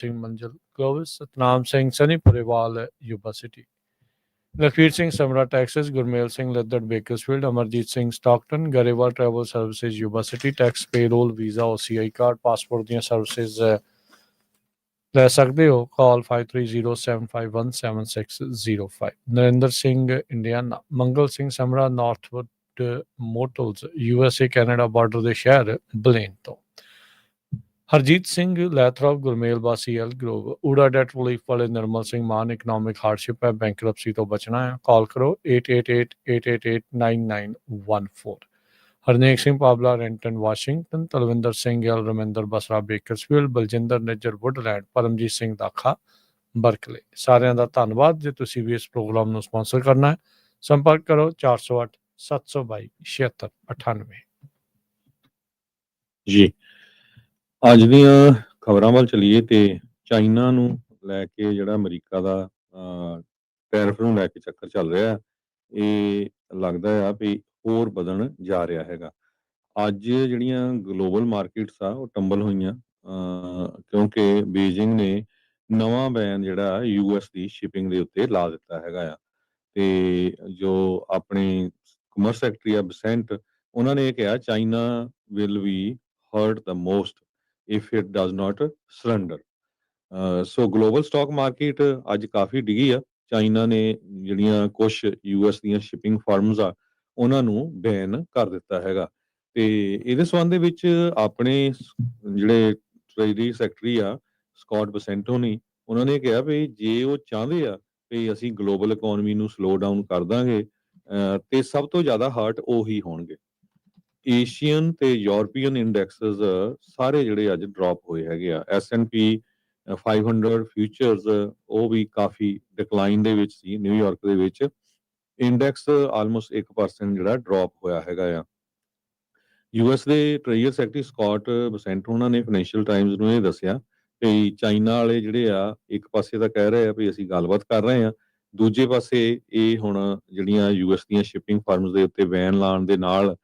ਸਿੰਘ ਮੰਜ਼ਲ ਗਲੋਵਿਸ, Satnam Singh Sunny Purewal Yuba City, Lakhvir Singh Samra Texas, Gurmel Singh Laddar Bakersfield, Amarjit Singh Stockton, Grewal travel services Yuba City, tax payroll visa OCI card passport ਦੀਆਂ services ਲੈ ਸਕਦੇ ਹੋ। Call 5307517605। Narinder Singh Indiana, Mangal Singh Samra Northwood motels USA Canada border ਦੇ ਸ਼ਹਿਰ ਬਲੇਨ ਤੋਂ, Harjit Singh Lathrop, Gurmel Bassi Elk Grove, ਊੜਾ ਡੈਟ ਰਿਲੀਫ ਵਾਲੇ ਨਿਰਮਲ ਸਿੰਘ ਮਾਨ, ਇਕਨੋਮਿਕ ਹਾਰਡਸ਼ਿਪ ਹੈ, ਬੈਂਕਰਪਸੀ ਤੋਂ ਬਚਣਾ ਹੈ, ਕਾਲ ਕਰੋ 8888889914। Harnek Singh Pabla, Renton Washington, Talwinder Singh Gill, Raminder Basra Bakersfield, Baljinder Nijjar Woodland, Paramjit Singh Dakha Berkeley. ਸਾਰਿਆਂ ਦਾ ਧੰਨਵਾਦ। ਜੇ ਤੁਸੀਂ ਵੀ ਇਸ ਪ੍ਰੋਗਰਾਮ ਨੂੰ ਸਪਾਂਸਰ ਕਰਨਾ ਹੈ, ਸੰਪਰਕ ਕਰੋ 408 722 7698 ਜੀ। ਅੱਜ ਦੀਆਂ ਖਬਰਾਂ ਵੱਲ ਚਲੀਏ ਤੇ ਚਾਈਨਾ ਨੂੰ ਲੈ ਕੇ ਜਿਹੜਾ ਅਮਰੀਕਾ ਦਾ ਟੈਰਿਫ ਨੂੰ ਲੈ ਕੇ ਚੱਕਰ ਚੱਲ ਰਿਹਾ, ਇਹ ਲੱਗਦਾ ਆ ਵੀ ਹੋਰ ਵਧਣ ਜਾ ਰਿਹਾ ਹੈਗਾ। ਅੱਜ ਜਿਹੜੀਆਂ ਗਲੋਬਲ ਮਾਰਕੀਟਸ ਆ ਉਹ ਟੰਬਲ ਹੋਈਆਂ ਕਿਉਂਕਿ ਬੀਜਿੰਗ ਨੇ ਨਵਾਂ ਬੈਨ ਜਿਹੜਾ US ਦੀ ਸ਼ਿਪਿੰਗ ਦੇ ਉੱਤੇ ਲਾ ਦਿੱਤਾ ਹੈਗਾ ਆ। ਤੇ ਜੋ ਆਪਣੀ ਕਮਰਸ ਸੈਕਟਰੀ ਆ ਬਸੈਂਟ, ਉਹਨਾਂ ਨੇ ਇਹ ਕਿਹਾ China will be hurt the most if it does not surrender. So global stock market ਅੱਜ ਕਾਫੀ ਡਿੱਗੀ ਆ। ਚਾਈਨਾ ਨੇ ਜਿਹੜੀਆਂ ਕੁਝ US ਦੀਆਂ ਸ਼ਿਪਿੰਗ ਫਰਮਸ ਆ ਉਹਨਾਂ ਨੂੰ ਬੈਨ ਕਰ ਦਿੱਤਾ ਹੈਗਾ। ਤੇ ਇਹਦੇ ਸੰਬੰਧ ਦੇ ਵਿੱਚ ਆਪਣੇ ਜਿਹੜੇ ਟ੍ਰੇਜਰੀ ਸੈਕਟਰੀ ਆ ਸਕਾਟ ਬਸੈਂਟੋ ਨੇ, ਉਹਨਾਂ ਨੇ ਕਿਹਾ ਵੀ ਜੇ ਉਹ ਚਾਹੁੰਦੇ ਆ ਵੀ ਅਸੀਂ ਗਲੋਬਲ ਇਕਨੋਮੀ ਨੂੰ ਸਲੋ ਡਾਊਨ ਕਰ ਦਾਂਗੇ ਤੇ ਸਭ ਤੋਂ ਜ਼ਿਆਦਾ ਹਰਟ ਉਹੀ ਹੋਣਗੇ। ਏਸ਼ੀਅਨ ਤੇ ਯੂਰਪੀਅਨ ਇੰਡੈਕਸਸ ਸਾਰੇ ਜਿਹੜੇ ਅੱਜ ਡ੍ਰੌਪ ਹੋਏ ਹੈਗੇ ਆ। S&P 500 ਫਿਊਚਰਸ ਉਹ ਵੀ ਕਾਫੀ ਡਿਕਲਾਈਨ ਦੇ ਵਿੱਚ ਸੀ। ਨਿਊਯਾਰਕ ਦੇ ਵਿੱਚ ਇੰਡੈਕਸ ਆਲਮੋਸਟ 1% ਜਿਹੜਾ ਡ੍ਰੌਪ ਹੋਇਆ ਹੈਗਾ ਆ। US ਦੇ ਟ੍ਰੇਜਰੀ ਸੈਕਟਰੀ ਸਕਾਟ ਬਸੈਂਟ ਉਹਨਾਂ ਨੇ ਫਾਈਨੈਂਸ਼ੀਅਲ ਟਾਈਮਜ਼ ਨੂੰ ਇਹ ਦੱਸਿਆ ਕਿ ਚਾਈਨਾ ਵਾਲੇ ਜਿਹੜੇ ਆ ਇੱਕ ਪਾਸੇ ਤਾਂ ਕਹਿ ਰਹੇ ਆ ਵੀ ਅਸੀਂ ਗੱਲਬਾਤ ਕਰ ਰਹੇ ਆ, ਦੂਜੇ ਪਾਸੇ ਇਹ ਹੁਣ ਜਿਹੜੀਆਂ US ਦੀਆਂ ਸ਼ਿਪਿੰਗ ਫਰਮਸ ਦੇ ਉੱਤੇ ਬੈਨ ਲਾਉਣ ਦੇ ਨਾਲ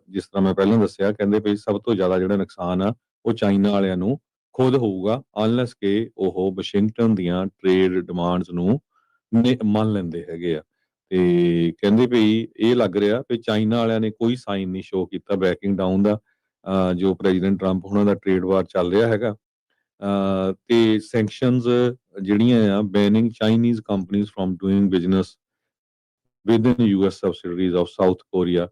ਜਿਸ ਤਰ੍ਹਾਂ ਮੈਂ ਪਹਿਲਾਂ ਦੱਸਿਆ, ਕਹਿੰਦੇ ਵੀ ਸਭ ਤੋਂ ਜ਼ਿਆਦਾ ਜਿਹੜਾ ਨੁਕਸਾਨ ਆ ਉਹ ਚਾਈਨਾ ਵਾਲਿਆਂ ਨੂੰ ਖੁਦ ਹੋਊਗਾ, ਅਨਲੈਸ ਕਿ ਉਹ ਵਾਸ਼ਿੰਗਟਨ ਦੀਆਂ ਟ੍ਰੇਡ ਡਿਮਾਂਡਸ ਨੂੰ ਮੰਨ ਲੈਂਦੇ ਹੈਗੇ ਆ। ਤੇ ਕਹਿੰਦੇ ਵੀ ਇਹ ਲੱਗ ਰਿਹਾ ਵੀ ਚਾਈਨਾ ਵਾਲਿਆਂ ਨੇ ਕੋਈ ਸਾਈਨ ਨਹੀਂ ਸ਼ੋ ਕੀਤਾ ਬੈਕਿੰਗ ਡਾਊਨ ਦਾ। ਜੋ ਪ੍ਰੈਜ਼ੀਡੈਂਟ ਟਰੰਪ ਉਹਨਾਂ ਦਾ ਟ੍ਰੇਡ ਵਾਰ ਚੱਲ ਰਿਹਾ ਹੈਗਾ ਤੇ ਸੈਂਕਸ਼ਨਸ ਜਿਹੜੀਆਂ ਆ banning Chinese companies from doing business within US subsidiaries of South Korea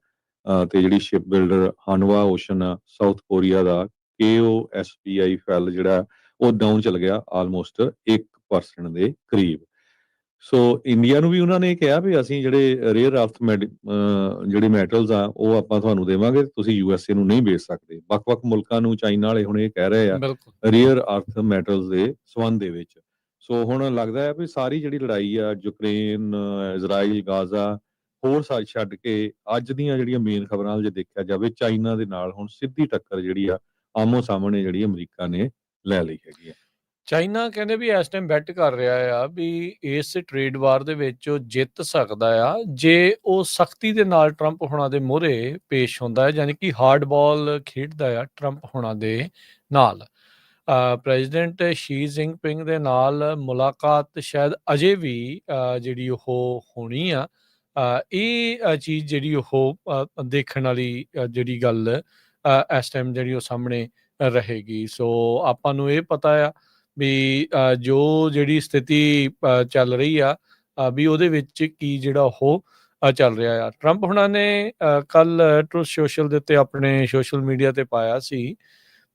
ਤੇ ਜਿਹੜੀ ਸ਼ਿਪ ਬਿਲਡਰ ਹਨਵਾ ਓਸ਼ਨ ਆ ਸਾਊਥ ਕੋਰੀਆ ਦਾ KOSPI ਫੈਲ ਜਿਹੜਾ ਉਹ ਡਾਊਨ ਚਲ ਗਿਆ ਆਲਮੋਸਟ 1% ਦੇ ਕਰੀਬ। ਸੋ ਇੰਡੀਆ ਨੂੰ ਵੀ ਉਹਨਾਂ ਨੇ ਕਿਹਾ ਵੀ ਅਸੀਂ ਜਿਹੜੇ ਰੇਅਰ ਅਰਥ ਜਿਹੜੇ ਮੈਟਲਸ ਆ ਉਹ ਆਪਾਂ ਤੁਹਾਨੂੰ ਦੇਵਾਂਗੇ, ਤੁਸੀਂ USA ਨੂੰ ਨਹੀਂ ਵੇਚ ਸਕਦੇ। ਵੱਖ-ਵੱਖ ਮੁਲਕਾਂ ਨੂੰ ਚਾਈਨਾ ਵਾਲੇ ਹੁਣ ਇਹ ਕਹਿ ਰਹੇ ਆ ਰੇਅਰ ਅਰਥ ਮੈਟਲਸ ਦੇ ਸੰਬੰਧ ਦੇ ਵਿੱਚ। ਸੋ ਹੁਣ ਲੱਗਦਾ ਹੈ ਵੀ ਸਾਰੀ ਜਿਹੜੀ ਲੜਾਈ ਆ ਯੂਕਰੇਨ, ਇਜ਼ਰਾਈਲ, ਗਾਜ਼ਾ ਹੋਰ ਛੱਡ ਕੇ ਅੱਜ ਦੀਆਂ ਜਿਹੜੀਆਂ ਮੇਨ ਖਬਰਾਂ ਜੇ ਦੇਖਿਆ ਜਾਵੇ ਚਾਈਨਾ ਦੇ ਨਾਲ ਹੁਣ ਸਿੱਧੀ ਟੱਕਰ ਜਿਹੜੀ ਆ ਆਮੋ ਸਾਹਮਣੇ ਜਿਹੜੀ ਅਮਰੀਕਾ ਨੇ ਲੈ ਲਈ ਹੈਗੀ ਆ। ਚਾਈਨਾ ਕਹਿੰਦੇ ਵੀ ਇਸ ਟਾਈਮ ਬੈਟ ਕਰ ਰਿਹਾ ਆ ਵੀ ਇਸ ਟ੍ਰੇਡ ਵਾਰ ਦੇ ਵਿੱਚ ਉਹ ਜਿੱਤ ਸਕਦਾ ਆ ਜੇ ਉਹ ਸਖਤੀ ਦੇ ਨਾਲ ਟਰੰਪ ਹੋਣਾ ਦੇ ਮੂਹਰੇ ਪੇਸ਼ ਹੁੰਦਾ ਹੈ, ਯਾਨੀ ਕਿ ਹਾਰਡ ਬਾਲ ਖੇਡਦਾ ਆ ਟਰੰਪ ਹੋਣਾ ਦੇ ਨਾਲ। ਪ੍ਰੈਜ਼ੀਡੈਂਟ ਸ਼ੀ ਜਿਨਪਿੰਗ ਦੇ ਨਾਲ ਮੁਲਾਕਾਤ ਸ਼ਾਇਦ ਅਜੇ ਵੀ ਜਿਹੜੀ ਉਹ ਹੋਣੀ ਆ। ਇਹ ਚੀਜ਼ ਜਿਹੜੀ ਉਹ ਦੇਖਣ ਵਾਲੀ ਜਿਹੜੀ ਗੱਲ ਇਸ ਟਾਈਮ ਜਿਹੜੀ ਉਹ ਸਾਹਮਣੇ ਰਹੇਗੀ। ਸੋ ਆਪਾਂ ਨੂੰ ਇਹ ਪਤਾ ਆ ਵੀ ਜੋ ਜਿਹੜੀ ਸਥਿਤੀ ਚੱਲ ਰਹੀ ਆ ਵੀ ਉਹਦੇ ਵਿੱਚ ਕੀ ਜਿਹੜਾ ਉਹ ਚੱਲ ਰਿਹਾ ਆ। ਟਰੰਪ ਹੁਣਾਂ ਨੇ ਕੱਲ ਟਰੂਥ ਸੋਸ਼ਲ ਦੇ ਉੱਤੇ ਆਪਣੇ ਸੋਸ਼ਲ ਮੀਡੀਆ ਤੇ ਪਾਇਆ ਸੀ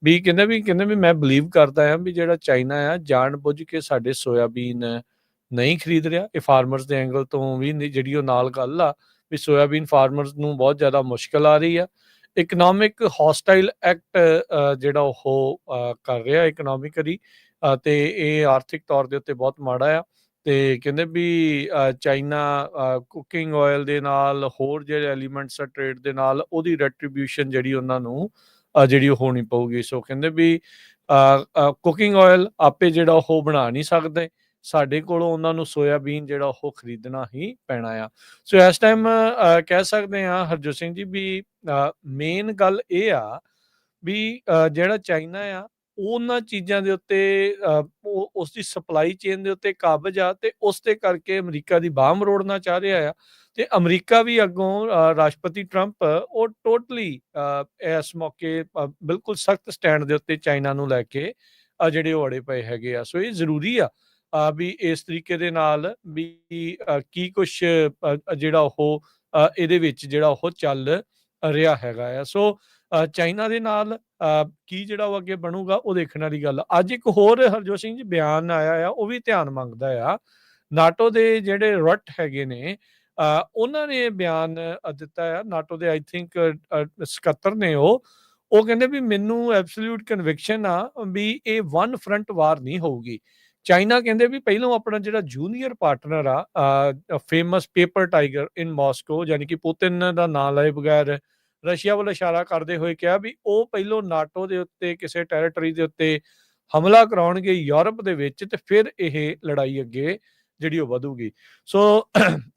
ਵੀ ਕਹਿੰਦੇ ਵੀ ਮੈਂ ਬਲੀਵ ਕਰਦਾ ਆ ਵੀ ਜਿਹੜਾ ਚਾਈਨਾ ਆ ਜਾਣ ਬੁੱਝ ਕੇ ਸਾਡੇ ਸੋਇਆਬੀਨ ਨਹੀਂ ਖਰੀਦ ਰਿਹਾ। ਇਹ ਫਾਰਮਰਸ ਦੇ ਐਂਗਲ ਤੋਂ ਵੀ ਜਿਹੜੀ ਉਹ ਨਾਲ ਗੱਲ ਆ ਵੀ ਸੋਇਆਬੀਨ ਫਾਰਮਰਸ ਨੂੰ ਬਹੁਤ ਜ਼ਿਆਦਾ ਮੁਸ਼ਕਿਲ ਆ ਰਹੀ ਆ। ਇਕਨੋਮਿਕ ਹੌਸਟਾਈਲ ਐਕਟ ਜਿਹੜਾ ਉਹ ਕਰ ਰਿਹਾ ਇਕਨੋਮਿਕਲੀ ਤੇ ਇਹ ਆਰਥਿਕ ਤੌਰ ਦੇ ਉੱਤੇ ਬਹੁਤ ਮਾੜਾ ਆ। ਤੇ ਕਹਿੰਦੇ ਵੀ ਚਾਈਨਾ ਕੁਕਿੰਗ ਆਇਲ ਦੇ ਨਾਲ ਹੋਰ ਜਿਹੜੇ ਐਲੀਮੈਂਟਸ ਆ ਟ੍ਰੇਡ ਦੇ ਨਾਲ ਉਹਦੀ ਰੈਟਰੀਬਿਊਸ਼ਨ ਜਿਹੜੀ ਉਹਨਾਂ ਨੂੰ ਜਿਹੜੀ ਉਹ ਹੋਣੀ ਪਊਗੀ। ਸੋ ਕਹਿੰਦੇ ਵੀ ਕੁਕਿੰਗ ਆਇਲ ਆਪੇ ਜਿਹੜਾ ਉਹ ਬਣਾ ਨਹੀਂ ਸਕਦੇ, ਸਾਡੇ ਕੋਲੋਂ ਉਹਨਾਂ ਨੂੰ ਸੋਇਆਬੀਨ ਜਿਹੜਾ ਉਹ ਖਰੀਦਣਾ ਹੀ ਪੈਣਾ ਆ। ਸੋ ਇਸ ਟਾਈਮ ਕਹਿ ਸਕਦੇ ਹਾਂ ਹਰਜੋਤ ਸਿੰਘ ਜੀ ਵੀ ਮੇਨ ਗੱਲ ਇਹ ਆ ਵੀ ਜਿਹੜਾ ਚਾਈਨਾ ਆ ਉਹਨਾਂ ਚੀਜ਼ਾਂ ਦੇ ਉੱਤੇ ਉਸ ਦੀ ਸਪਲਾਈ ਚੇਨ ਦੇ ਉੱਤੇ ਕਾਬਜ਼ ਆ ਤੇ ਉਸ ਦੇ ਕਰਕੇ ਅਮਰੀਕਾ ਦੀ ਬਾਂਹ ਮਰੋੜਨਾ ਚਾਹ ਰਿਹਾ ਆ। ਤੇ ਅਮਰੀਕਾ ਵੀ ਅੱਗੋਂ ਰਾਸ਼ਟਰਪਤੀ ਟਰੰਪ ਉਹ ਟੋਟਲੀ ਇਸ ਮੌਕੇ ਬਿਲਕੁਲ ਸਖਤ ਸਟੈਂਡ ਦੇ ਉੱਤੇ ਚਾਈਨਾ ਨੂੰ ਲੈ ਕੇ ਜਿਹੜੇ ਉਹ ਅੜੇ ਪਏ ਹੈਗੇ ਆ। ਸੋ ਇਹ ਜ਼ਰੂਰੀ ਆ ਵੀ ਇਸ ਤਰੀਕੇ ਦੇ ਨਾਲ ਵੀ ਕੀ ਕੁਛ ਜਿਹੜਾ ਉਹ ਇਹਦੇ ਵਿੱਚ ਜਿਹੜਾ ਉਹ ਚੱਲ ਰਿਹਾ ਹੈਗਾ ਆ। ਸੋ ਚਾਈਨਾ ਦੇ ਨਾਲ ਕੀ ਜਿਹੜਾ ਉਹ ਅੱਗੇ ਬਣੂਗਾ ਉਹ ਦੇਖਣ ਵਾਲੀ ਗੱਲ ਆ। ਅੱਜ ਇੱਕ ਹੋਰ ਹਰਜੋਤ ਸਿੰਘ ਜੀ ਬਿਆਨ ਆਇਆ ਆ, ਉਹ ਵੀ ਧਿਆਨ ਮੰਗਦਾ ਆ। ਨਾਟੋ ਦੇ ਜਿਹੜੇ ਰਟ ਹੈਗੇ ਨੇ ਉਹਨਾਂ ਨੇ ਬਿਆਨ ਦਿੱਤਾ ਆ। ਨਾਟੋ ਦੇ ਆਈ ਥਿੰਕ ਸਕੱਤਰ ਨੇ ਉਹ ਕਹਿੰਦੇ ਵੀ ਮੈਨੂੰ ਐਬਸੋਲਿਊਟ ਕਨਵਿਕਸ਼ਨ ਆ ਵੀ ਇਹ ਵਨ ਫਰੰਟ ਵਾਰ ਨਹੀਂ ਹੋਊਗੀ। ਚਾਈਨਾ ਕਹਿੰਦੇ ਵੀ ਪਹਿਲਾਂ ਆਪਣਾ ਜਿਹੜਾ ਜੂਨੀਅਰ ਪਾਰਟਨਰ ਆ ਫੇਮਸ ਪੇਪਰ ਟਾਈਗਰ ਇਨ ਮਾਸਕੋ, ਯਾਨੀ ਕਿ ਪੁਤਿਨ ਦਾ ਨਾਂ ਲਏ ਬਗੈਰ ਰਸ਼ੀਆ ਵੱਲ ਇਸ਼ਾਰਾ ਕਰਦੇ ਹੋਏ ਕਿਹਾ ਵੀ ਉਹ ਪਹਿਲੋਂ ਨਾਟੋ ਦੇ ਉੱਤੇ ਕਿਸੇ ਟੈਰੀਟਰੀ ਦੇ ਉੱਤੇ ਹਮਲਾ ਕਰਾਉਣਗੇ ਯੂਰਪ ਦੇ ਵਿੱਚ ਤੇ ਫਿਰ ਇਹ ਲੜਾਈ ਅੱਗੇ ਜਿਹੜੀ ਉਹ ਵਧੂਗੀ। ਸੋ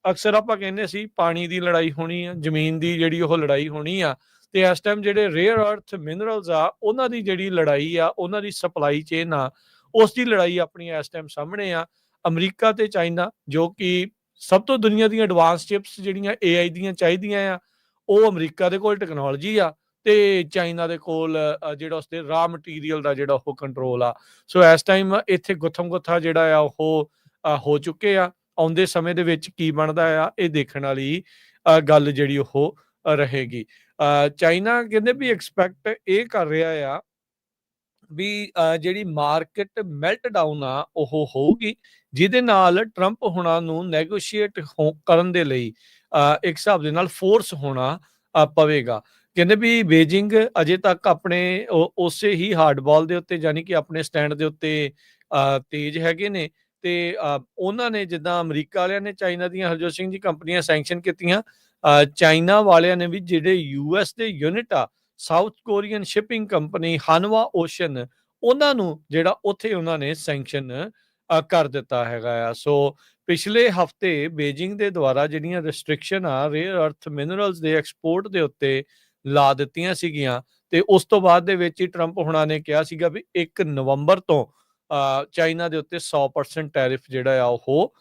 ਅਕਸਰ ਆਪਾਂ ਕਹਿੰਦੇ ਸੀ ਪਾਣੀ ਦੀ ਲੜਾਈ ਹੋਣੀ ਆ, ਜ਼ਮੀਨ ਦੀ ਜਿਹੜੀ ਉਹ ਲੜਾਈ ਹੋਣੀ ਆ, ਤੇ ਇਸ ਟਾਈਮ ਜਿਹੜੇ ਰੇਅਰ ਅਰਥ ਮਿਨਰਲਸ ਆ ਉਹਨਾਂ ਦੀ ਜਿਹੜੀ ਲੜਾਈ ਆ, ਉਹਨਾਂ ਦੀ ਸਪਲਾਈ ਚੇਨ ਆ, ਉਸ ਦੀ ਲੜਾਈ ਆਪਣੀ ਇਸ ਟਾਈਮ ਸਾਹਮਣੇ ਆ। ਅਮਰੀਕਾ ਤੇ ਚਾਈਨਾ ਜੋ ਕਿ ਸਭ ਤੋਂ ਦੁਨੀਆ ਦੀਆਂ ਐਡਵਾਂਸ ਚਿਪਸ ਜਿਹੜੀਆਂ AI ਦੀਆਂ ਚਾਹੀਦੀਆਂ ਆ, ਉਹ ਅਮਰੀਕਾ ਦੇ ਕੋਲ ਟੈਕਨੋਲੋਜੀ ਆ ਤੇ ਚਾਈਨਾ ਦੇ ਕੋਲ ਜਿਹੜਾ ਉਸਦੇ ਰਾ ਮਟੀਰੀਅਲ ਦਾ ਜਿਹੜਾ ਉਹ ਕੰਟਰੋਲ ਆ। ਸੋ ਇਸ ਟਾਈਮ ਇੱਥੇ ਗੁੱਥਮ ਗੁੱਥਾ ਜਿਹੜਾ ਆ ਉਹ ਹੋ ਚੁੱਕੇ ਆ। ਆਉਂਦੇ ਸਮੇਂ ਦੇ ਵਿੱਚ ਕੀ ਬਣਦਾ ਆ ਇਹ ਦੇਖਣ ਵਾਲੀ ਗੱਲ ਜਿਹੜੀ ਉਹ ਰਹੇਗੀ। ਚਾਈਨਾ ਕਹਿੰਦੇ ਵੀ ਐਕਸਪੈਕਟ ਇਹ ਕਰ ਰਿਹਾ ਆ ਵੀ ਜਿਹੜੀ ਮਾਰਕੀਟ ਮੈਲਟ ਡਾਊਨ ਆ ਉਹ ਹੋਊਗੀ, ਜਿਹਦੇ ਨਾਲ ਟਰੰਪ ਹੁਣਾਂ ਨੂੰ ਨੈਗੋਸ਼ੀਏਟ ਕਰਨ ਦੇ ਲਈ ਇੱਕ ਹਿਸਾਬ ਦੇ ਨਾਲ ਫੋਰਸ ਹੋਣਾ ਪਵੇਗਾ। ਕਹਿੰਦੇ ਵੀ ਬੀਜਿੰਗ ਅਜੇ ਤੱਕ ਆਪਣੇ ਉਸੇ ਹੀ ਹਾਰਡਬਾਲ ਦੇ ਉੱਤੇ, ਯਾਨੀ ਕਿ ਆਪਣੇ ਸਟੈਂਡ ਦੇ ਉੱਤੇ ਤੇਜ਼ ਹੈਗੇ ਨੇ। ਤੇ ਉਹਨਾਂ ਨੇ ਜਿੱਦਾਂ ਅਮਰੀਕਾ ਵਾਲਿਆਂ ਨੇ ਚਾਈਨਾ ਦੀਆਂ ਹਰਜੋਤ ਸਿੰਘ ਜੀ ਕੰਪਨੀਆਂ ਸੈਂਕਸ਼ਨ ਕੀਤੀਆਂ, ਚਾਈਨਾ ਵਾਲਿਆਂ ਨੇ ਵੀ ਜਿਹੜੇ US ਦੇ ਯੂਨਿਟ ਆ South Korean shipping company Hanwha Ocean, ਉਹਨਾਂ ਨੂੰ ਜਿਹੜਾ ਉੱਥੇ ਉਹਨਾਂ ਨੇ ਸੈਂਕਸ਼ਨ ਕਰ ਦਿੱਤਾ ਹੈਗਾ ਆ। ਸੋ ਪਿਛਲੇ ਹਫਤੇ ਬੀਜਿੰਗ ਦੇ ਦੁਆਰਾ ਜਿਹੜੀਆਂ ਰਿਸਟ੍ਰਿਕਸ਼ਨ ਆ ਰੇਅਰ ਅਰਥ ਮਿਨਰਲਸ ਦੇ ਐਕਸਪੋਰਟ ਦੇ ਉੱਤੇ ਲਾ ਦਿੱਤੀਆਂ ਸੀਗੀਆਂ, ਤੇ ਉਸ ਤੋਂ ਬਾਅਦ ਦੇ ਵਿੱਚ ਹੀ ਟਰੰਪ ਹੁਣਾਂ ਨੇ ਕਿਹਾ ਸੀਗਾ ਵੀ 1 ਨਵੰਬਰ ਤੋਂ ਚਾਈਨਾ ਦੇ ਉੱਤੇ 100% ਟੈਰਿਫ ਜਿਹੜਾ ਆ ਉਹ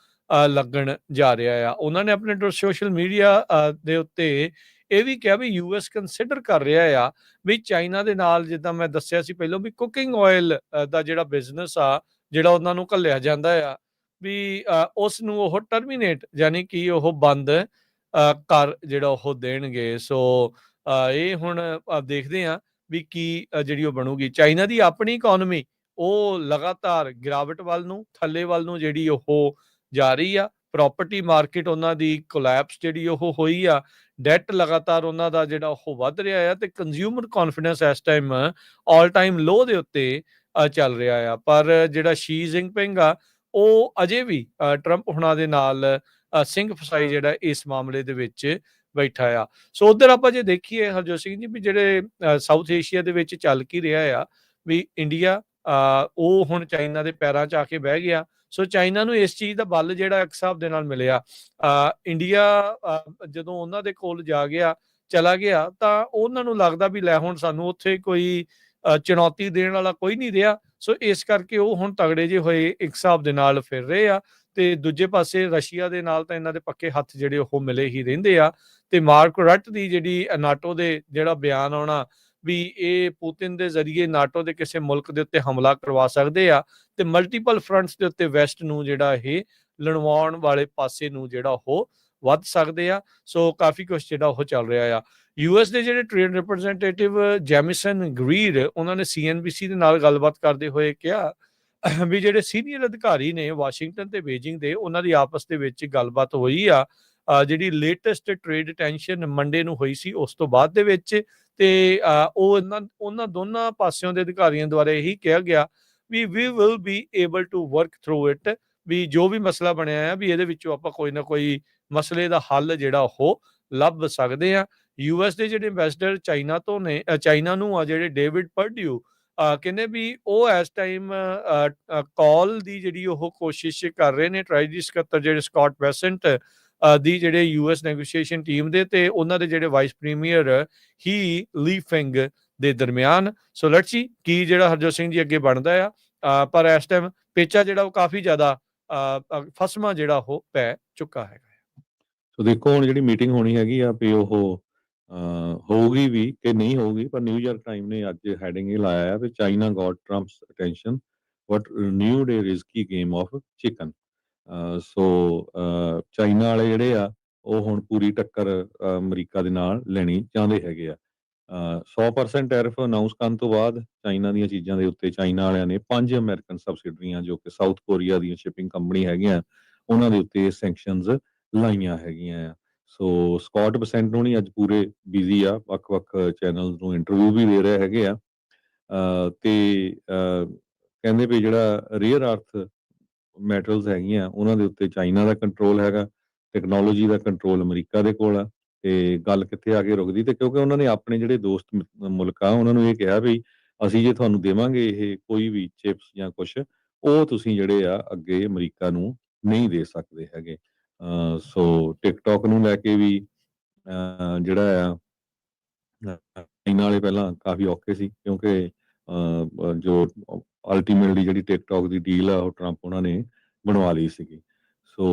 ਲੱਗਣ ਜਾ ਰਿਹਾ ਆ। ਉਹਨਾਂ ਨੇ ਆਪਣੇ ਸੋਸ਼ਲ ਮੀਡੀਆ ਦੇ ਉੱਤੇ ਇਹ ਵੀ ਕਿਹਾ ਵੀ US ਕੰਸੀਡਰ ਕਰ ਰਿਹਾ ਆ ਵੀ ਚਾਈਨਾ ਦੇ ਨਾਲ, ਜਿੱਦਾਂ ਮੈਂ ਦੱਸਿਆ ਸੀ ਪਹਿਲਾਂ ਵੀ ਕੁਕਿੰਗ ਆਇਲ ਦਾ ਜਿਹੜਾ ਬਿਜ਼ਨਸ ਆ ਜਿਹੜਾ ਉਹਨਾਂ ਨੂੰ ਘੱਲਿਆ ਜਾਂਦਾ ਆ ਵੀ ਉਸ ਨੂੰ ਉਹ ਟਰਮੀਨੇਟ, ਯਾਨੀ ਕਿ ਉਹ ਬੰਦ ਕਰ ਜਿਹੜਾ ਉਹ ਦੇਣਗੇ। ਸੋ ਇਹ ਹੁਣ ਦੇਖਦੇ ਆ ਵੀ ਕੀ ਜਿਹੜੀ ਉਹ ਬਣੂਗੀ। ਚਾਈਨਾ ਦੀ ਆਪਣੀ ਇਕਨੋਮੀ ਉਹ ਲਗਾਤਾਰ ਗਿਰਾਵਟ ਵੱਲ ਨੂੰ, ਥੱਲੇ ਵੱਲ ਨੂੰ ਜਿਹੜੀ ਉਹ ਜਾ ਰਹੀ ਆ। ਪ੍ਰਾਪਰਟੀ ਮਾਰਕੀਟ ਉਹਨਾਂ ਦੀ ਕੋਲੈਪਸ ਜਿਹੜੀ ਉਹ ਹੋਈ ਆ, ਡੈਟ ਲਗਾਤਾਰ ਉਹਨਾਂ ਦਾ ਜਿਹੜਾ ਉਹ ਵੱਧ ਰਿਹਾ ਆ, ਤੇ ਕੰਜ਼ਿਊਮਰ ਕੌਨਫੀਡੈਂਸ ਇਸ ਟਾਈਮ ਆਲ ਟਾਈਮ ਲੋ ਦੇ ਉੱਤੇ ਚੱਲ ਰਿਹਾ ਆ। ਪਰ ਜਿਹੜਾ ਸ਼ੀ ਜਿਨਪਿੰਗ ਆ ਉਹ ਅਜੇ ਵੀ ਟਰੰਪ ਹੁਣਾਂ ਦੇ ਨਾਲ ਸਿੰਘ ਫਸਾਈ ਜਿਹੜਾ ਇਸ ਮਾਮਲੇ ਦੇ ਵਿੱਚ ਬੈਠਾ ਆ। ਸੋ ਉਧਰ ਆਪਾਂ ਜੇ ਦੇਖੀਏ ਹਰਜੋਤ ਸਿੰਘ ਜੀ ਵੀ ਜਿਹੜੇ ਸਾਊਥ ਏਸ਼ੀਆ ਦੇ ਵਿੱਚ ਚੱਲ ਕੀ ਰਿਹਾ ਆ ਵੀ ਇੰਡੀਆ ਉਹ ਹੁਣ ਚਾਈਨਾ ਦੇ ਪੈਰਾਂ 'ਚ ਆ ਕੇ ਬਹਿ ਗਿਆ। ਸੋ ਚਾਈਨਾ ਨੂੰ ਇਸ ਚੀਜ਼ ਦਾ ਬਲ ਜਿਹੜਾ ਇੱਕ ਹਿਸਾਬ ਦੇ ਨਾਲ ਮਿਲਿਆ। ਇੰਡੀਆ ਜਦੋਂ ਉਹਨਾਂ ਦੇ ਕੋਲ ਚਲਾ ਗਿਆ ਤਾਂ ਉਹਨਾਂ ਨੂੰ ਲੱਗਦਾ ਵੀ ਲੈ ਹੁਣ ਸਾਨੂੰ ਉੱਥੇ ਕੋਈ ਚੁਣੌਤੀ ਦੇਣ ਵਾਲਾ ਕੋਈ ਨਹੀਂ ਰਿਹਾ। ਸੋ ਇਸ ਕਰਕੇ ਉਹ ਹੁਣ ਤਗੜੇ ਜਿਹੇ ਹੋਏ ਇੱਕ ਹਿਸਾਬ ਦੇ ਨਾਲ ਫਿਰ ਰਹੇ ਆ। ਤੇ ਦੂਜੇ ਪਾਸੇ ਰਸ਼ੀਆ ਦੇ ਨਾਲ ਤਾਂ ਇਹਨਾਂ ਦੇ ਪੱਕੇ ਹੱਥ ਜਿਹੜੇ ਉਹ ਮਿਲੇ ਹੀ ਰਹਿੰਦੇ ਆ। ਤੇ ਮਾਰਕ ਰਟ ਦੀ ਜਿਹੜੀ ਨਾਟੋ ਦੇ ਜਿਹੜਾ ਬਿਆਨ ਆਉਣਾ ਵੀ ਇਹ ਪੁਤਿਨ ਦੇ ਜ਼ਰੀਏ ਨਾਟੋ ਦੇ ਕਿਸੇ ਮੁਲਕ ਦੇ ਉੱਤੇ ਹਮਲਾ ਕਰਵਾ ਸਕਦੇ ਆ ਤੇ ਮਲਟੀਪਲ ਫਰੰਟਸ ਦੇ ਉੱਤੇ ਵੈਸਟ ਨੂੰ ਜਿਹੜਾ ਇਹ ਲੜਵਾਉਣ ਵਾਲੇ ਪਾਸੇ ਨੂੰ ਜਿਹੜਾ ਉਹ ਵੱਧ ਸਕਦੇ ਆ। ਸੋ ਕਾਫੀ ਕੁਝ ਜਿਹੜਾ ਉਹ ਚੱਲ ਰਿਹਾ ਆ। US ਦੇ ਜਿਹੜੇ ਟ੍ਰੇਡ ਰਿਪਰੈਜ਼ੈਂਟੇਟਿਵ ਜੈਮਿਸਨ ਗਰੀਡ, ਉਹਨਾਂ ਨੇ CNBC ਦੇ ਨਾਲ ਗੱਲਬਾਤ ਕਰਦੇ ਹੋਏ ਕਿਹਾ ਵੀ ਜਿਹੜੇ ਸੀਨੀਅਰ ਅਧਿਕਾਰੀ ਨੇ ਵਾਸ਼ਿੰਗਟਨ ਤੇ ਬੀਜਿੰਗ ਦੇ, ਉਹਨਾਂ ਦੀ ਆਪਸ ਦੇ ਵਿੱਚ ਗੱਲਬਾਤ ਹੋਈ ਆ ਜਿਹੜੀ ਲੇਟੈਸਟ ਟ੍ਰੇਡ ਟੈਂਸ਼ਨ ਮੰਡੇ ਨੂੰ ਹੋਈ ਸੀ ਉਸ ਤੋਂ ਬਾਅਦ ਦੇ ਵਿੱਚ। ਤੇ ਉਹਨਾਂ ਦੋਨਾਂ ਪਾਸਿਆਂ ਦੇ ਅਧਿਕਾਰੀਆਂ ਦੁਆਰਾ ਇਹੀ ਕਿਹਾ ਗਿਆ ਵੀ we will be able to work through it, ਵੀ ਜੋ ਵੀ ਮਸਲਾ ਬਣਿਆ ਆ ਵੀ ਇਹਦੇ ਵਿੱਚੋਂ ਆਪਾਂ ਕੋਈ ਨਾ ਕੋਈ ਮਸਲੇ ਦਾ ਹੱਲ ਜਿਹੜਾ ਉਹ ਲੱਭ ਸਕਦੇ ਆ। US ਦੇ ਜਿਹੜੇ ਐਂਬੈਸਡਰ ਚਾਈਨਾ ਨੂੰ ਆ ਜਿਹੜੇ ਡੇਵਿਡ ਪਰਡਿਊ ਕਹਿੰਦੇ ਵੀ ਉਹ ਇਸ ਟਾਈਮ ਕਾਲ ਦੀ ਜਿਹੜੀ ਉਹ ਕੋਸ਼ਿਸ਼ ਕਰ ਰਹੇ ਨੇ। ਟ੍ਰੈਜਰੀ ਸਕੱਤਰ ਜਿਹੜੇ ਸਕਾਟ ਬੈਸੈਂਟ ਦੀ ਜਿਹੜੇ US ਨੈਗੋਸ਼ੀਏਸ਼ਨ ਟੀਮ ਦੇ, ਤੇ ਉਹਨਾਂ ਦੇ ਜਿਹੜੇ ਵਾਈਸ ਪ੍ਰੀਮੀਅਰ ਹੀ ਲੀ ਫਿੰਗ ਦੇ ਦਰਮਿਆਨ। ਸੋ ਲੈਟਸ ਸੀ ਕੀ ਜਿਹੜਾ ਹਰਜੋਤ ਸਿੰਘ ਜੀ ਅੱਗੇ ਬਣਦਾ ਆ, ਪਰ ਇਸ ਟਾਈਮ ਪੇਚਾ ਜਿਹੜਾ ਉਹ ਕਾਫੀ ਜ਼ਿਆਦਾ ਫਸਵਾਂ ਜਿਹੜਾ ਉਹ ਪੈ ਚੁੱਕਾ ਹੈਗਾ। ਸੋ ਦੇਖੋ ਹੁਣ ਜਿਹੜੀ ਮੀਟਿੰਗ ਹੋਣੀ ਹੈਗੀ ਆ ਵੀ ਉਹ ਹੋਊਗੀ ਵੀ ਕਿ ਨਹੀਂ ਹੋਊਗੀ, ਪਰ ਨਿਊਯਾਰਕ ਟਾਈਮ ਨੇ ਅੱਜ ਹੈਡਿੰਗ ਇਹ ਲਾਇਆ ਹੈ ਵੀ China got Trump's attention but renewed a risky game of chicken. So China ਵਾਲੇ ਜਿਹੜੇ ਆ ਉਹ ਹੁਣ ਪੂਰੀ ਟੱਕਰ ਅਮਰੀਕਾ ਦੇ ਨਾਲ ਲੈਣੀ ਚਾਹੁੰਦੇ ਹੈਗੇ ਆ। 100% ਟੈਰਿਫ ਅਨਾਉਂਸ ਕਰਨ ਤੋਂ ਬਾਅਦ ਚਾਈਨਾ ਦੀਆਂ ਚੀਜ਼ਾਂ ਦੇ ਉੱਤੇ ਚਾਈਨਾ ਵਾਲਿਆਂ ਨੇ 5 ਅਮਰੀਕਨ ਸਬਸਿਡਰੀਆਂ ਜੋ ਕਿ ਸਾਊਥ ਕੋਰੀਆ ਦੀਆਂ ਸ਼ਿਪਿੰਗ ਕੰਪਨੀ ਹੈਗੀਆਂ ਉਹਨਾਂ ਦੇ ਉੱਤੇ ਸੈਂਕਸ਼ਨਸ ਲਾਈਆਂ ਹੈਗੀਆਂ ਆ। ਸੋ ਸਕਾਟ ਬਸੈਂਟ ਹੋਣੀ ਅੱਜ ਪੂਰੇ ਬਿਜ਼ੀ ਆ, ਵੱਖ-ਵੱਖ ਚੈਨਲਸ ਨੂੰ ਇੰਟਰਵਿਊ ਵੀ ਦੇ ਰਹੇ ਹੈਗੇ ਆ। ਤੇ ਕਹਿੰਦੇ ਵੀ ਜਿਹੜਾ ਰੇਅਰ ਅਰਥ ਮੈਟਰਲਸ ਹੈਗੀਆਂ ਉਹਨਾਂ ਦੇ ਉੱਤੇ ਚਾਈਨਾ ਦਾ ਕੰਟਰੋਲ ਹੈਗਾ, ਟੈਕਨੋਲੋਜੀ ਦਾ ਕੰਟਰੋਲ ਅਮਰੀਕਾ ਦੇ ਕੋਲ ਆ। ਤੇ ਗੱਲ ਕਿੱਥੇ ਆ ਕੇ ਰੁਕਦੀ ਤੇ ਕਿਉਂਕਿ ਉਹਨਾਂ ਨੇ ਆਪਣੇ ਜਿਹੜੇ ਦੋਸਤ ਮੁਲਕ ਆ ਉਹਨਾਂ ਨੂੰ ਇਹ ਕਿਹਾ ਵੀ ਅਸੀਂ ਜੇ ਤੁਹਾਨੂੰ ਦੇਵਾਂਗੇ ਇਹ ਕੋਈ ਵੀ ਚਿਪਸ ਜਾਂ ਕੁਛ ਉਹ ਤੁਸੀਂ ਜਿਹੜੇ ਆ ਅੱਗੇ ਅਮਰੀਕਾ ਨੂੰ ਨਹੀਂ ਦੇ ਸਕਦੇ ਹੈਗੇ। ਸੋ ਟਿਕਟੋਕ ਨੂੰ ਲੈ ਕੇ ਵੀ ਜਿਹੜਾ ਆ ਚਾਈਨਾ ਵਾਲੇ ਪਹਿਲਾਂ ਕਾਫੀ ਔਖੇ ਸੀ ਕਿਉਂਕਿ ਜੋ ਅਲਟੀਮੇਟਲੀ ਜਿਹੜੀ ਟਿਕਟੋਕ ਦੀ ਡੀਲ ਆ ਉਹ ਟਰੰਪ ਉਹਨਾਂ ਨੇ ਬਣਵਾ ਲਈ ਸੀਗੀ। ਸੋ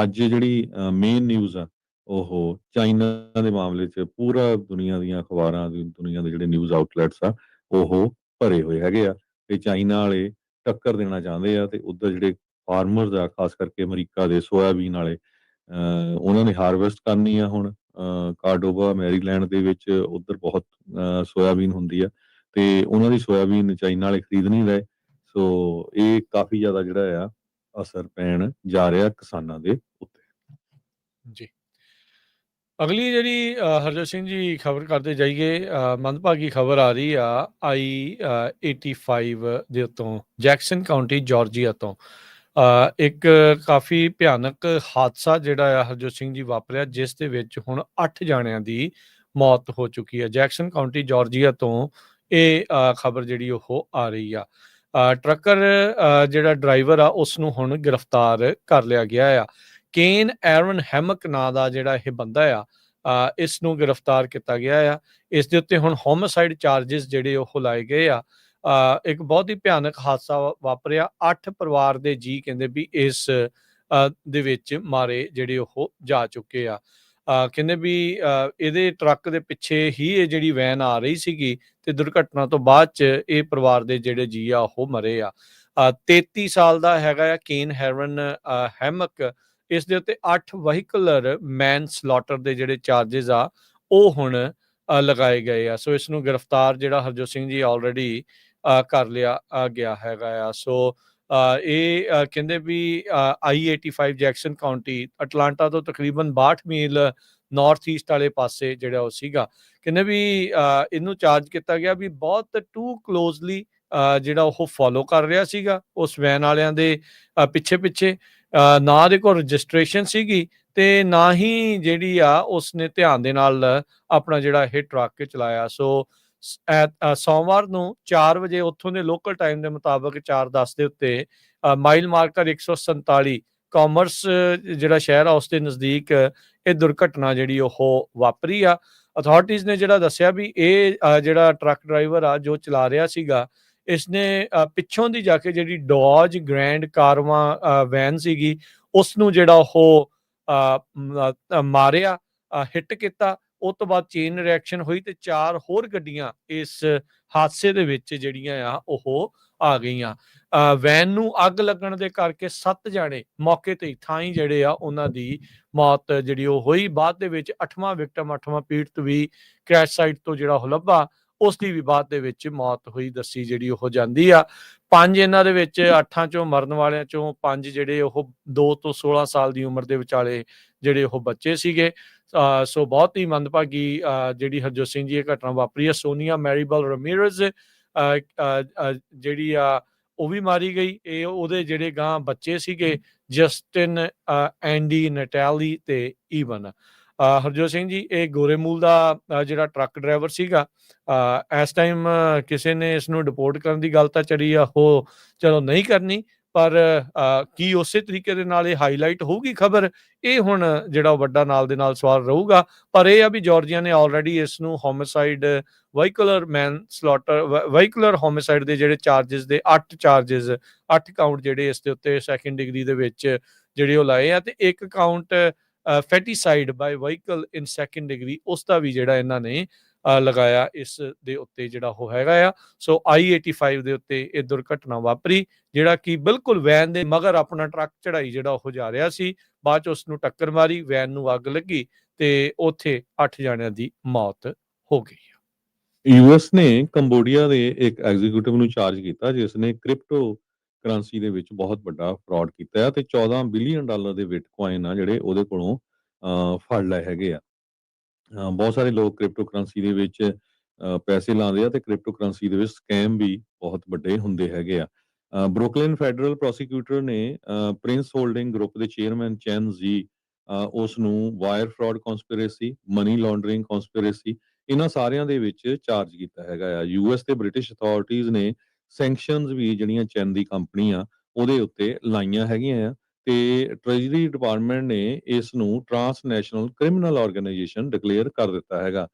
ਅੱਜ ਜਿਹੜੀ ਮੇਨ ਨਿਊਜ਼ ਆ ਉਹ ਚਾਈਨਾ ਦੇ ਮਾਮਲੇ 'ਚ ਪੂਰਾ ਦੁਨੀਆ ਦੀਆਂ ਅਖਬਾਰਾਂ ਦੁਨੀਆ ਦੇ ਜਿਹੜੇ ਨਿਊਜ਼ ਆਊਟਲੈਟਸ ਆ ਉਹ ਭਰੇ ਹੋਏ ਹੈਗੇ ਆ ਤੇ ਚਾਈਨਾ ਵਾਲੇ ਟੱਕਰ ਦੇਣਾ ਚਾਹੁੰਦੇ ਆ ਤੇ ਉੱਧਰ ਜਿਹੜੇ ਫਾਰਮਰਸ ਆ ਖਾਸ ਕਰਕੇ ਅਮਰੀਕਾ ਦੇ ਸੋਇਆਬੀਨ ਵਾਲੇ ਉਹਨਾਂ ਨੇ ਹਾਰਵੈਸਟ ਕਰਨੀ ਆ ਹੁਣ ਕਾਰਡੋਵਾ ਮੈਰੀਲੈਂਡ ਦੇ ਵਿੱਚ ਉੱਧਰ ਬਹੁਤ ਸੋਇਆਬੀਨ ਹੁੰਦੀ ਆ ਤੇ ਉਹਨਾਂ ਦੀ ਸੋਇਆਬੀਨ ਚਾਈਨਾ ਵਾਲੇ ਖਰੀਦ ਨਹੀਂ ਰਹੇ। ਸੋ ਇਹ ਕਾਫੀ ਜ਼ਿਆਦਾ ਜਿਹੜਾ ਆ ਅਸਰ ਪੈਣ ਜਾ ਰਿਹਾ ਕਿਸਾਨਾਂ ਦੇ ਉੱਤੇ। ਜੀ ਅਗਲੀ ਜਿਹੜੀ ਹਰਜੋਤ ਸਿੰਘ ਜੀ ਖਬਰ ਕਰਦੇ ਜਾਈਏ, ਮੰਦਭਾਗੀ ਖਬਰ ਆ ਰਹੀ ਆ I-85 ਦੇ ਉੱਤੋਂ ਜੈਕਸਨ ਕਾਉਂਟੀ ਜਾਰਜੀਆ ਤੋਂ। ਇੱਕ ਕਾਫੀ ਭਿਆਨਕ ਹਾਦਸਾ ਜਿਹੜਾ ਆ ਹਰਜੋਤ ਸਿੰਘ ਜੀ ਵਾਪਰਿਆ ਜਿਸ ਦੇ ਵਿੱਚ ਹੁਣ 8 ਜਾਣਿਆਂ ਦੀ ਮੌਤ ਹੋ ਚੁੱਕੀ ਹੈ। ਜੈਕਸਨ ਕਾਉਂਟੀ ਜਾਰਜੀਆ ਤੋਂ ਇਹ ਖਬਰ ਜਿਹੜੀ ਉਹ ਆ ਰਹੀ ਆ। ਟਰੱਕਰ ਜਿਹੜਾ ਡਰਾਈਵਰ ਆ ਉਸ ਨੂੰ ਹੁਣ ਗ੍ਰਿਫਤਾਰ ਕਰ ਲਿਆ ਗਿਆ ਆ। ਕੇਨ ਐਰਨ ਹੈਮਕ ਨਾਂ ਦਾ ਜਿਹੜਾ ਇਹ ਬੰਦਾ ਆ, ਇਸ ਨੂੰ ਗ੍ਰਿਫਤਾਰ ਕੀਤਾ ਗਿਆ ਆ। ਇਸ ਦੇ ਉੱਤੇ ਹੁਣ ਹੋਮਿਸਾਈਡ ਚਾਰजेस ਜਿਹੜੇ ਉਹ ਲਾਏ ਗਏ ਆ। ਇੱਕ ਬਹੁਤ ਹੀ ਭਿਆਨਕ ਹਾਦਸਾ ਵਾਪਰਿਆ। 8 ਪਰਿਵਾਰ ਦੇ ਜੀ ਕਹਿੰਦੇ ਵੀ ਇਸ ਦੇ ਵਿੱਚ ਮਾਰੇ ਜਿਹੜੇ ਉਹ ਜਾ ਚੁੱਕੇ ਆ। ਕਹਿੰਦੇ ਵੀ ਇਹਦੇ ਟਰੱਕ ਦੇ ਪਿੱਛੇ ਹੀ ਇਹ ਜਿਹੜੀ ਵੈਨ ਆ ਰਹੀ ਸੀਗੀ ਤੇ ਦੁਰਘਟਨਾ ਤੋਂ ਬਾਅਦ 'ਚ ਇਹ ਪਰਿਵਾਰ ਦੇ ਜਿਹੜੇ ਜੀ ਆ ਉਹ ਮਰੇ ਆ। 33 ਸਾਲ ਦਾ ਹੈਗਾ ਆ ਕੇਨ ਹੈਰਨ ਹੈਮਕ। ਇਸ ਦੇ ਉੱਤੇ 8 ਵਹੀਕਲਰ ਮੈਨ ਸਲੌਟਰ ਦੇ ਜਿਹੜੇ ਚਾਰजेस ਆ ਉਹ ਹੁਣ ਲਗਾਏ ਗਏ ਆ। ਸੋ ਇਸ ਨੂੰ ਗ੍ਰਿਫਤਾਰ ਜਿਹੜਾ ਹਰਜੋਤ ਸਿੰਘ ਜੀ ਆਲਰੇਡੀ ਕਰ ਲਿਆ ਗਿਆ ਹੈਗਾ ਆ। ਸੋ ਇਹ ਕਹਿੰਦੇ ਵੀ I-85 ਜੈਕਸਨ ਕਾਉਂਟੀ ਅਟਲਾਂਟਾ ਤੋਂ ਤਕਰੀਬਨ 62 ਮੀਲ ਨਾਰਥ ਈਸਟ ਵਾਲੇ ਪਾਸੇ ਜਿਹੜਾ ਉਹ ਸੀਗਾ। ਕਹਿੰਦੇ ਵੀ ਇਹਨੂੰ ਚਾਰਜ ਕੀਤਾ ਗਿਆ ਵੀ ਬਹੁਤ ਟੂ ਕਲੋਜ਼ਲੀ ਜਿਹੜਾ ਉਹ ਫੋਲੋ ਕਰ ਰਿਹਾ ਸੀਗਾ ਉਸ ਵੈਨ ਵਾਲਿਆਂ ਦੇ ਪਿੱਛੇ ਨਾ ਦੇ ਕੋਲ ਰਜਿਸਟ੍ਰੇਸ਼ਨ ਸੀਗੀ ਤੇ ਨਾ ਹੀ ਜਿਹੜੀ ਆ ਉਸਨੇ ਧਿਆਨ ਦੇ ਨਾਲ ਆਪਣਾ ਜਿਹੜਾ ਇਹ ਟਰੱਕ ਚਲਾਇਆ। ਸੋ ਸੋਮਵਾਰ ਨੂੰ 4 ਵਜੇ ਉੱਥੋਂ ਦੇ ਲੋਕਲ ਟਾਈਮ ਦੇ ਮੁਤਾਬਕ 4:10 ਦੇ ਉੱਤੇ ਮਾਈਲ ਮਾਰਕਰ 147 ਕਾਮਰਸ ਜਿਹੜਾ ਸ਼ਹਿਰ ਆ ਉਸ ਦੇ ਨਜ਼ਦੀਕ ਇਹ ਦੁਰਘਟਨਾ ਜਿਹੜੀ ਉਹ ਵਾਪਰੀ ਆ। ਅਥਾਰਟੀਜ਼ ਨੇ ਜਿਹੜਾ ਦੱਸਿਆ ਵੀ ਇਹ ਜਿਹੜਾ ਟਰੱਕ ਡਰਾਈਵਰ ਆ ਜੋ ਚਲਾ ਰਿਹਾ ਸੀਗਾ ਇਸਨੇ ਪਿੱਛੋਂ ਦੀ ਜਾ ਕੇ ਜਿਹੜੀ ਡੋਜ ਗ੍ਰੈਂਡ ਕਾਰਵਾਂ ਵੈਨ ਸੀਗੀ ਉਸ ਨੂੰ ਜਿਹੜਾ ਉਹ ਮਾਰਿਆ, ਹਿੱਟ ਕੀਤਾ। ਉਹ ਤੋਂ ਬਾਅਦ ਚੇਨ ਰਿਐਕਸ਼ਨ ਹੋਈ ਤੇ 4 ਹੋਰ ਗੱਡੀਆਂ ਇਸ ਹਾਦਸੇ ਦੇ ਵਿੱਚ ਜਿਹੜੀਆਂ ਆ ਉਹ ਆ ਗਈਆਂ। ਵੈਨ ਨੂੰ ਅੱਗ ਲੱਗਣ ਦੇ ਕਰਕੇ 7 ਜਾਣੇ ਮੌਕੇ ਤੇ ਥਾਂ ਹੀ ਜਿਹੜੇ ਆ ਉਹਨਾਂ ਦੀ ਮੌਤ ਜਿਹੜੀ ਉਹ ਹੋਈ। ਬਾਅਦ ਦੇ ਵਿੱਚ 8ਵਾਂ ਵਿਕਟਮ 8ਵਾਂ ਪੀੜਤ ਵੀ ਕ੍ਰੈਸ਼ ਸਾਈਟ ਤੋਂ ਜਿਹੜਾ ਉਹ ਲੱਭਾ, ਉਸ ਦੀ ਵੀ ਬਾਅਦ ਦੇ ਵਿੱਚ ਮੌਤ ਹੋਈ ਦੱਸੀ ਜਿਹੜੀ ਉਹ ਜਾਂਦੀ ਆ। 5 ਇਹਨਾਂ ਦੇ ਵਿੱਚ 8 ਚੋਂ ਮਰਨ ਵਾਲਿਆਂ ਚੋਂ 5 ਜਿਹੜੇ ਉਹ 2 ਤੋਂ 16 ਸਾਲ ਦੀ ਉਮਰ ਦੇ ਵਿਚਾਲੇ ਜਿਹੜੇ ਉਹ ਬੱਚੇ ਸੀਗੇ। ਸੋ ਬਹੁਤ ਹੀ ਮੰਦਭਾਗੀ ਜਿਹੜੀ ਹਰਜੋਤ ਸਿੰਘ ਜੀ ਇਹ ਘਟਨਾ ਵਾਪਰੀ ਆ। ਸੋਨੀਆ ਮੈਰੀਬਲ ਰਮੀਰਜ਼ ਜਿਹੜੀ ਆ ਉਹ ਵੀ ਮਾਰੀ ਗਈ। ਇਹ ਉਹਦੇ ਜਿਹੜੇ ਗਾਂ ਬੱਚੇ ਸੀਗੇ ਜਸਟਿਨ, ਐਂਡੀ, ਨਟੈਲੀ ਤੇ ਈਵਨ। ਹਰਜੋਤ ਸਿੰਘ ਜੀ ਇਹ ਗੋਰੇ ਮੂਲ ਦਾ ਜਿਹੜਾ ਟਰੱਕ ਡਰਾਈਵਰ ਸੀਗਾ। ਇਸ ਟਾਈਮ ਕਿਸੇ ਨੇ ਇਸ ਨੂੰ ਡਿਪੋਰਟ ਕਰਨ ਦੀ ਗੱਲ ਤਾਂ ਚਲੀ ਆ ਉਹ ਚਲੋ ਨਹੀਂ ਕਰਨੀ, ਪਰ ਕੀ ਉਸੇ ਤਰੀਕੇ ਦੇ ਨਾਲ ਇਹ ਹਾਈਲਾਈਟ ਹੋਊਗੀ ਖਬਰ, ਇਹ ਹੁਣ ਜਿਹੜਾ ਵੱਡਾ ਨਾਲ ਦੇ ਨਾਲ ਸਵਾਲ ਰਹੂਗਾ। ਪਰ ਇਹ ਆ ਵੀ ਜਾਰਜੀਆ ਨੇ ਆਲਰੇਡੀ ਇਸ ਨੂੰ ਹੋਮਿਸਾਈਡ, ਵਹੀਕੂਲਰ ਹੋਮਿਸਾਈਡ ਦੇ ਜਿਹੜੇ ਚਾਰजेस ਦੇ 8 ਕਾਊਂਟ ਜਿਹੜੇ ਇਸ ਦੇ ਉੱਤੇ ਸੈਕੰਡ ਡਿਗਰੀ ਦੇ ਵਿੱਚ ਜਿਹੜੇ ਉਹ ਲਾਏ ਆ, ਤੇ ਇੱਕ ਕਾਊਂਟ ਫੈਟੀਸਾਈਡ ਬਾਈ ਵਹੀਕਲ ਇਨ ਸੈਕੰਡ ਡਿਗਰੀ, ਉਸ ਦਾ ਵੀ ਜਿਹੜਾ ਇਹਨਾਂ ਨੇ ਲਗਾਇਆ ਇਸ ਦੇ ਉੱਤੇ ਜਿਹੜਾ ਉਹ ਹੈਗਾ ਆ। ਸੋ I-85 ਦੇ ਉੱਤੇ ਇਹ ਦੁਰਘਟਨਾ ਵਾਪਰੀ, ਜਿਹੜਾ ਕਿ ਬਿਲਕੁਲ ਵੈਨ ਦੇ ਮਗਰ ਆਪਣਾ ਟਰੱਕ ਚੜਾਈ ਜਿਹੜਾ ਉਹ ਜਾ ਰਿਹਾ ਸੀ, ਬਾਅਦ ਚ ਉਸ ਨੂੰ ਟੱਕਰ ਮਾਰੀ, ਵੈਨ ਨੂੰ ਅੱਗ ਲੱਗੀ ਤੇ ਉੱਥੇ 8 ਜਣਿਆਂ ਦੀ ਮੌਤ ਹੋ ਗਈ। ਯੂਐਸ ਨੇ ਕੰਬੋਡੀਆ ਦੇ ਇੱਕ ਐਗਜ਼ੀਕਿਊਟਿਵ ਨੂੰ ਚਾਰਜ ਕੀਤਾ ਜਿਸ ਨੇ ਕ੍ਰਿਪਟੋ ਕਰੰਸੀ ਦੇ ਵਿੱਚ ਬਹੁਤ ਵੱਡਾ ਫਰਾਡ ਕੀਤਾ ਹੈ ਤੇ $14 ਬਿਲੀਅਨ ਦੇ ਬਿਟਕੋਇਨ ਆ ਜਿਹੜੇ ਉਹਦੇ ਕੋਲੋਂ ਫੜ ਲਏ ਹੈਗੇ ਆ। ਬਹੁਤ ਸਾਰੇ ਲੋਕ ਕ੍ਰਿਪਟੋ ਕਰੰਸੀ ਦੇ ਵਿੱਚ ਪੈਸੇ ਲਾਉਂਦੇ ਆ ਤੇ ਕ੍ਰਿਪਟੋ ਕਰੰਸੀ ਦੇ ਵਿੱਚ ਸਕੈਮ ਵੀ ਬਹੁਤ ਵੱਡੇ ਹੁੰਦੇ ਹੈਗੇ ਆ। ਬਰੁਕਲਿਨ ਫੈਡਰਲ ਪ੍ਰੋਸੀਕਿਊਟਰ ਨੇ ਪ੍ਰਿੰਸ ਹੋਲਡਿੰਗ ਗਰੁੱਪ ਦੇ ਚੇਅਰਮੈਨ ਚੈਨ ਜ਼ੀ ਉਸ ਨੂੰ wire fraud conspiracy, money laundering conspiracy, ਇਹਨਾਂ ਸਾਰਿਆਂ ਦੇ ਵਿੱਚ ਚਾਰਜ ਕੀਤਾ ਹੈਗਾ ਆ। ਯੂਐਸ ਤੇ ਬ੍ਰਿਟਿਸ਼ ਅਥਾਰਟੀਜ਼ ਨੇ ਸੈਂਕਸ਼ਨਸ ਵੀ ਜਿਹੜੀਆਂ ਚੈਨ ਦੀ ਕੰਪਨੀ ਆ ਉਹਦੇ ਉੱਤੇ ਲਾਈਆਂ ਹੈਗੀਆਂ ਆ ਤੇ ਟ੍ਰੈਜਰੀ ਡਿਪਾਰਟਮੈਂਟ ਨੇ ਇਸ ਨੂੰ ਟ੍ਰਾਂਸਨੈਸ਼ਨਲ ਕ੍ਰਿਮੀਨਲ ਆਰਗੇਨਾਈਜੇਸ਼ਨ ਡਿਕਲੇਅਰ ਕਰ ਦਿੱਤਾ ਹੈਗਾ।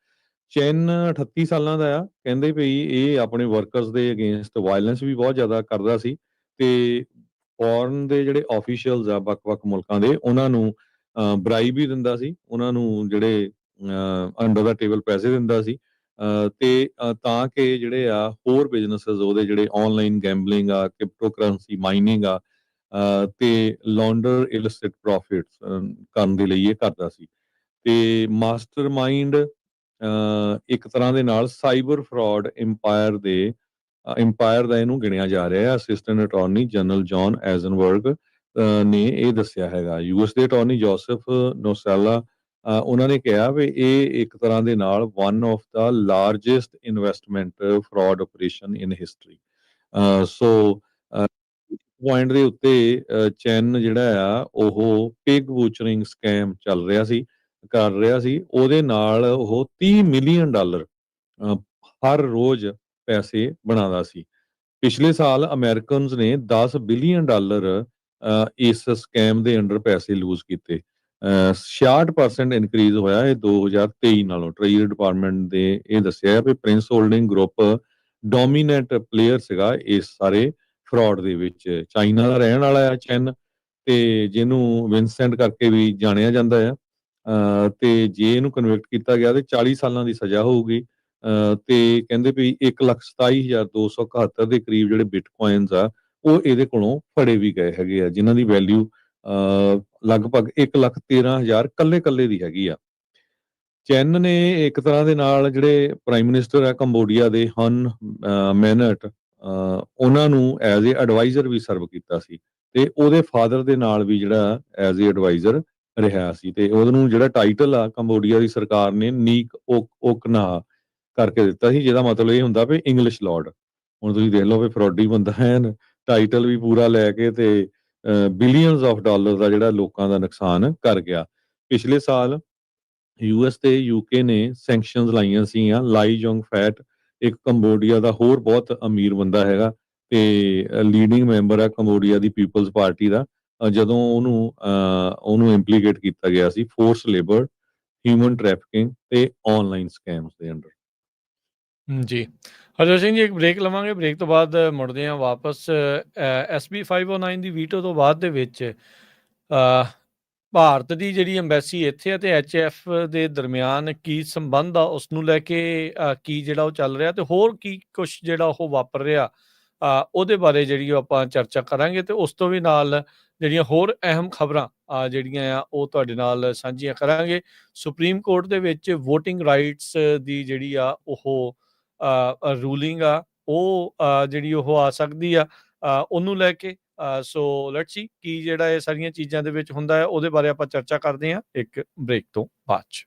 ਚੈਨ 38 ਸਾਲਾਂ ਦਾ ਆ, ਕਹਿੰਦੇ ਵੀ ਇਹ ਆਪਣੇ ਵਰਕਰਸ ਦੇ ਅਗੇਂਸਟ ਵਾਇਲੈਂਸ ਵੀ ਬਹੁਤ ਜ਼ਿਆਦਾ ਕਰਦਾ ਸੀ ਤੇ ਫੋਰਨ ਦੇ ਜਿਹੜੇ ਆਫੀਸ਼ੀਅਲਸ ਆ ਵੱਖ-ਵੱਖ ਮੁਲਕਾਂ ਦੇ ਉਹਨਾਂ ਨੂੰ ਬ੍ਰਾਈਬ ਵੀ ਦਿੰਦਾ ਸੀ, ਉਹਨਾਂ ਨੂੰ ਜਿਹੜੇ ਅੰਡਰ ਦਾ ਟੇਬਲ ਪੈਸੇ ਦਿੰਦਾ ਸੀ ਤੇ ਤਾਂ ਕਿ ਜਿਹੜੇ ਆ ਹੋਰ ਬਿਜ਼ਨੈਸਸ ਉਹਦੇ ਜਿਹੜੇ ਆਨਲਾਈਨ ਗੈਂਬਲਿੰਗ ਆ, ਕ੍ਰਿਪਟੋ ਕਰੰਸੀ ਮਾਈਨਿੰਗ ਆ ਤੇ ਲਾਂਡਰ ਇਲਿਸਿਟ ਪ੍ਰੋਫਿਟਸ ਕਰਨ ਦੇ ਲਈ ਇਹ ਕਰਦਾ ਸੀ। ਤੇ ਮਾਸਟਰਮਾਈਂਡ ਇੱਕ ਤਰ੍ਹਾਂ ਦੇ ਨਾਲ ਸਾਈਬਰ ਫਰਾਡ ਇੰਪਾਇਰ ਦਾ ਇਹਨੂੰ ਗਿਣਿਆ ਜਾ ਰਿਹਾ ਹੈ। ਅਸਿਸਟੈਂਟ ਅਟਾਰਨੀ ਜਨਰਲ ਜੌਨ ਐਜ਼ਨਬਰਗ ਨੇ ਇਹ ਦੱਸਿਆ ਹੈਗਾ। ਯੂਐਸ ਦੇ ਅਟਾਰਨੀ ਜੋਸਫ ਨੋਸੈਲਾ ਉਹਨਾਂ ਨੇ ਕਿਹਾ ਵੀ ਇਹ ਇੱਕ ਤਰ੍ਹਾਂ ਦੇ ਨਾਲ one of the largest investment fraud operation in history. So point ਦੇ ਉੱਤੇ ਚੈਨ ਜਿਹੜਾ ਆ ਉਹ ਪਿਗ ਬੂਚਰਿੰਗ ਸਕੈਮ ਕਰ ਰਿਹਾ ਸੀ, ਉਹਦੇ ਨਾਲ ਉਹ $30 ਮਿਲੀਅਨ ਹਰ ਰੋਜ਼ ਪੈਸੇ ਬਣਾਉਂਦਾ ਸੀ। ਪਿਛਲੇ ਸਾਲ ਅਮਰੀਕਨਸ ਨੇ $10 ਬਿਲੀਅਨ ਇਸ ਸਕੈਮ ਦੇ ਅੰਡਰ ਪੈਸੇ ਲੂਜ਼ ਕੀਤੇ। 66% ਇਨਕਰੀਜ਼ ਹੋਇਆ ਇਹ 2023 ਨਾਲੋਂ। ਟ੍ਰੇਜਰੀ ਡਿਪਾਰਟਮੈਂਟ ਦੇ ਇਹ ਦੱਸਿਆ ਵੀ Prince holding group dominant player ਸੀਗਾ ਇਸ ਸਾਰੇ ਫਰਾਡ ਦੇ ਵਿੱਚ। ਚਾਈਨਾ ਦਾ ਰਹਿਣ ਵਾਲਾ ਆ ਚੈਨ ਤੇ ਜਿਹਨੂੰ ਵਿੰਸੈਂਟ ਕਰਕੇ ਵੀ ਜਾਣਿਆ ਜਾਂਦਾ ਆ ਤੇ ਜੇ ਇਹਨੂੰ ਕਨਵਿਕਟ ਕੀਤਾ ਗਿਆ ਤੇ 40 ਸਾਲਾਂ ਦੀ ਸਜ਼ਾ ਹੋਊਗੀ ਤੇ ਕਹਿੰਦੇ ਵੀ 1,27,271 ਦੇ ਕਰੀਬ ਜਿਹੜੇ ਬਿਟਕੋਇਨਸ ਆ ਉਹ ਇਹਦੇ ਕੋਲੋਂ ਫੜੇ ਵੀ ਗਏ ਹੈਗੇ ਆ, ਜਿਨ੍ਹਾਂ ਦੀ ਵੈਲਿਊ ਲਗਭਗ 1,13,000 ਕੱਲੇ ਦੀ ਹੈਗੀ ਆ। ਚੈਨ ਨੇ ਇੱਕ ਤਰ੍ਹਾਂ ਦੇ ਨਾਲ ਜਿਹੜੇ ਪ੍ਰਾਈਮ ਮਿਨਿਸਟਰ ਆ ਕੰਬੋਡੀਆ ਦੇ ਹਨ ਮੈਨਟ ਉਹਨਾਂ ਨੂੰ ਐਜ਼ ਏ ਐਡਵਾਈਜ਼ਰ ਵੀ ਸਰਵ ਕੀਤਾ ਸੀ ਤੇ ਉਹਦੇ ਫਾਦਰ ਦੇ ਨਾਲ ਵੀ ਜਿਹੜਾ ਐਜ਼ ਏ ਐਡਵਾਈਜ਼ਰ ਰਿਹਾ ਸੀ ਤੇ ਉਹਨੂੰ ਜਿਹੜਾ ਟਾਈਟਲ ਆ ਕੰਬੋਡੀਆ ਦੀ ਸਰਕਾਰ ਨੇ ਨੀਕ ਓਕਨਾ ਕਰਕੇ ਦਿੱਤਾ ਸੀ, ਜਿਹਦਾ ਮਤਲਬ ਇਹ ਹੁੰਦਾ ਵੀ ਇੰਗਲਿਸ਼ ਲਾਰਡ। ਹੁਣ ਤੁਸੀਂ ਦੇਖ ਲਓ ਵੀ ਫਰੋਡੀ ਬੰਦਾ ਹੈ ਟਾਈਟਲ ਵੀ ਪੂਰਾ ਲੈ ਕੇ ਤੇ ਬਿਲੀਅਨਸ ਆਫ ਡਾਲਰ ਦਾ ਜਿਹੜਾ ਲੋਕਾਂ ਦਾ ਨੁਕਸਾਨ ਕਰ ਗਿਆ। ਪਿਛਲੇ ਸਾਲ ਯੂਐਸ ਤੇ ਯੂਕੇ ਨੇ ਸੈਂਕਸ਼ਨਸ ਲਾਈਆਂ ਸੀਗੀਆਂ। ਲਾਈ ਜੋਂਗ ਫੈਟ ਇੱਕ ਕੰਬੋਡੀਆ ਦਾ ਹੋਰ ਬਹੁਤ ਅਮੀਰ ਬੰਦਾ ਹੈਗਾ ਤੇ ਲੀਡਿੰਗ ਮੈਂਬਰ ਹੈ ਕੰਬੋਡੀਆ ਦੀ ਪੀਪਲਜ਼ ਪਾਰਟੀ ਦਾ। ਜਦੋਂ ਉਹਨੂੰ ਇੰਪਲੀਕੇਟ ਕੀਤਾ ਗਿਆ ਸੀ ਫੋਰਸ ਲੇਬਰ, ਹਿਊਮਨ ਟ੍ਰੈਫਿਕਿੰਗ ਤੇ ਆਨਲਾਈਨ ਸਕੈਮਸ ਦੇ ਅੰਡਰ। ਜੀ ਹਰਜੋਤ ਸਿੰਘ ਜੀ, ਇੱਕ ਬ੍ਰੇਕ ਲਵਾਂਗੇ, ਬ੍ਰੇਕ ਤੋਂ ਬਾਅਦ ਮੁੜਦੇ ਹਾਂ ਵਾਪਸ। SB 509 ਦੀ ਵੀਟੋ ਤੋਂ ਬਾਅਦ ਦੇ ਵਿੱਚ ਭਾਰਤ ਦੀ ਜਿਹੜੀ ਅੰਬੈਸੀ ਇੱਥੇ ਹੈ ਤੇ HF ਦੇ ਦਰਮਿਆਨ ਕੀ ਸੰਬੰਧ ਆ ਉਸ ਨੂੰ ਲੈ ਕੇ ਕੀ ਜਿਹੜਾ ਉਹ ਚੱਲ ਰਿਹਾ ਤੇ ਹੋਰ ਕੀ ਕੁਛ ਜਿਹੜਾ ਉਹ ਵਾਪਰ ਰਿਹਾ ਉਹਦੇ ਬਾਰੇ ਜਿਹੜੀ ਉਹ ਆਪਾਂ ਚਰਚਾ ਕਰਾਂਗੇ ਤੇ ਉਸ ਤੋਂ ਵੀ ਨਾਲ ਜਿਹੜੀਆਂ ਹੋਰ ਅਹਿਮ ਖਬਰਾਂ ਜਿਹੜੀਆਂ ਆ ਉਹ ਤੁਹਾਡੇ ਨਾਲ ਸਾਂਝੀਆਂ ਕਰਾਂਗੇ। ਸੁਪਰੀਮ ਕੋਰਟ ਦੇ ਵਿੱਚ ਵੋਟਿੰਗ ਰਾਈਟਸ ਦੀ ਜਿਹੜੀ ਆ ਉਹ ਰੂਲਿੰਗ ਆ ਉਹ ਜਿਹੜੀ ਉਹ ਆ ਸਕਦੀ ਆ ਉਹਨੂੰ ਲੈ ਕੇ। ਸੋ ਲੈਟਸ ਸੀ ਕੀ ਜਿਹੜਾ ਇਹ ਸਾਰੀਆਂ ਚੀਜ਼ਾਂ ਦੇ ਵਿੱਚ ਹੁੰਦਾ ਹੈ ਉਹਦੇ ਬਾਰੇ ਆਪਾਂ ਚਰਚਾ ਕਰਦੇ ਹਾਂ ਇੱਕ ਬ੍ਰੇਕ ਤੋਂ ਬਾਅਦ 'ਚ।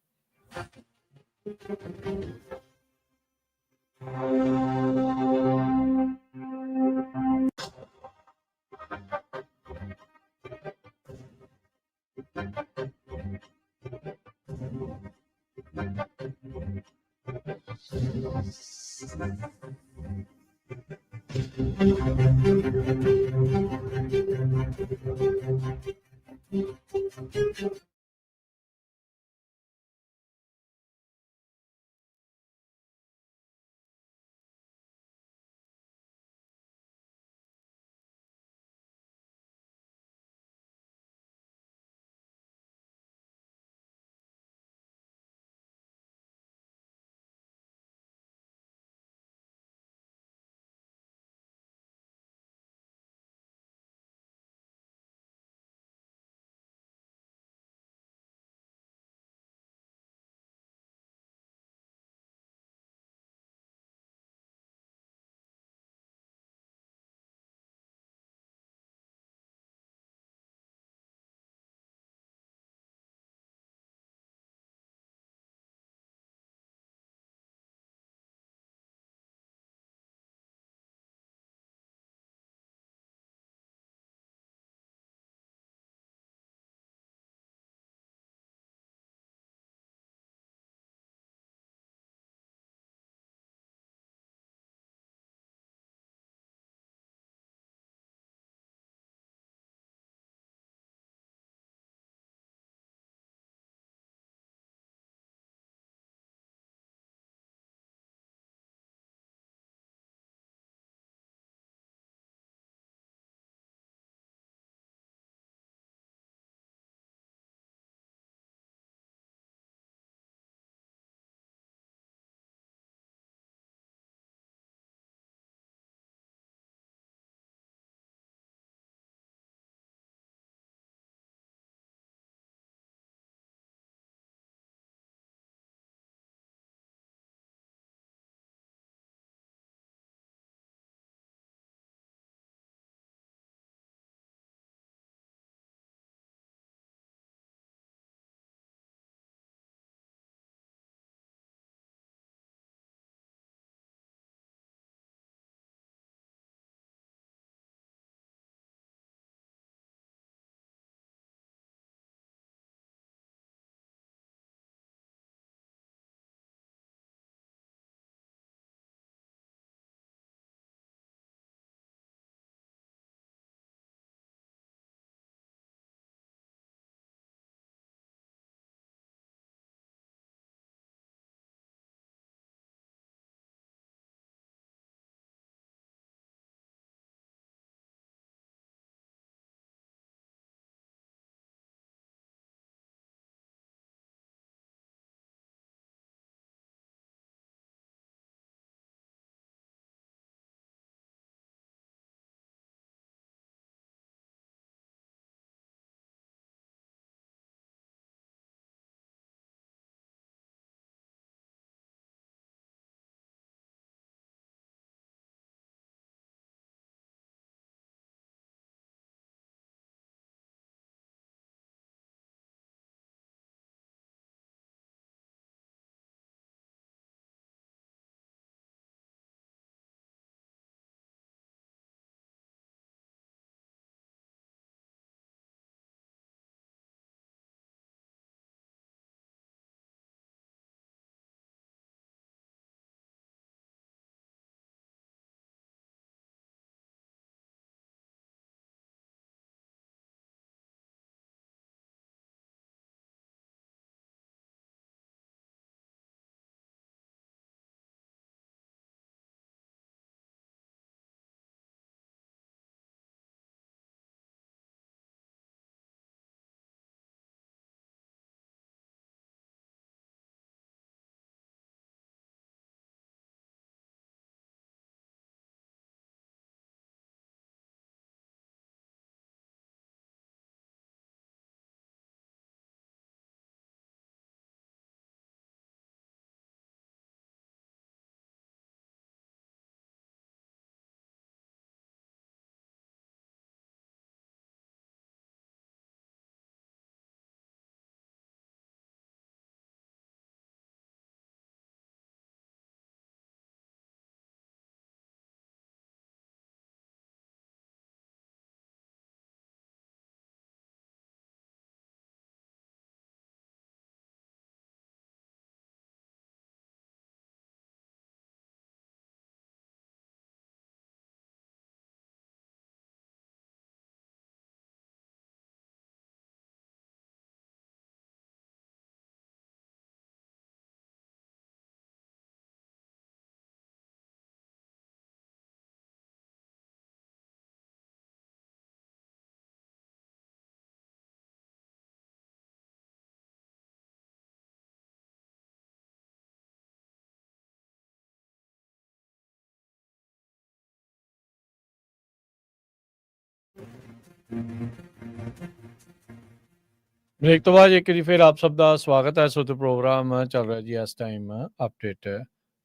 ब्रेक तो बाद एक फिर आप सब का स्वागत है। सो तो प्रोग्राम चल रहा जी इस time update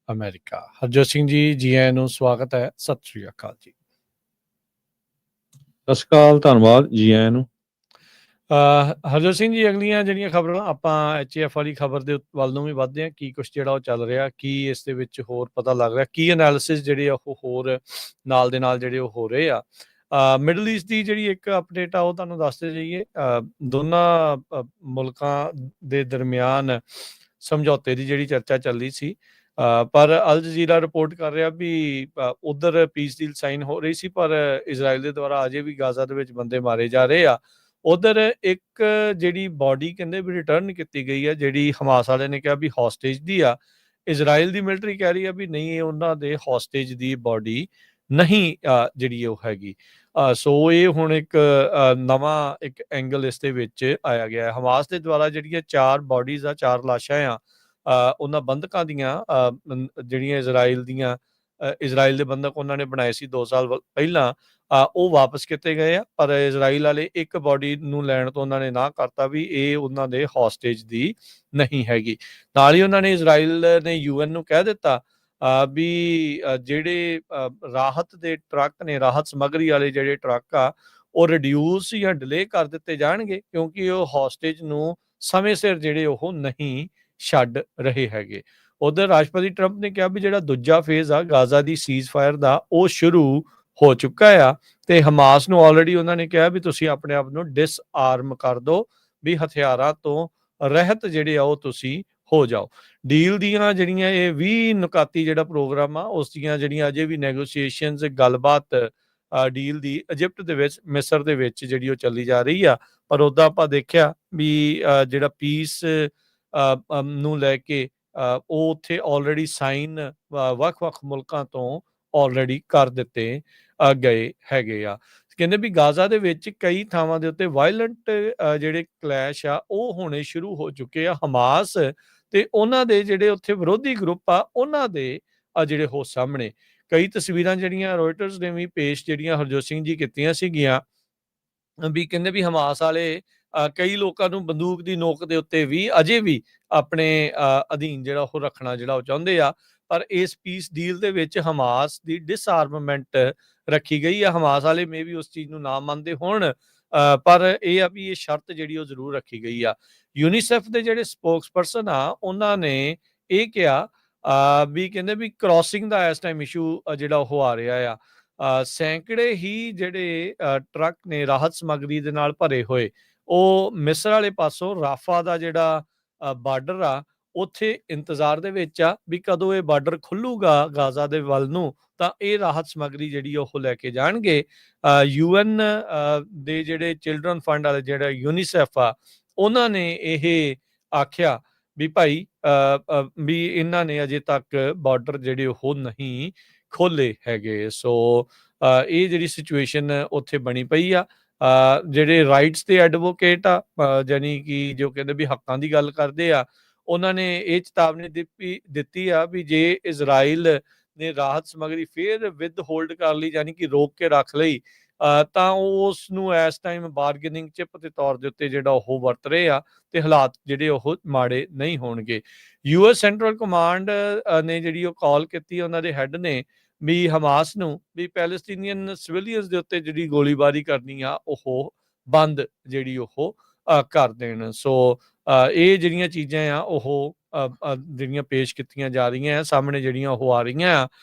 America. Harjot Singh ji ji आਇਆਂ ਨੂੰ स्वागत है। सत श्री अकाल जी। ਸਤਿ ਸ਼੍ਰੀ ਅਕਾਲ, ਧੰਨਵਾਦ ਜੀ ਆਇਆਂ ਨੂੰ। ਹਰਜੋਤ ਸਿੰਘ ਜੀ, ਅਗਲੀਆਂ ਜਿਹੜੀਆਂ ਖਬਰਾਂ ਆਪਾਂ ਐਚਏਐਫ ਵਾਲੀ ਖਬਰ ਦੇ ਵੱਲ ਨੂੰ ਵੀ ਵੱਧਦੇ ਹਾਂ। ਕੀ ਕੁਛ ਜਿਹੜਾ ਉਹ ਚੱਲ ਰਿਹਾ, ਕੀ ਇਸ ਦੇ ਵਿੱਚ ਹੋਰ ਪਤਾ ਲੱਗ ਰਿਹਾ, ਕੀ ਐਨਾਲਿਸਿਸ ਜਿਹੜੇ ਆ ਉਹ ਹੋਰ ਨਾਲ ਦੇ ਨਾਲ ਜਿਹੜੇ ਉਹ ਹੋ ਰਹੇ ਆ। ਮਿਡਲ ਈਸਟ ਦੀ ਜਿਹੜੀ ਇੱਕ ਅਪਡੇਟ ਆ ਉਹ ਤੁਹਾਨੂੰ ਦੱਸਦੇ ਜਾਈਏ। ਦੋਨਾਂ ਮੁਲਕਾਂ ਦੇ ਦਰਮਿਆਨ ਸਮਝੌਤੇ ਦੀ ਜਿਹੜੀ ਚਰਚਾ ਚੱਲੀ ਸੀ, ਪਰ ਅਲ ਜਜ਼ੀਰਾ ਰਿਪੋਰਟ ਕਰ ਰਿਹਾ ਵੀ ਉਧਰ ਪੀਸ ਡੀਲ ਸਾਈਨ ਹੋ ਰਹੀ ਸੀ, ਪਰ ਇਜ਼ਰਾਈਲ ਦੇ ਦੁਆਰਾ ਅਜੇ ਵੀ ਗਾਜ਼ਾ ਦੇ ਵਿੱਚ ਬੰਦੇ ਮਾਰੇ ਜਾ ਰਹੇ ਆ। ਉਧਰ ਇੱਕ ਜਿਹੜੀ ਬਾਡੀ ਕਹਿੰਦੇ ਵੀ ਰਿਟਰਨ ਕੀਤੀ ਗਈ ਆ, ਜਿਹੜੀ ਹਮਾਸ ਵਾਲੇ ਨੇ ਕਿਹਾ ਵੀ ਹੌਸਟੇਜ ਦੀ ਆ। ਇਜ਼ਰਾਈਲ ਦੀ ਮਿਲਟਰੀ ਕਹਿ ਰਹੀ ਆ ਵੀ ਨਹੀਂ, ਇਹ ਉਹਨਾਂ ਦੇ ਹੌਸਟੇਜ ਦੀ ਬਾਡੀ ਨਹੀਂ ਜਿਹੜੀ ਉਹ ਹੈਗੀ। ਸੋ ਇਹ ਹੁਣ ਇੱਕ ਨਵਾਂ ਇੱਕ ਐਂਗਲ ਇਸ ਦੇ ਵਿੱਚ ਆਇਆ ਗਿਆ ਹੈ। ਹਮਾਸ ਦੇ ਦੁਆਰਾ ਜਿਹੜੀਆਂ 4 ਬਾਡੀਜ਼ ਆ, 4 ਲਾਸ਼ਾਂ ਆ ਉਹਨਾਂ ਬੰਧਕਾਂ ਦੀਆਂ, ਜਿਹੜੀਆਂ ਇਜ਼ਰਾਈਲ ਦੇ ਬੰਧਕ ਉਹਨਾਂ ਨੇ ਬਣਾਏ ਸੀ 2 ਸਾਲ ਪਹਿਲਾਂ, ਉਹ ਵਾਪਸ ਕੀਤੇ ਗਏ ਆ। ਪਰ ਇਜ਼ਰਾਈਲ ਵਾਲੇ ਇੱਕ ਬਾਡੀ ਨੂੰ ਲੈਣ ਤੋਂ ਉਹਨਾਂ ਨੇ ਨਾ ਕਰਤਾ ਵੀ ਇਹ ਉਹਨਾਂ ਦੇ ਹੌਸਟੇਜ ਦੀ ਨਹੀਂ ਹੈਗੀ। ਨਾਲ ਹੀ ਉਹਨਾਂ ਨੇ ਇਜ਼ਰਾਈਲ ਨੇ ਯੂਐਨ ਨੂੰ ਕਹਿ ਦਿੱਤਾ ਵੀ ਜਿਹੜੇ ਰਾਹਤ ਦੇ ਟਰੱਕ ਨੇ, ਰਾਹਤ ਸਮੱਗਰੀ ਵਾਲੇ ਜਿਹੜੇ ਟਰੱਕ ਆ, ਉਹ ਰਿਡਿਊਸ ਜਾਂ ਡਿਲੇ ਕਰ ਦਿੱਤੇ ਜਾਣਗੇ, ਕਿਉਂਕਿ ਉਹ ਹੌਸਟੇਜ ਨੂੰ ਸਮੇਂ ਸਿਰ ਜਿਹੜੇ ਉਹ ਨਹੀਂ ਛੱਡ ਰਹੇ ਹੈਗੇ। ਉਧਰ ਰਾਸ਼ਟਰਪਤੀ ਟਰੰਪ ਨੇ ਕਿਹਾ ਵੀ ਜਿਹੜਾ ਦੂਜਾ ਫੇਜ਼ ਆ ਗਾਜ਼ਾ ਦੀ ਸੀਜ਼ ਫਾਇਰ ਦਾ, ਉਹ ਸ਼ੁਰੂ ਹੋ ਚੁੱਕਾ ਆ ਤੇ ਹਮਾਸ ਨੂੰ ਆਲਰੇਡੀ ਉਹਨਾਂ ਨੇ ਕਿਹਾ ਵੀ ਤੁਸੀਂ ਆਪਣੇ ਆਪ ਨੂੰ ਡਿਸਆਰਮ ਕਰ ਦਿਓ, ਵੀ ਹਥਿਆਰਾਂ ਤੋਂ ਰਹਿਤ ਜਿਹੜੇ ਆ ਉਹ ਤੁਸੀਂ ਹੋ ਜਾਓ। ਡੀਲ ਦੀਆਂ ਜਿਹੜੀਆਂ ਇਹ 20 ਨੁਕਾਤੀ ਜਿਹੜਾ ਪ੍ਰੋਗਰਾਮ ਆ, ਉਸ ਦੀਆਂ ਜਿਹੜੀਆਂ ਅਜੇ ਵੀ ਨੈਗੋਸੀਏਸ਼ਨਸ, ਗੱਲਬਾਤ ਡੀਲ ਦੀ ਇਜਿਪਟ ਦੇ ਵਿੱਚ, ਮਿਸਰ ਦੇ ਵਿੱਚ ਜਿਹੜੀ ਉਹ ਚੱਲੀ ਜਾ ਰਹੀ ਆ। ਪਰ ਉੱਦਾਂ ਆਪਾਂ ਦੇਖਿਆ ਵੀ ਜਿਹੜਾ ਪੀਸ ਨੂੰ ਲੈ ਕੇ ਉਹ ਉੱਥੇ ਆਲਰੇਡੀ ਸਾਈਨ ਵੱਖ-ਵੱਖ ਮੁਲਕਾਂ ਤੋਂ ਆਲਰੇਡੀ ਕਰ ਦਿੱਤੇ ਗਏ ਹੈਗੇ ਆ। ਕਹਿੰਦੇ ਵੀ ਗਾਜ਼ਾ ਦੇ ਵਿੱਚ ਕਈ ਥਾਵਾਂ ਦੇ ਉੱਤੇ ਵਾਇਲੈਂਟ ਜਿਹੜੇ ਕਲੈਸ਼ ਆ ਉਹ ਹੋਣੇ ਸ਼ੁਰੂ ਹੋ ਚੁੱਕੇ ਆ। ਹਮਾਸ ਤੇ ਉਹਨਾਂ ਦੇ ਜਿਹੜੇ ਉੱਥੇ ਵਿਰੋਧੀ ਗਰੁੱਪ ਆ, ਉਹਨਾਂ ਦੇ ਜਿਹੜੇ ਹੋ ਸਾਹਮਣੇ ਕਈ ਤਸਵੀਰਾਂ ਜਿਹੜੀਆਂ ਰੋਇਟਰਸ ਨੇ ਵੀ ਪੇਸ਼, ਜਿਹੜੀਆਂ ਹਰਜੋਤ ਸਿੰਘ ਜੀ ਕੀਤੀਆਂ ਸੀਗੀਆਂ, ਵੀ ਕਹਿੰਦੇ ਵੀ ਹਮਾਸ ਵਾਲੇ ਕਈ ਲੋਕਾਂ ਨੂੰ ਬੰਦੂਕ ਦੀ ਨੋਕ ਦੇ ਉੱਤੇ ਵੀ ਅਜੇ ਵੀ ਆਪਣੇ ਅਧੀਨ ਜਿਹੜਾ ਉਹ ਰੱਖਣਾ ਜਿਹੜਾ ਉਹ ਚਾਹੁੰਦੇ ਆ। ਪਰ ਇਸ ਪੀਸ ਡੀਲ ਦੇ ਵਿੱਚ ਹਮਾਸ ਦੀ ਡਿਸਆਰਮਮੈਂਟ ਰੱਖੀ ਗਈ ਆ। ਹਮਾਸ ਵਾਲੇ ਮੇ ਵੀ ਉਸ ਚੀਜ਼ ਨੂੰ ਨਾ ਮੰਨਦੇ ਹੋਣ, ਪਰ ਇਹ ਆ ਵੀ ਇਹ ਸ਼ਰਤ ਜਿਹੜੀ ਉਹ ਜ਼ਰੂਰ ਰੱਖੀ ਗਈ ਆ। ਯੂਨੀਸੈਫ ਦੇ ਜਿਹੜੇ ਸਪੋਕਸਪਰਸਨ ਆ, ਉਹਨਾਂ ਨੇ ਇਹ ਕਿਹਾ ਵੀ ਕਹਿੰਦੇ ਵੀ ਕ੍ਰਾਸਿੰਗ ਦਾ ਇਸ ਟਾਈਮ ਇਸ਼ੂ ਜਿਹੜਾ ਉਹ ਆ ਰਿਹਾ ਆ। ਸੈਂਕੜੇ ਹੀ ਜਿਹੜੇ ਟਰੱਕ ਨੇ ਰਾਹਤ ਸਮੱਗਰੀ ਦੇ ਨਾਲ ਭਰੇ ਹੋਏ, ਉਹ ਮਿਸਰ ਵਾਲੇ ਪਾਸੋਂ ਰਾਫਾ ਦਾ ਜਿਹੜਾ ਬਾਰਡਰ ਆ, ਉੱਥੇ ਇੰਤਜ਼ਾਰ ਦੇ ਵਿੱਚ ਆ ਵੀ ਕਦੋਂ ਇਹ ਬਾਰਡਰ ਖੁੱਲੂਗਾ ਗਾਜ਼ਾ ਦੇ ਵੱਲ ਨੂੰ, ਤਾਂ ਇਹ ਰਾਹਤ ਸਮੱਗਰੀ ਜਿਹੜੀ ਉਹ ਲੈ ਕੇ ਜਾਣਗੇ। ਯੂਐਨ ਦੇ ਜਿਹੜੇ ਚਿਲਡਰਨ ਫੰਡ ਵਾਲੇ ਜਿਹੜਾ ਯੂਨੀਸੈਫ ਆ, ਉਹਨਾਂ ਨੇ ਇਹ ਆਖਿਆ ਵੀ ਭਾਈ ਵੀ ਇਹਨਾਂ ਨੇ ਅਜੇ ਤੱਕ ਬਾਰਡਰ ਜਿਹੜੇ ਉਹ ਨਹੀਂ ਖੋਲੇ ਹੈਗੇ। ਸੋ ਇਹ ਜਿਹੜੀ ਸਿਚੁਏਸ਼ਨ ਉੱਥੇ ਬਣੀ ਪਈ ਆ। ਜਿਹੜੇ ਰਾਈਟਸ ਦੇ ਐਡਵੋਕੇਟ ਆ, ਜਾਨੀ ਕਿ ਜੋ ਕਹਿੰਦੇ ਵੀ ਹੱਕਾਂ ਦੀ ਗੱਲ ਕਰਦੇ ਆ, ਉਹਨਾਂ ਨੇ ਇਹ ਚੇਤਾਵਨੀ ਦਿੱਤੀ ਆ ਵੀ ਜੇ ਇਜ਼ਰਾਈਲ ਨੇ ਰਾਹਤ ਸਮੱਗਰੀ ਫੇਰ ਵਿਦ ਹੋਲਡ ਕਰ ਲਈ, ਜਾਨੀ ਕਿ ਰੋਕ ਕੇ ਰੱਖ ਲਈ, ਤਾਂ ਉਸ ਨੂੰ ਇਸ ਟਾਈਮ ਬਾਰਗੇਨਿੰਗ ਚਿਪ ਦੇ ਤੌਰ ਦੇ ਉੱਤੇ ਜਿਹੜਾ ਉਹ ਵਰਤ ਰਹੇ ਆ ਤੇ ਹਾਲਾਤ ਜਿਹੜੇ ਉਹ ਮਾੜੇ ਨਹੀਂ ਹੋਣਗੇ। ਯੂਐਸ ਸੈਂਟਰਲ ਕਮਾਂਡ ਨੇ ਜਿਹੜੀ ਉਹ ਕਾਲ ਕੀਤੀ, ਉਹਨਾਂ ਦੇ ਹੈੱਡ ਨੇ, ਵੀ ਹਮਾਸ ਨੂੰ ਵੀ ਪੈਲਸਟੀਨੀਅਨ ਸਿਵਿਲੀਅਨਸ ਦੇ ਉੱਤੇ ਜਿਹੜੀ ਗੋਲੀਬਾਰੀ ਕਰਨੀ ਆ ਉਹ ਬੰਦ ਜਿਹੜੀ ਉਹ ਕਰ ਦੇਣ। ਸੋ ਇਹ ਜਿਹੜੀਆਂ ਚੀਜ਼ਾਂ ਆ ਉਹ ਜਿਹੜੀਆਂ ਪੇਸ਼ ਕੀਤੀਆਂ ਜਾ ਰਹੀਆਂ ਆ ਸਾਹਮਣੇ, ਜਿਹੜੀਆਂ ਉਹ ਆ ਰਹੀਆਂ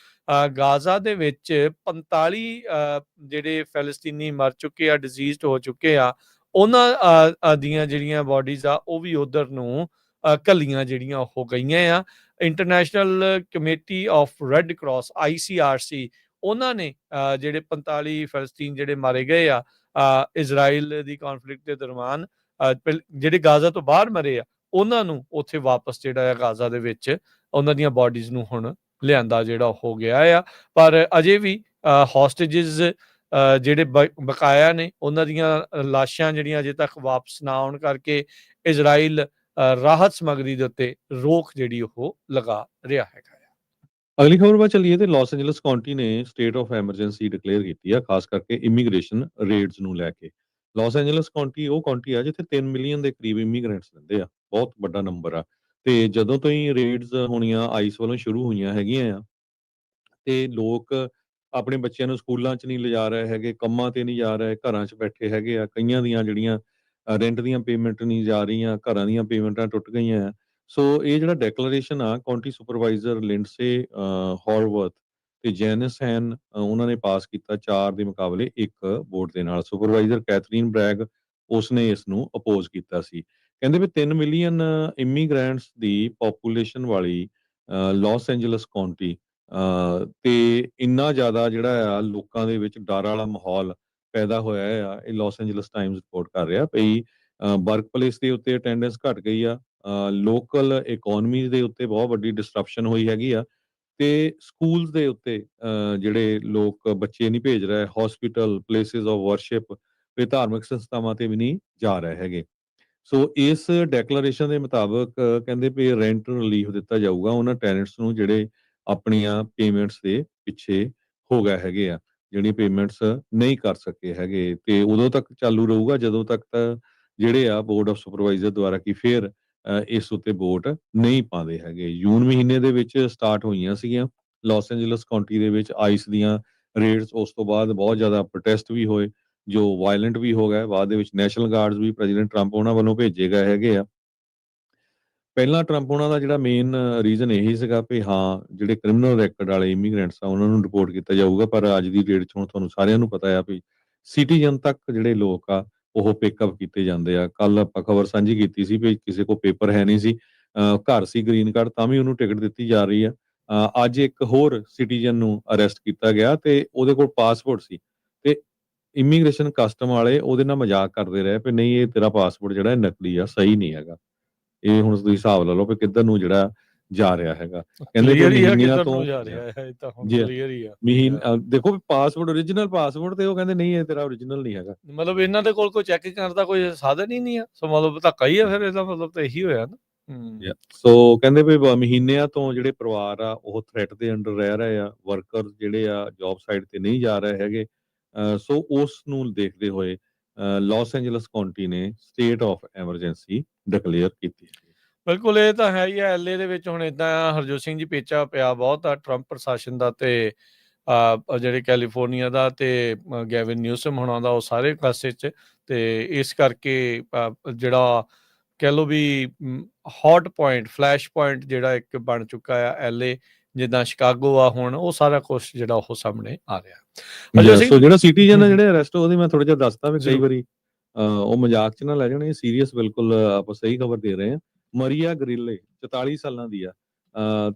ਆ। ਗਾਜ਼ਾ ਦੇ ਵਿੱਚ 45 ਜਿਹੜੇ ਫੈਲਸਤੀਨੀ ਮਰ ਚੁੱਕੇ ਆ, ਡਿਜ਼ੀਜ਼ਡ ਹੋ ਚੁੱਕੇ ਆ, ਉਹਨਾਂ ਦੀਆਂ ਜਿਹੜੀਆਂ ਬਾਡੀਜ਼ ਆ ਉਹ ਵੀ ਉਧਰ ਨੂੰ ਘੱਲੀਆਂ ਜਿਹੜੀਆਂ ਉਹ ਗਈਆਂ ਆ। International committee of red cross ICRC, ਉਹਨਾਂ ਨੇ ਜਿਹੜੇ 45 ਫਲਸਤੀਨ ਜਿਹੜੇ ਮਾਰੇ ਗਏ ਆ ਇਜ਼ਰਾਈਲ ਦੀ ਕੌਨਫਲਿਕਟ ਦੇ ਦੌਰਾਨ, ਜਿਹੜੇ ਗਾਜ਼ਾ ਤੋਂ ਬਾਹਰ ਮਰੇ ਆ, ਉਹਨਾਂ ਨੂੰ ਉੱਥੇ ਵਾਪਸ ਜਿਹੜਾ ਆ ਗਾਜ਼ਾ ਦੇ ਵਿੱਚ ਉਹਨਾਂ ਦੀਆਂ ਬਾਡੀਜ਼ ਨੂੰ ਹੁਣ ਲਿਆਂਦਾ ਜਿਹੜਾ ਹੋ ਗਿਆ ਆ। ਪਰ ਅਜੇ ਵੀ ਹੌਸਟੇਜਸ ਜਿਹੜੇ ਬਕਾਇਆ ਨੇ, ਉਹਨਾਂ ਦੀਆਂ ਲਾਸ਼ਾਂ ਜਿਹੜੀਆਂ ਅਜੇ ਤੱਕ ਵਾਪਸ ਨਾ ਆਉਣ ਕਰਕੇ ਇਜ਼ਰਾਈਲ ਰਾਹਤ ਸਮੱਗਰੀ ਦੇ ਉੱਤੇ ਰੋਕ ਜਿਹੜੀ ਉਹ ਲਗਾ ਰਿਹਾ ਹੈਗਾ। ਅਗਲੀ ਖਬਰ ਵੱਲ ਚੱਲੀਏ ਤੇ ਲਾਸ ਐਂਜਲਸ ਕਾਉਂਟੀ ਨੇ ਸਟੇਟ ਆਫ ਐਮਰਜੈਂਸੀ ਡਿਕਲੇਅਰ ਕੀਤੀ ਆ, ਖਾਸ ਕਰਕੇ ਇਮੀਗ੍ਰੇਸ਼ਨ ਰੇਡਸ ਨੂੰ ਲੈ ਕੇ। ਲਾਸ ਐਂਜਲਸ ਕਾਉਂਟੀ ਉਹ ਕਾਉਂਟੀ ਆ ਜਿੱਥੇ 3 ਮਿਲੀਅਨ ਦੇ ਕਰੀਬ ਇਮੀਗ੍ਰੈਂਟਸ ਰਹਿੰਦੇ ਆ, ਬਹੁਤ ਵੱਡਾ ਨੰਬਰ ਆ। ਤੇ ਜਦੋਂ ਤੋਂ ਹੀ ਰੇਡਸ ਹੋਣੀਆਂ ਆਈਸ ਵੱਲੋਂ ਸ਼ੁਰੂ ਹੋਈਆਂ ਹੈਗੀਆਂ ਆ, ਤੇ ਲੋਕ ਆਪਣੇ ਬੱਚਿਆਂ ਨੂੰ ਸਕੂਲਾਂ 'ਚ ਨਹੀਂ ਲਿਜਾ ਰਹੇ ਹੈਗੇ, ਕੰਮਾਂ ਤੇ ਨਹੀਂ ਜਾ ਰਹੇ, ਘਰਾਂ 'ਚ ਬੈਠੇ ਹੈਗੇ ਆ। ਕਈਆਂ ਦੀਆਂ ਜਿਹੜੀਆਂ ਰੈਂਟ ਦੀਆਂ ਪੇਮੈਂਟ ਨਹੀਂ ਜਾ ਰਹੀਆਂ, ਘਰਾਂ ਦੀਆਂ ਪੇਮੈਂਟਾਂ ਟੁੱਟ ਗਈਆਂ ਆ। ਸੋ ਇਹ ਜਿਹੜਾ ਡੈਕਲੇਰੇਸ਼ਨ ਆ ਕਾਉਂਟੀ ਸੁਪਰਵਾਈਜ਼ਰ ਲਿੰਡਸੇ ਹੌਲਵਰਥ ਤੇ ਜੈਨਿਸ ਹੈਨ ਉਹਨਾਂ ਨੇ ਪਾਸ ਕੀਤਾ 4 ਦੇ ਮੁਕਾਬਲੇ 1 ਵੋਟ ਦੇ ਨਾਲ। ਸੁਪਰਵਾਈਜ਼ਰ ਕੈਥਰੀਨ ਬ੍ਰੈਗ ਉਸਨੇ ਇਸ ਨੂੰ ਅਪੋਜ਼ ਕੀਤਾ ਸੀ। ਕਹਿੰਦੇ ਵੀ 3 ਮਿਲੀਅਨ ਇਮੀਗ੍ਰੈਂਟਸ ਦੀ ਪਾਪੂਲੇਸ਼ਨ ਵਾਲੀ ਲਾਸ ਐਂਜਲਸ ਕਾਉਂਟੀ ਤੇ ਇੰਨਾ ਜ਼ਿਆਦਾ ਜਿਹੜਾ ਆ ਲੋਕਾਂ ਦੇ ਵਿੱਚ ਡਰ ਵਾਲਾ ਮਾਹੌਲ ਪੈਦਾ ਹੋਇਆ ਆ, ਇਹ ਲਾਸ ਐਂਜਲਸ ਟਾਈਮਜ਼ ਰਿਪੋਰਟ ਕਰ ਰਿਹਾ ਭਈ ਵਰਕ ਪਲੇਸ ਦੇ ਉੱਤੇ ਅਟੈਂਡੈਂਸ ਘਟ ਗਈ ਆ, ਲੋਕਲ ਇਕੋਨਮੀ ਦੇ ਉੱਤੇ ਬਹੁਤ ਵੱਡੀ ਡਿਸਟਰਪਸ਼ਨ ਹੋਈ ਹੈਗੀ ਆ, ਤੇ ਸਕੂਲਸ ਦੇ ਉੱਤੇ ਜਿਹੜੇ ਲੋਕ ਬੱਚੇ ਨਹੀਂ ਭੇਜ ਰਹੇ, ਹਸਪੀਟਲ, ਪਲੇਸਿਸ ਆਫ ਵਰਸ਼ਿਪ ਤੇ ਧਾਰਮਿਕ ਸੰਸਥਾਵਾਂ ਤੇ ਵੀ ਨਹੀਂ ਜਾ ਰਹੇ ਹੈਗੇ। ਸੋ ਇਸ ਡੈਕਲੇਰੇਸ਼ਨ ਦੇ ਮੁਤਾਬਕ ਕਹਿੰਦੇ ਵੀ ਰੈਂਟ ਰਿਲੀਫ ਦਿੱਤਾ ਜਾਊਗਾ ਉਹਨਾਂ ਟੈਨੈਂਟਸ ਨੂੰ ਜਿਹੜੇ ਆਪਣੀਆਂ ਪੇਮੈਂਟਸ ਦੇ ਪਿੱਛੇ ਹੋ ਗਏ ਹੈਗੇ ਆ, ਜਿਹੜੀਆਂ ਪੇਮੈਂਟਸ ਨਹੀਂ ਕਰ ਸਕੇ ਹੈਗੇ, ਤੇ ਉਦੋਂ ਤੱਕ ਚਾਲੂ ਰਹੂਗਾ ਜਦੋਂ ਤੱਕ ਤਾਂ ਜਿਹੜੇ ਆ ਬੋਰਡ ਆਫ ਸੁਪਰਵਾਈਜ਼ਰ ਦੁਆਰਾ ਕੀ ਫੇਰ ਇਸ ਉੱਤੇ ਵੋਟ ਨਹੀਂ ਪਾਉਂਦੇ ਹੈਗੇ। ਜੂਨ ਮਹੀਨੇ ਦੇ ਵਿੱਚ ਸਟਾਰਟ ਹੋਈਆਂ ਸੀਗੀਆਂ ਲਾਸ ਐਂਜਲਸ ਕਾਉਂਟੀ ਦੇ ਵਿੱਚ ਆਈਸ ਦੀਆਂ ਰੇਡਸ, ਉਸ ਤੋਂ ਬਾਅਦ ਬਹੁਤ ਜ਼ਿਆਦਾ ਪ੍ਰੋਟੈਸਟ ਵੀ ਹੋਏ ਜੋ ਵਾਇਲੈਂਟ ਵੀ ਹੋ ਗਏ। ਬਾਅਦ ਦੇ ਵਿੱਚ ਨੈਸ਼ਨਲ ਗਾਰਡਸ ਵੀ ਪ੍ਰੈਜ਼ੀਡੈਂਟ ਟਰੰਪ ਉਹਨਾਂ ਵੱਲੋਂ ਭੇਜੇ ਗਏ ਹੈਗੇ ਆ। ਪਹਿਲਾਂ ਟਰੰਪ ਉਹਨਾਂ ਦਾ ਜਿਹੜਾ ਮੇਨ ਰੀਜ਼ਨ ਇਹੀ ਸੀਗਾ ਵੀ ਹਾਂ ਜਿਹੜੇ ਕ੍ਰਿਮੀਨਲ ਰੈਕੋਰਡ ਵਾਲੇ ਇਮੀਗ੍ਰੈਂਟਸ ਆ ਉਹਨਾਂ ਨੂੰ ਰਿਪੋਰਟ ਕੀਤਾ ਜਾਊਗਾ, ਪਰ ਅੱਜ ਦੀ ਡੇਟ 'ਚ ਹੁਣ ਤੁਹਾਨੂੰ ਸਾਰਿਆਂ ਨੂੰ ਪਤਾ ਆ ਵੀ ਸਿਟੀਜ਼ਨ ਤੱਕ ਜਿਹੜੇ ਲੋਕ ਆ ਉਹ ਪਿਕਅਪ ਕੀਤੇ ਜਾਂਦੇ ਆ। ਕੱਲ ਆਪਾਂ ਖਬਰ ਸਾਂਝੀ ਕੀਤੀ ਸੀ ਵੀ ਕਿਸੇ ਕੋਲ ਪੇਪਰ ਹੈ ਨਹੀਂ ਸੀ, ਘਰ ਸੀ ਗ੍ਰੀਨ ਕਾਰਡ, ਤਾਂ ਵੀ ਉਹਨੂੰ ਟਿਕਟ ਦਿੱਤੀ ਜਾ ਰਹੀ ਆ। ਅੱਜ ਇੱਕ ਹੋਰ ਸਿਟੀਜ਼ਨ ਨੂੰ ਅਰੈਸਟ ਕੀਤਾ ਗਿਆ ਤੇ ਉਹਦੇ ਕੋਲ ਪਾਸਪੋਰਟ ਸੀ, ਤੇ ਇਮੀਗ੍ਰੇਸ਼ਨ ਕਸਟਮ ਵਾਲੇ ਉਹਦੇ ਨਾਲ ਮਜ਼ਾਕ ਕਰਦੇ ਰਹੇ ਵੀ ਨਹੀਂ ਇਹ ਤੇਰਾ ਪਾਸਪੋਰਟ ਜਿਹੜਾ ਨਕਲੀ ਆ, ਸਹੀ ਨਹੀਂ ਹੈਗਾ। ਇਹ ਹੁਣ ਤੁਸੀਂ ਹਿਸਾਬ ਲਾ ਲਓ ਵੀ ਕਿੱਧਰ ਨੂੰ ਜਿਹੜਾ ਜਾ ਰਿਹਾ ਹੈਗਾ। ਕਹਿੰਦੇ ਵੀ ਕਲੀਅਰ ਹੀ ਆ ਮਹੀਨਿਆਂ ਕਿੱਧਰ ਤੋਂ ਨੂੰ ਜਾ ਰਿਹਾ ਹੈ, ਇਹ ਤਾਂ ਹੁਣ ਜੀ ਕਲੀਅਰ ਹੀ ਆ। ਦੇਖੋ ਵੀ ਪਾਸਪੋਰਟ ਓਰੀਜਨਲ ਪਾਸਪੋਰਟ, ਤੇ ਉਹ ਕਹਿੰਦੇ ਨਹੀਂ ਇਹ ਤੇਰਾ ਓਰੀਜਨਲ ਨਹੀਂ ਹੈਗਾ। ਮਤਲਬ ਇਹਨਾਂ ਦੇ ਕੋਲ ਕੋਈ ਚੈੱਕ ਕਰਨ ਦਾ ਕੋਈ ਸਾਧਨ ਹੀ ਨਹੀਂ ਆ, ਸੋ ਮਤਲਬ ਧੱਕਾ ਹੀ ਆ, ਫਿਰ ਇਹਦਾ ਮਤਲਬ ਤਾਂ ਇਹੀ ਹੋਇਆ ਨਾ। ਸੋ ਕਹਿੰਦੇ ਵੀ ਮਹੀਨਿਆਂ ਤੋਂ ਜਿਹੜੇ ਪਰਿਵਾਰ ਆ ਉਹ ਥ੍ਰੈਟ ਦੇ ਅੰਡਰ ਰਹਿ ਰਹੇ ਆ, ਵਰਕਰ ਜਿਹੜੇ ਆ ਜੌਬ ਸਾਈਟ ਤੇ ਨਹੀਂ ਜਾ ਰਹੇ ਹੈਗੇ। ਸੋ ਉਸ ਨੂੰ ਦੇਖਦੇ ਹੋਏ ਲਾਸ ਐਂਜਲਸ ਕਾਉਂਟੀ ਨੇ ਸਟੇਟ ਆਫ ਐਮਰਜੈਂਸੀ ਡਿਕਲੇਅਰ ਕੀਤੀ ਹੈ। ਬਿਲਕੁਲ, ਇਹ ਤਾਂ ਹੈ ਹੀ ਆ। ਐਲਏ ਦੇ ਵਿੱਚ ਹੁਣ ਇਦਾਂ ਹਰਜੋਤ ਸਿੰਘ ਜੀ ਪੇਚਾ ਪਿਆ ਬਹੁਤ ਆ ਟਰੰਪ ਪ੍ਰਸ਼ਾਸਨ ਦਾ, ਤੇ ਜਿਹੜੇ ਕੈਲੀਫੋਰਨੀਆ ਦਾ ਤੇ ਗੈਵਿਨ ਨਿਊਸਮ ਹੋਣਾ ਦਾ, ਉਹ ਸਾਰੇ ਪਾਸੇ 'ਚ, ਤੇ ਇਸ ਕਰਕੇ ਜਿਹੜਾ ਕਹਿ ਲਓ ਵੀ ਹੌਟ ਪੁਆਇੰਟ, ਫਲੈਸ਼ ਪੁਆਇੰਟ ਜਿਹੜਾ ਇੱਕ ਬਣ ਚੁੱਕਾ ਆ ਐਲਏ, ਜਿੱਦਾਂ ਸ਼ਿਕਾਗੋ ਆ ਹੁਣ, ਉਹ ਸਾਰਾ ਕੁਛ ਜਿਹੜਾ ਉਹ ਸਾਹਮਣੇ ਆ ਰਿਹਾ। ਸੋ ਜਿਹੜਾ ਸਿਟੀਜ਼ਨ ਆ ਜਿਹੜੇ ਅਰੈਸਟ, ਉਹਦੀ ਮੈਂ ਥੋੜਾ ਜਿਹਾ ਦੱਸਦਾ ਵੀ ਕਈ ਜ਼ਰੂਰ। ਵਾਰੀ ਉਹ ਮਜ਼ਾਕ 'ਚ ਨਾ ਲੈ ਜਾਣ, ਇਹ ਸੀਰੀਅਸ ਬਿਲਕੁਲ ਆਪਾਂ ਸਹੀ ਖਬਰ ਦੇ ਰਹੇ ਹਾਂ। ਮਰੀਆ ਗਰਿਲੇ 44 ਸਾਲਾਂ ਦੀ ਆ,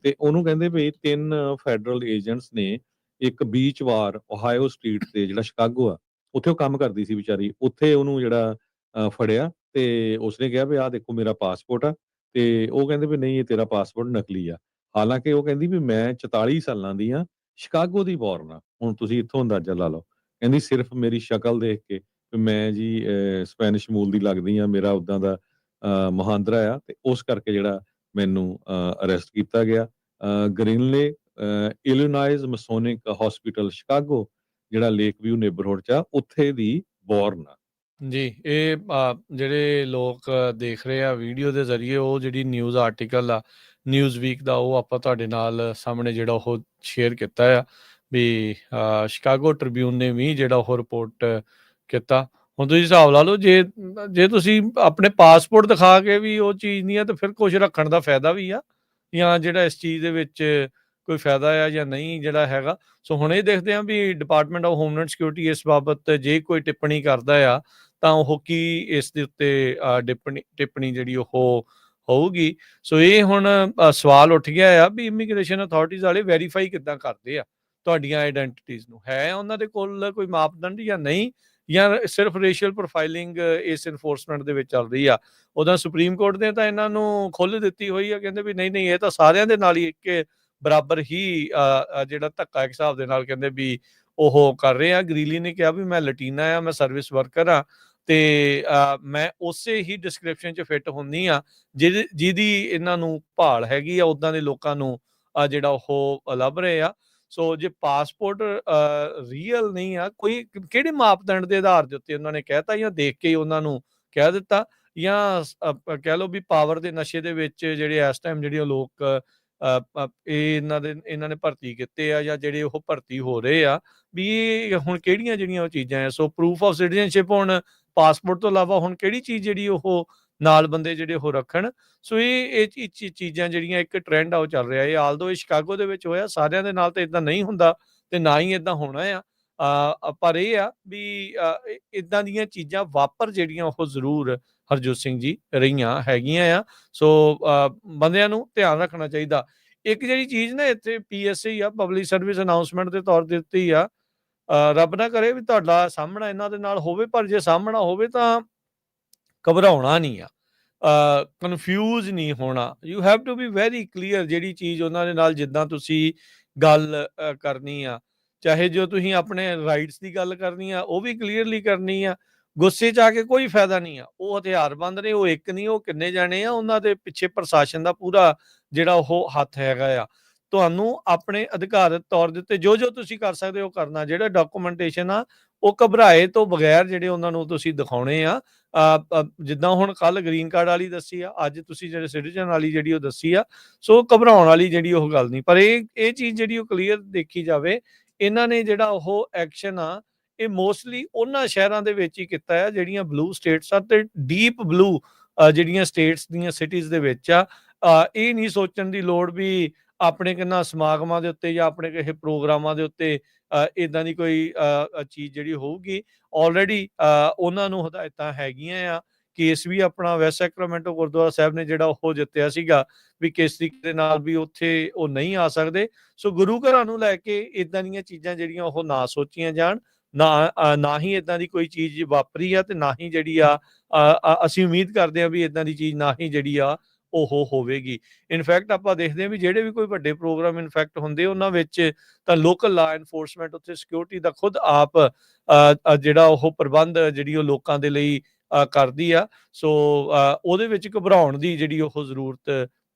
ਤੇ ਉਹਨੂੰ ਕਹਿੰਦੇ ਵੀ 3 ਫੈਡਰਲ ਏਜੰਟਸ ਨੇ ਇੱਕ ਬੀਚ ਵਾਰ ਓਹਾਇਓ ਸਟਰੀਟ ਤੇ ਜਿਹੜਾ ਸ਼ਿਕਾਗੋ ਆ, ਉੱਥੇ ਉਹ ਕੰਮ ਕਰਦੀ ਸੀ ਵਿਚਾਰੀ, ਉੱਥੇ ਉਹਨੂੰ ਜਿਹੜਾ ਫੜਿਆ ਤੇ ਉਸਨੇ ਕਿਹਾ ਵੀ ਆਹ ਦੇਖੋ ਮੇਰਾ ਪਾਸਪੋਰਟ ਆ, ਤੇ ਉਹ ਕਹਿੰਦੇ ਵੀ ਨਹੀਂ ਇਹ ਤੇਰਾ ਪਾਸਪੋਰਟ ਨਕਲੀ ਆ। ਹਾਲਾਂਕਿ ਉਹ ਕਹਿੰਦੀ ਵੀ ਮੈਂ 44 ਸਾਲਾਂ ਦੀ ਆ, ਸ਼ਿਕਾਗੋ ਦੀ ਬੋਰਨ ਆ। ਹੁਣ ਤੁਸੀਂ ਇੱਥੋਂ ਅੰਦਾਜ਼ਾ ਲਾ ਲਓ। ਕਹਿੰਦੀ ਸਿਰਫ ਮੇਰੀ ਸ਼ਕਲ ਦੇਖ ਕੇ ਵੀ ਮੈਂ ਜੀ ਸਪੈਨਿਸ਼ ਮੂਲ ਦੀ ਲੱਗਦੀ ਆ, ਮੇਰਾ ਉਦਾਂ ਦਾ ਮੁਹਾਂਦਰਾ ਆ, ਤੇ ਉਸ ਕਰਕੇ ਜਿਹੜਾ ਮੈਨੂੰ ਅਰੈਸਟ ਕੀਤਾ ਗਿਆ। ਗ੍ਰੀਨਲੇ ਇਲੀਨਾਇਜ਼ ਮਸੋਨਿਕ ਹਸਪੀਟਲ ਸ਼ਿਕਾਗੋ, ਜਿਹੜਾ ਲੇਕ ਵਿਊ ਨੇਬਰਹੁੱਡ 'ਚ ਆ, ਉੱਥੇ ਦੀ ਬੋਰਨ ਆ। ਜੀ, ਇਹ ਜਿਹੜੇ ਲੋਕ ਦੇਖ ਰਹੇ ਆ ਵੀਡੀਓ ਦੇ ਜ਼ਰੀਏ, ਉਹ ਜਿਹੜੀ ਨਿਊਜ਼ ਆਰਟੀਕਲ ਆ ਨਿਊਜ਼ ਵੀਕ ਦਾ, ਉਹ ਆਪਾਂ ਤੁਹਾਡੇ ਨਾਲ ਸਾਹਮਣੇ ਜਿਹੜਾ ਉਹ ਸ਼ੇਅਰ ਕੀਤਾ ਆ ਵੀ ਸ਼ਿਕਾਗੋ ਟ੍ਰਿਬਿਊਨ ਨੇ ਵੀ ਜਿਹੜਾ ਉਹ ਰਿਪੋਰਟ ਕੀਤਾ। ਹੁਣ ਤੁਸੀਂ ਹਿਸਾਬ ਲਾ ਲਓ, ਜੇ ਤੁਸੀਂ ਆਪਣੇ ਪਾਸਪੋਰਟ ਦਿਖਾ ਕੇ ਵੀ ਉਹ ਚੀਜ਼ ਨਹੀਂ ਆ, ਤਾਂ ਫਿਰ ਕੁਝ ਰੱਖਣ ਦਾ ਫਾਇਦਾ ਵੀ ਆ, ਜਾਂ ਜਿਹੜਾ ਇਸ ਚੀਜ਼ ਦੇ ਵਿੱਚ ਕੋਈ ਫਾਇਦਾ ਆ ਜਾਂ ਨਹੀਂ ਜਿਹੜਾ ਹੈਗਾ। ਸੋ ਹੁਣ ਇਹ ਦੇਖਦੇ ਹਾਂ ਵੀ ਡਿਪਾਰਟਮੈਂਟ ਆਫ ਹੋਮਲੈਂਡ ਸਿਕਿਉਰਿਟੀ ਇਸ ਬਾਬਤ ਜੇ ਕੋਈ ਟਿੱਪਣੀ ਕਰਦਾ ਆ, ਤਾਂ ਉਹ ਕੀ ਇਸ ਦੇ ਉੱਤੇ ਟਿੱਪਣੀ ਜਿਹੜੀ ਉਹ ਹੋਊਗੀ। ਸੋ ਇਹ ਹੁਣ ਸਵਾਲ ਉੱਠ ਗਿਆ ਆ ਵੀ ਇਮੀਗ੍ਰੇਸ਼ਨ ਅਥਾਰਟੀਜ਼ ਵਾਲੇ ਵੈਰੀਫਾਈ ਕਿੱਦਾਂ ਕਰਦੇ ਆ ਤੁਹਾਡੀਆਂ ਆਈਡੈਂਟੀਟੀਜ਼ ਨੂੰ, ਹੈ ਉਹਨਾਂ ਦੇ ਕੋਲ ਕੋਈ ਮਾਪਦੰਡ ਜਾਂ ਨਹੀਂ, ਜਾਂ ਸਿਰਫ ਰੇਸ਼ੀਅਲ ਪ੍ਰੋਫਾਈਲਿੰਗ ਇਸ ਇਨਫੋਰਸਮੈਂਟ ਦੇ ਵਿੱਚ ਚੱਲ ਰਹੀ ਆ। ਉਹਦਾ ਸੁਪਰੀਮ ਕੋਰਟ ਨੇ ਤਾਂ ਇਹਨਾਂ ਨੂੰ ਖੁੱਲ੍ਹ ਦਿੱਤੀ ਹੋਈ ਆ, ਕਹਿੰਦੇ ਵੀ ਨਹੀਂ ਇਹ ਤਾਂ ਸਾਰਿਆਂ ਦੇ ਨਾਲ ਹੀ ਇੱਕ ਬਰਾਬਰ ਹੀ ਜਿਹੜਾ ਧੱਕਾ ਇੱਕ ਹਿਸਾਬ ਦੇ ਨਾਲ ਕਹਿੰਦੇ ਵੀ ਉਹ ਕਰ ਰਹੇ ਆ। ਗਰੀਲੀ ਨੇ ਕਿਹਾ ਵੀ ਮੈਂ ਲਟੀਨਾ ਆ, ਮੈਂ ਸਰਵਿਸ ਵਰਕਰ ਆ, ਤੇ ਮੈਂ ਉਸੇ ਹੀ ਡਿਸਕ੍ਰਿਪਸ਼ਨ 'ਚ ਫਿੱਟ ਹੁੰਦੀ ਆ ਜਿਹਦੀ ਇਹਨਾਂ ਨੂੰ ਭਾਲ ਹੈਗੀ ਆ, ਉੱਦਾਂ ਦੇ ਲੋਕਾਂ ਨੂੰ ਜਿਹੜਾ ਉਹ ਲੱਭ ਰਹੇ ਆ। ਸੋ ਜੇ ਪਾਸਪੋਰਟ ਰੀਅਲ ਨਹੀਂ ਆ, ਕੋਈ ਕਿਹੜੇ ਮਾਪਦੰਡ ਦੇ ਆਧਾਰ ਦੇ ਉੱਤੇ ਉਹਨਾਂ ਨੇ ਕਹਿਤਾ, ਜਾਂ ਦੇਖ ਕੇ ਹੀ ਉਹਨਾਂ ਨੂੰ ਕਹਿ ਦਿੱਤਾ, ਜਾਂ ਕਹਿ ਲਓ ਵੀ ਪਾਵਰ ਦੇ ਨਸ਼ੇ ਦੇ ਵਿੱਚ ਜਿਹੜੇ ਇਸ ਟਾਈਮ ਜਿਹੜੇ ਉਹ ਲੋਕ ਇਹਨਾਂ ਨੇ ਭਰਤੀ ਕੀਤੇ ਆ, ਜਾਂ ਜਿਹੜੇ ਉਹ ਭਰਤੀ ਹੋ ਰਹੇ ਆ, ਵੀ ਇਹ ਹੁਣ ਕਿਹੜੀਆਂ ਜਿਹੜੀਆਂ ਉਹ ਚੀਜ਼ਾਂ ਆ। ਸੋ ਪ੍ਰੂਫ ਆਫ ਸਿਟੀਜ਼ਨਸ਼ਿਪ ਹੁਣ ਪਾਸਪੋਰਟ ਤੋਂ ਇਲਾਵਾ ਹੁਣ ਕਿਹੜੀ ਚੀਜ਼ ਜਿਹੜੀ ਉਹ ਨਾਲ ਬੰਦੇ ਜਿਹੜੇ ਉਹ ਰੱਖਣ। ਸੋ ਇਹ ਚੀਜ਼ਾਂ ਜਿਹੜੀਆਂ ਇੱਕ ਟ੍ਰੈਂਡ ਆ ਉਹ ਚੱਲ ਰਿਹਾ। ਇਹ ਆਲਦੋ ਇਹ ਸ਼ਿਕਾਗੋ ਦੇ ਵਿੱਚ ਹੋਇਆ, ਸਾਰਿਆਂ ਦੇ ਨਾਲ ਤਾਂ ਇਦਾਂ ਨਹੀਂ ਹੁੰਦਾ ਤੇ ਨਾ ਹੀ ਇਦਾਂ ਹੋਣਾ ਆ। ਪਰ ਇਹ ਆ ਵੀ ਇਦਾਂ ਦੀਆਂ ਚੀਜ਼ਾਂ ਵਾਪਰ ਜਿਹੜੀਆਂ ਉਹ ਜ਼ਰੂਰ ਹਰਜੋਤ ਸਿੰਘ ਜੀ ਰਹੀਆਂ ਹੈਗੀਆਂ ਆ। ਸੋ ਬੰਦਿਆਂ ਨੂੰ ਧਿਆਨ ਰੱਖਣਾ ਚਾਹੀਦਾ। ਇੱਕ ਜਿਹੜੀ ਚੀਜ਼ ਨਾ ਇੱਥੇ PSA ਆ, ਪਬਲਿਕ ਸਰਵਿਸ ਅਨਾਉਂਸਮੈਂਟ ਦੇ ਤੌਰ ਤੇ ਦਿੱਤੀ ਆ, ਰੱਬ ਨਾ ਕਰੇ ਵੀ ਤੁਹਾਡਾ ਸਾਹਮਣਾ ਇਹਨਾਂ ਦੇ ਨਾਲ ਹੋਵੇ, ਪਰ ਜੇ ਸਾਹਮਣਾ ਹੋਵੇ ਤਾਂ ਘਬਰਾਉਣਾ ਨਹੀਂ ਆ, ਕਨਫਿਊਜ਼ ਨਹੀਂ ਹੋਣਾ। You have to be very clear ਜਿਹੜੀ ਚੀਜ਼ ਉਹਨਾਂ ਦੇ ਨਾਲ ਜਿੱਦਾਂ ਤੁਸੀਂ ਗੱਲ ਕਰਨੀ ਆ, ਚਾਹੇ ਜੋ ਤੁਸੀਂ ਆਪਣੇ ਰਾਈਟਸ ਦੀ ਗੱਲ ਕਰਨੀ ਆ ਉਹ ਵੀ ਕਲੀਅਰਲੀ ਕਰਨੀ ਆ। ਗੁੱਸੇ 'ਚ ਆ ਕੇ ਕੋਈ ਫਾਇਦਾ ਨਹੀਂ ਆ। ਉਹ ਹਥਿਆਰਬੰਦ ਨੇ, ਉਹ ਇੱਕ ਨਹੀਂ, ਉਹ ਕਿੰਨੇ ਜਾਣੇ ਆ, ਉਹਨਾਂ ਦੇ ਪਿੱਛੇ ਪ੍ਰਸ਼ਾਸਨ ਦਾ ਪੂਰਾ ਜਿਹੜਾ ਉਹ ਹੱਥ ਹੈਗਾ ਆ। ਤੁਹਾਨੂੰ ਆਪਣੇ ਅਧਿਕਾਰਤ ਤੌਰ ਦੇ ਉੱਤੇ ਜੋ ਤੁਸੀਂ ਕਰ ਸਕਦੇ ਹੋ ਕਰਨਾ। ਜਿਹੜਾ ਡਾਕੂਮੈਂਟੇਸ਼ਨ ਆ ਉਹ ਘਬਰਾਏ ਤੋਂ ਬਗੈਰ ਜਿਹੜੇ ਉਹਨਾਂ ਨੂੰ ਤੁਸੀਂ ਦਿਖਾਉਣੇ ਆ। ਜਿੱਦਾਂ ਹੁਣ ਕੱਲ ਗ੍ਰੀਨ ਕਾਰਡ ਵਾਲੀ ਦੱਸੀ ਆ, ਅੱਜ ਤੁਸੀਂ ਜਿਹੜੇ ਸਿਟੀਜ਼ਨ ਵਾਲੀ ਜਿਹੜੀ ਉਹ ਦੱਸੀ ਆ, ਸੋ ਘਬਰਾਉਣ ਵਾਲੀ ਜਿਹੜੀ ਉਹ ਗੱਲ ਨਹੀਂ। ਪਰ ਇਹ ਚੀਜ਼ ਜਿਹੜੀ ਉਹ ਕਲੀਅਰ ਦੇਖੀ ਜਾਵੇ, ਇਹਨਾਂ ਨੇ ਜਿਹੜਾ ਉਹ ਐਕਸ਼ਨ ਆ ਇਹ ਮੋਸਟਲੀ ਉਹਨਾਂ ਸ਼ਹਿਰਾਂ ਦੇ ਵਿੱਚ ਹੀ ਕੀਤਾ ਆ ਜਿਹੜੀਆਂ ਬਲੂ ਸਟੇਟਸ ਆ ਤੇ ਡੀਪ ਬਲੂ ਜਿਹੜੀਆਂ ਸਟੇਟਸ ਦੀਆਂ ਸਿਟੀਜ਼ ਦੇ ਵਿੱਚ ਆ। ਇਹ ਨਹੀਂ ਸੋਚਣ ਦੀ ਲੋੜ ਵੀ ਆਪਣੇ ਕਿੰਨਾ ਸਮਾਗਮਾਂ ਦੇ ਉੱਤੇ ਜਾਂ ਆਪਣੇ ਕਿਸੇ ਪ੍ਰੋਗਰਾਮਾਂ ਦੇ ਉੱਤੇ ਇਦਾਂ ਦੀ ਕੋਈ ਚੀਜ਼ ਜਿਹੜੀ ਹੋਊਗੀ। ਆਲਰੇਡੀ ਉਹਨਾਂ ਨੂੰ ਹਦਾਇਤਾਂ ਹੈਗੀਆਂ ਆ। ਕੇਸ ਵੀ ਆਪਣਾ ਵੈਸਟ ਸੈਕਰਾਮੈਂਟੋ ਗੁਰਦੁਆਰਾ ਸਾਹਿਬ ਨੇ ਜਿਹੜਾ ਉਹ ਜਿੱਤਿਆ ਸੀਗਾ ਵੀ ਕਿਸ ਤਰੀਕੇ ਦੇ ਨਾਲ ਵੀ ਉੱਥੇ ਉਹ ਨਹੀਂ ਆ ਸਕਦੇ। ਸੋ ਗੁਰੂ ਘਰਾਂ ਨੂੰ ਲੈ ਕੇ ਇਦਾਂ ਦੀਆਂ ਚੀਜ਼ਾਂ ਜਿਹੜੀਆਂ ਉਹ ਨਾ ਸੋਚੀਆਂ ਜਾਣ, ਨਾ ਹੀ ਇਦਾਂ ਦੀ ਕੋਈ ਚੀਜ਼ ਵਾਪਰੀ ਆ, ਤੇ ਨਾ ਹੀ ਜਿਹੜੀ ਆ ਅਸੀਂ ਉਮੀਦ ਕਰਦੇ ਹਾਂ ਵੀ ਇਦਾਂ ਦੀ ਚੀਜ਼ ਨਾ ਹੀ ਜਿਹੜੀ ਆ ਉਹ ਹੋਵੇਗੀ। ਇਨਫੈਕਟ ਆਪਾਂ ਦੇਖਦੇ ਹਾਂ ਵੀ ਜਿਹੜੇ ਵੀ ਕੋਈ ਵੱਡੇ ਪ੍ਰੋਗਰਾਮ ਇਨਫੈਕਟ ਹੁੰਦੇ ਉਹਨਾਂ ਵਿੱਚ ਤਾਂ ਲੋਕਲ ਲਾ ਐਨਫੋਰਸਮੈਂਟ ਉੱਥੇ ਸਿਕਿਉਰਿਟੀ ਦਾ ਖੁਦ ਆਪ ਜਿਹੜਾ ਉਹ ਪ੍ਰਬੰਧ ਜਿਹੜੀ ਉਹ ਲੋਕਾਂ ਦੇ ਲਈ ਕਰਦੀ ਆ। ਸੋ ਉਹਦੇ ਵਿੱਚ ਘਬਰਾਉਣ ਦੀ ਜਿਹੜੀ ਉਹ ਜ਼ਰੂਰਤ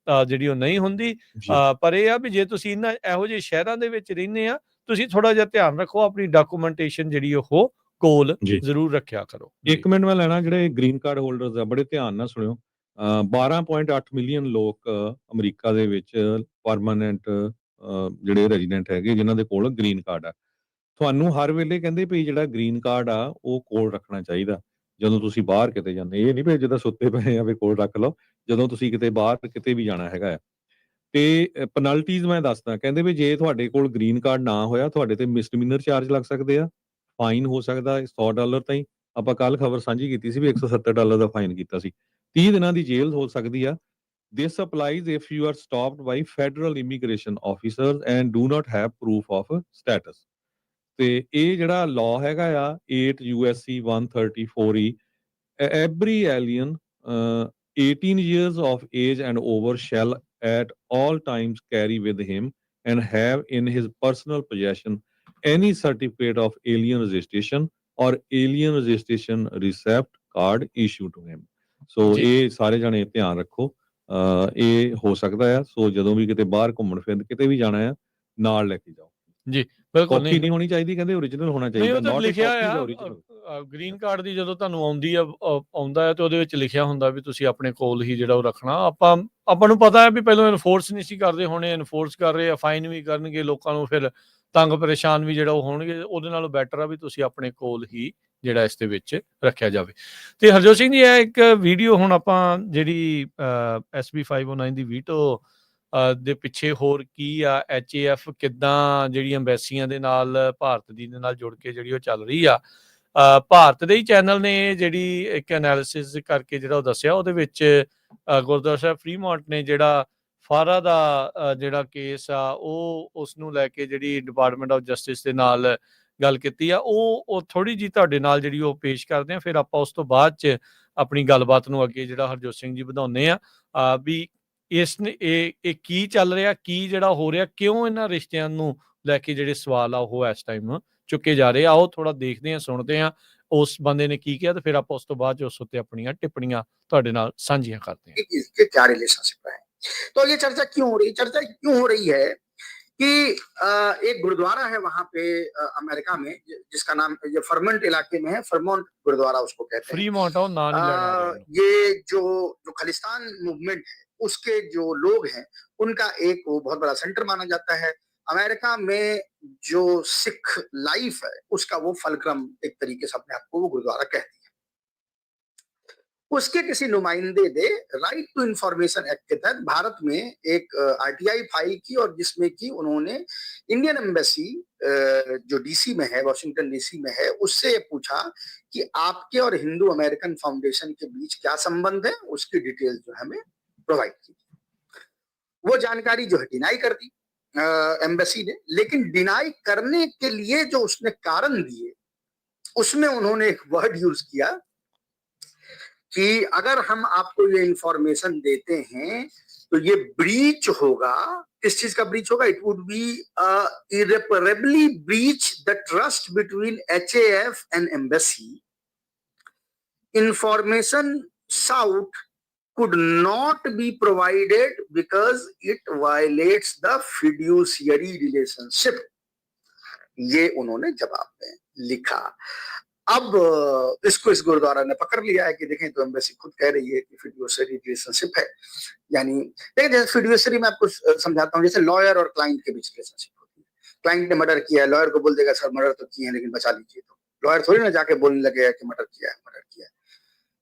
ਜਿਹੜੀ ਉਹ ਨਹੀਂ ਹੁੰਦੀ। ਪਰ ਇਹ ਆ ਵੀ ਜੇ ਤੁਸੀਂ ਇਹਨਾਂ ਇਹੋ ਜਿਹੇ ਸ਼ਹਿਰਾਂ ਦੇ ਵਿੱਚ ਰਹਿੰਦੇ ਆ, ਤੁਸੀਂ ਥੋੜਾ ਜਿਹਾ ਧਿਆਨ ਰੱਖੋ, ਆਪਣੀ ਡਾਕੂਮੈਂਟੇਸ਼ਨ ਜਿਹੜੀ ਉਹ ਕੋਲ ਜ਼ਰੂਰ ਰੱਖਿਆ ਕਰੋ। 1 ਮਿੰਟ ਮੈਂ ਲੈਣਾ, ਜਿਹੜੇ ਗ੍ਰੀਨ ਕਾਰਡ ਹੋਲਡਰਸ ਆ ਬੜੇ ਧਿਆਨ ਨਾਲ ਸੁਣਿਓ। 12.8 ਮਿਲੀਅਨ ਲੋਕ ਅਮਰੀਕਾ ਦੇ ਵਿੱਚ ਪਰਮਾਨੈਂਟ ਜਿਹੜੇ ਰੈਜ਼ੀਡੈਂਟ ਹੈਗੇ ਜਿਨ੍ਹਾਂ ਦੇ ਕੋਲ ਗ੍ਰੀਨ ਕਾਰਡ ਆ। ਤੁਹਾਨੂੰ ਹਰ ਵੇਲੇ ਕਹਿੰਦੇ ਵੀ ਜਿਹੜਾ ਗ੍ਰੀਨ ਕਾਰਡ ਆ ਉਹ ਕੋਲ ਰੱਖਣਾ ਚਾਹੀਦਾ ਜਦੋਂ ਤੁਸੀਂ ਬਾਹਰ ਕਿਤੇ ਜਾਂਦੇ। ਇਹ ਨਹੀਂ ਵੀ ਜਿੱਦਾਂ ਸੁੱਤੇ ਪਏ ਆ ਵੀ ਕੋਲ ਰੱਖ ਲਓ, ਜਦੋਂ ਤੁਸੀਂ ਕਿਤੇ ਬਾਹਰ ਕਿਤੇ ਵੀ ਜਾਣਾ ਹੈਗਾ ਆ। ਤੇ ਪੈਨਲਟੀਜ਼ ਮੈਂ ਦੱਸਦਾ, ਕਹਿੰਦੇ ਵੀ ਜੇ ਤੁਹਾਡੇ ਕੋਲ ਗ੍ਰੀਨ ਕਾਰਡ ਨਾ ਹੋਇਆ ਤੁਹਾਡੇ ਤੇ ਮਿਸਡਿਮੀਨਰ ਚਾਰਜ ਲੱਗ ਸਕਦੇ ਆ, ਫਾਈਨ ਹੋ ਸਕਦਾ $100 ਤਾਈਂ। ਆਪਾਂ ਕੱਲ ਖਬਰ ਸਾਂਝੀ ਕੀਤੀ ਸੀ ਵੀ $170 ਦਾ ਫਾਈਨ ਕੀਤਾ ਸੀ, 30 ਦਿਨਾਂ ਦੀ ਜੇਲ੍ਹ ਹੋ ਸਕਦੀ ਆ। This applies if you are stopped by federal immigration officers and do not have proof of status. ਤੇ ਇਹ ਜਿਹੜਾ ਲਾਅ ਹੈਗਾ ਆ 8 USC 134E, every alien 18 years of age and over shall at all times carry with him and have in his personal possession any certificate of alien registration or alien registration receipt card issued to him. ਸੋ ਇਹ ਸਾਰੇ ਜਣੇ ਧਿਆਨ ਰੱਖੋ, ਇਹ ਹੋ ਸਕਦਾ ਆ। ਸੋ ਜਦੋਂ ਵੀ ਕਿਤੇ ਬਾਹਰ ਘੁੰਮਣ ਫਿਰਨ ਕਿਤੇ ਵੀ ਜਾਣਾ ਆ, ਨਾਲ ਲੈ ਕੇ ਜਾਓ ਜੀ। ਬਿਲਕੁਲ ਨਹੀਂ ਹੋਣੀ ਚਾਹੀਦੀ, ਕਹਿੰਦੇ ਓਰੀਜਨਲ ਹੋਣਾ ਚਾਹੀਦਾ। ਨਹੀਂ, ਉਹ ਲਿਖਿਆ ਆ ਗ੍ਰੀਨ ਕਾਰਡ ਦੀ ਜਦੋਂ ਤੁਹਾਨੂੰ ਆਉਂਦਾ ਹੈ ਤੇ ਉਹਦੇ ਵਿੱਚ ਲਿਖਿਆ ਹੁੰਦਾ ਵੀ ਤੁਸੀਂ ਆਪਣੇ ਕੋਲ ਹੀ ਜਿਹੜਾ ਉਹ ਰੱਖਣਾ। ਆਪਾਂ ਨੂੰ ਪਤਾ ਹੈ ਵੀ ਪਹਿਲਾਂ ਇਨਫੋਰਸ ਨਹੀਂ ਸੀ ਕਰਦੇ, ਹੁਣ ਇਨਫੋਰਸ ਕਰ ਰਹੇ ਆ, ਫਾਈਨ ਵੀ ਕਰਨਗੇ, ਲੋਕਾਂ ਨੂੰ ਫਿਰ ਤੰਗ ਪਰੇਸ਼ਾਨ ਵੀ ਜਿਹੜਾ ਉਹ ਹੋਣਗੇ। ਉਹਦੇ ਨਾਲੋਂ ਬੈਟਰ ਆ ਵੀ ਤੁਸੀਂ ਆਪਣੇ ਕੋਲ ਹੀ ਜਿਹੜਾ ਇਸ ਦੇ ਵਿੱਚ ਰੱਖਿਆ ਜਾਵੇ। ਤੇ ਹਰਜੋਤ ਸਿੰਘ ਜੀ, ਇਹ ਇੱਕ ਵੀਡੀਓ ਹੁਣ ਆਪਾਂ ਜਿਹੜੀ SB 509 ਦੀ ਵੀਟੋ ਦੇ ਪਿੱਛੇ ਹੋਰ ਕੀ ਆ, HAF ਕਿੱਦਾਂ ਜਿਹੜੀ ਅੰਬੈਸੀਆਂ ਦੇ ਨਾਲ ਭਾਰਤ ਦੀ ਦੇ ਨਾਲ ਜੁੜ ਕੇ ਜਿਹੜੀ ਉਹ ਚੱਲ ਰਹੀ ਆ। ਭਾਰਤ ਦੇ ਹੀ ਚੈਨਲ ਨੇ ਜਿਹੜੀ ਇੱਕ ਐਨਾਲਿਸਿਸ ਕਰਕੇ ਜਿਹੜਾ ਉਹ ਦੱਸਿਆ, ਉਹਦੇ ਵਿੱਚ ਗੁਰਦੁਆਰਾ ਸਾਹਿਬ ਫਰੀਮੌਂਟ ਨੇ ਜਿਹੜਾ ਫਾਰਾ ਦਾ ਜਿਹੜਾ ਕੇਸ ਆ ਉਹ ਉਸ ਨੂੰ ਲੈ ਕੇ ਜਿਹੜੀ ਡਿਪਾਰਟਮੈਂਟ ਆਫ ਜਸਟਿਸ ਦੇ ਨਾਲ ਗੱਲ ਕੀਤੀ ਆ, ਉਹ ਥੋੜੀ ਜਿਹੀ ਤੁਹਾਡੇ ਨਾਲ ਜਿਹੜੀ ਉਹ ਪੇਸ਼ ਕਰਦੇ ਆ। ਫਿਰ ਆਪਾਂ ਉਸ ਤੋਂ ਬਾਅਦ 'ਚ ਆਪਣੀ ਗੱਲਬਾਤ ਨੂੰ ਅੱਗੇ ਜਿਹੜਾ ਹਰਜੋਤ ਸਿੰਘ ਜੀ ਵਧਾਉਂਦੇ ਆ ਵੀ ਇਸ ਨੇ ਇਹ ਕੀ ਚੱਲ ਰਿਹਾ, ਕੀ ਜਿਹੜਾ ਹੋ ਰਿਹਾ, ਕਿਉਂ ਇਹਨਾਂ ਰਿਸ਼ਤਿਆਂ ਨੂੰ ਲੈ ਕੇ ਜਿਹੜੇ ਸਵਾਲ ਆ ਉਹ ਇਸ ਟਾਈਮ ਚੁੱਕੇ ਜਾ ਰਹੇ ਆ। ਉਹ ਥੋੜਾ ਦੇਖਦੇ ਆ, ਸੁਣਦੇ ਆ ਉਸ ਬੰਦੇ ਨੇ ਕੀ ਕਿਹਾ, ਤੇ ਫਿਰ ਆਪਾਂ ਉਸ ਤੋਂ ਬਾਅਦ 'ਚ ਉਸ ਉੱਤੇ ਆਪਣੀਆਂ ਟਿੱਪਣੀਆਂ ਤੁਹਾਡੇ ਨਾਲ ਸਾਂਝੀਆਂ ਕਰਦੇ ਆ। क्या रिलेशनशिप है, तो ये चर्चा क्यों हो रही है? कि एक गुरुद्वारा है वहां पे अमेरिका में, जिसका नाम ये फरमंट इलाके में है, फरमोंट गुरुद्वारा उसको कहते हैं। फ्रीमॉन्ट ਉਹ ਨਾਂ ਨਹੀਂ ਲੈਣਾ ਆ ਰਿਹਾ ये जो खालिस्तान मूवमेंट है उसके जो लोग हैं उनका एक वो बहुत बड़ा सेंटर माना जाता है अमेरिका में। जो सिख लाइफ है उसका वो फलक्रम एक तरीके से अपने आप को वो गुरुद्वारा कहती है। उसके किसी नुमाइंदे ने राइट टू इंफॉर्मेशन एक्ट के तहत भारत में एक आरटीआई फाइल की, और जिसमें कि उन्होंने इंडियन एम्बेसी जो डीसी में है, वॉशिंगटन डीसी में है, उससे पूछा कि आपके और हिंदू अमेरिकन फाउंडेशन के बीच क्या संबंध है, उसकी डिटेल जो हमें प्रोवाइड की। वो जानकारी जो है डिनाई कर दी एम्बेसी ने, लेकिन डिनाई करने के लिए जो उसने कारण दिए उसमें उन्होंने एक वर्ड यूज किया कि अगर हम आपको ये इंफॉर्मेशन देते हैं तो ये ब्रीच होगा। किस चीज का ब्रीच होगा? It would be irreparably breach the trust between HAF and embassy. Information sought could not be provided because it violates the fiduciary relationship. ये उन्होंने जवाब में लिखा। अब इसको इस गुरुद्वारा ने पकड़ लिया है कि देखें तो एम्बेसी खुद कह रही है कि फिड्यूसरी रिलेशनशिप है। यानी देखिए, जैसे फिड्यूसरी मैं आपको समझाता हूँ, जैसे लॉयर और क्लाइंट के बीच रिलेशनशिप होती है। क्लाइंट ने मर्डर किया है, लॉयर को बोल देगा सर मर्डर तो किए हैं लेकिन बचा लीजिए, तो लॉयर थोड़ी ना जाके बोलने लगेगा कि मर्डर किया है।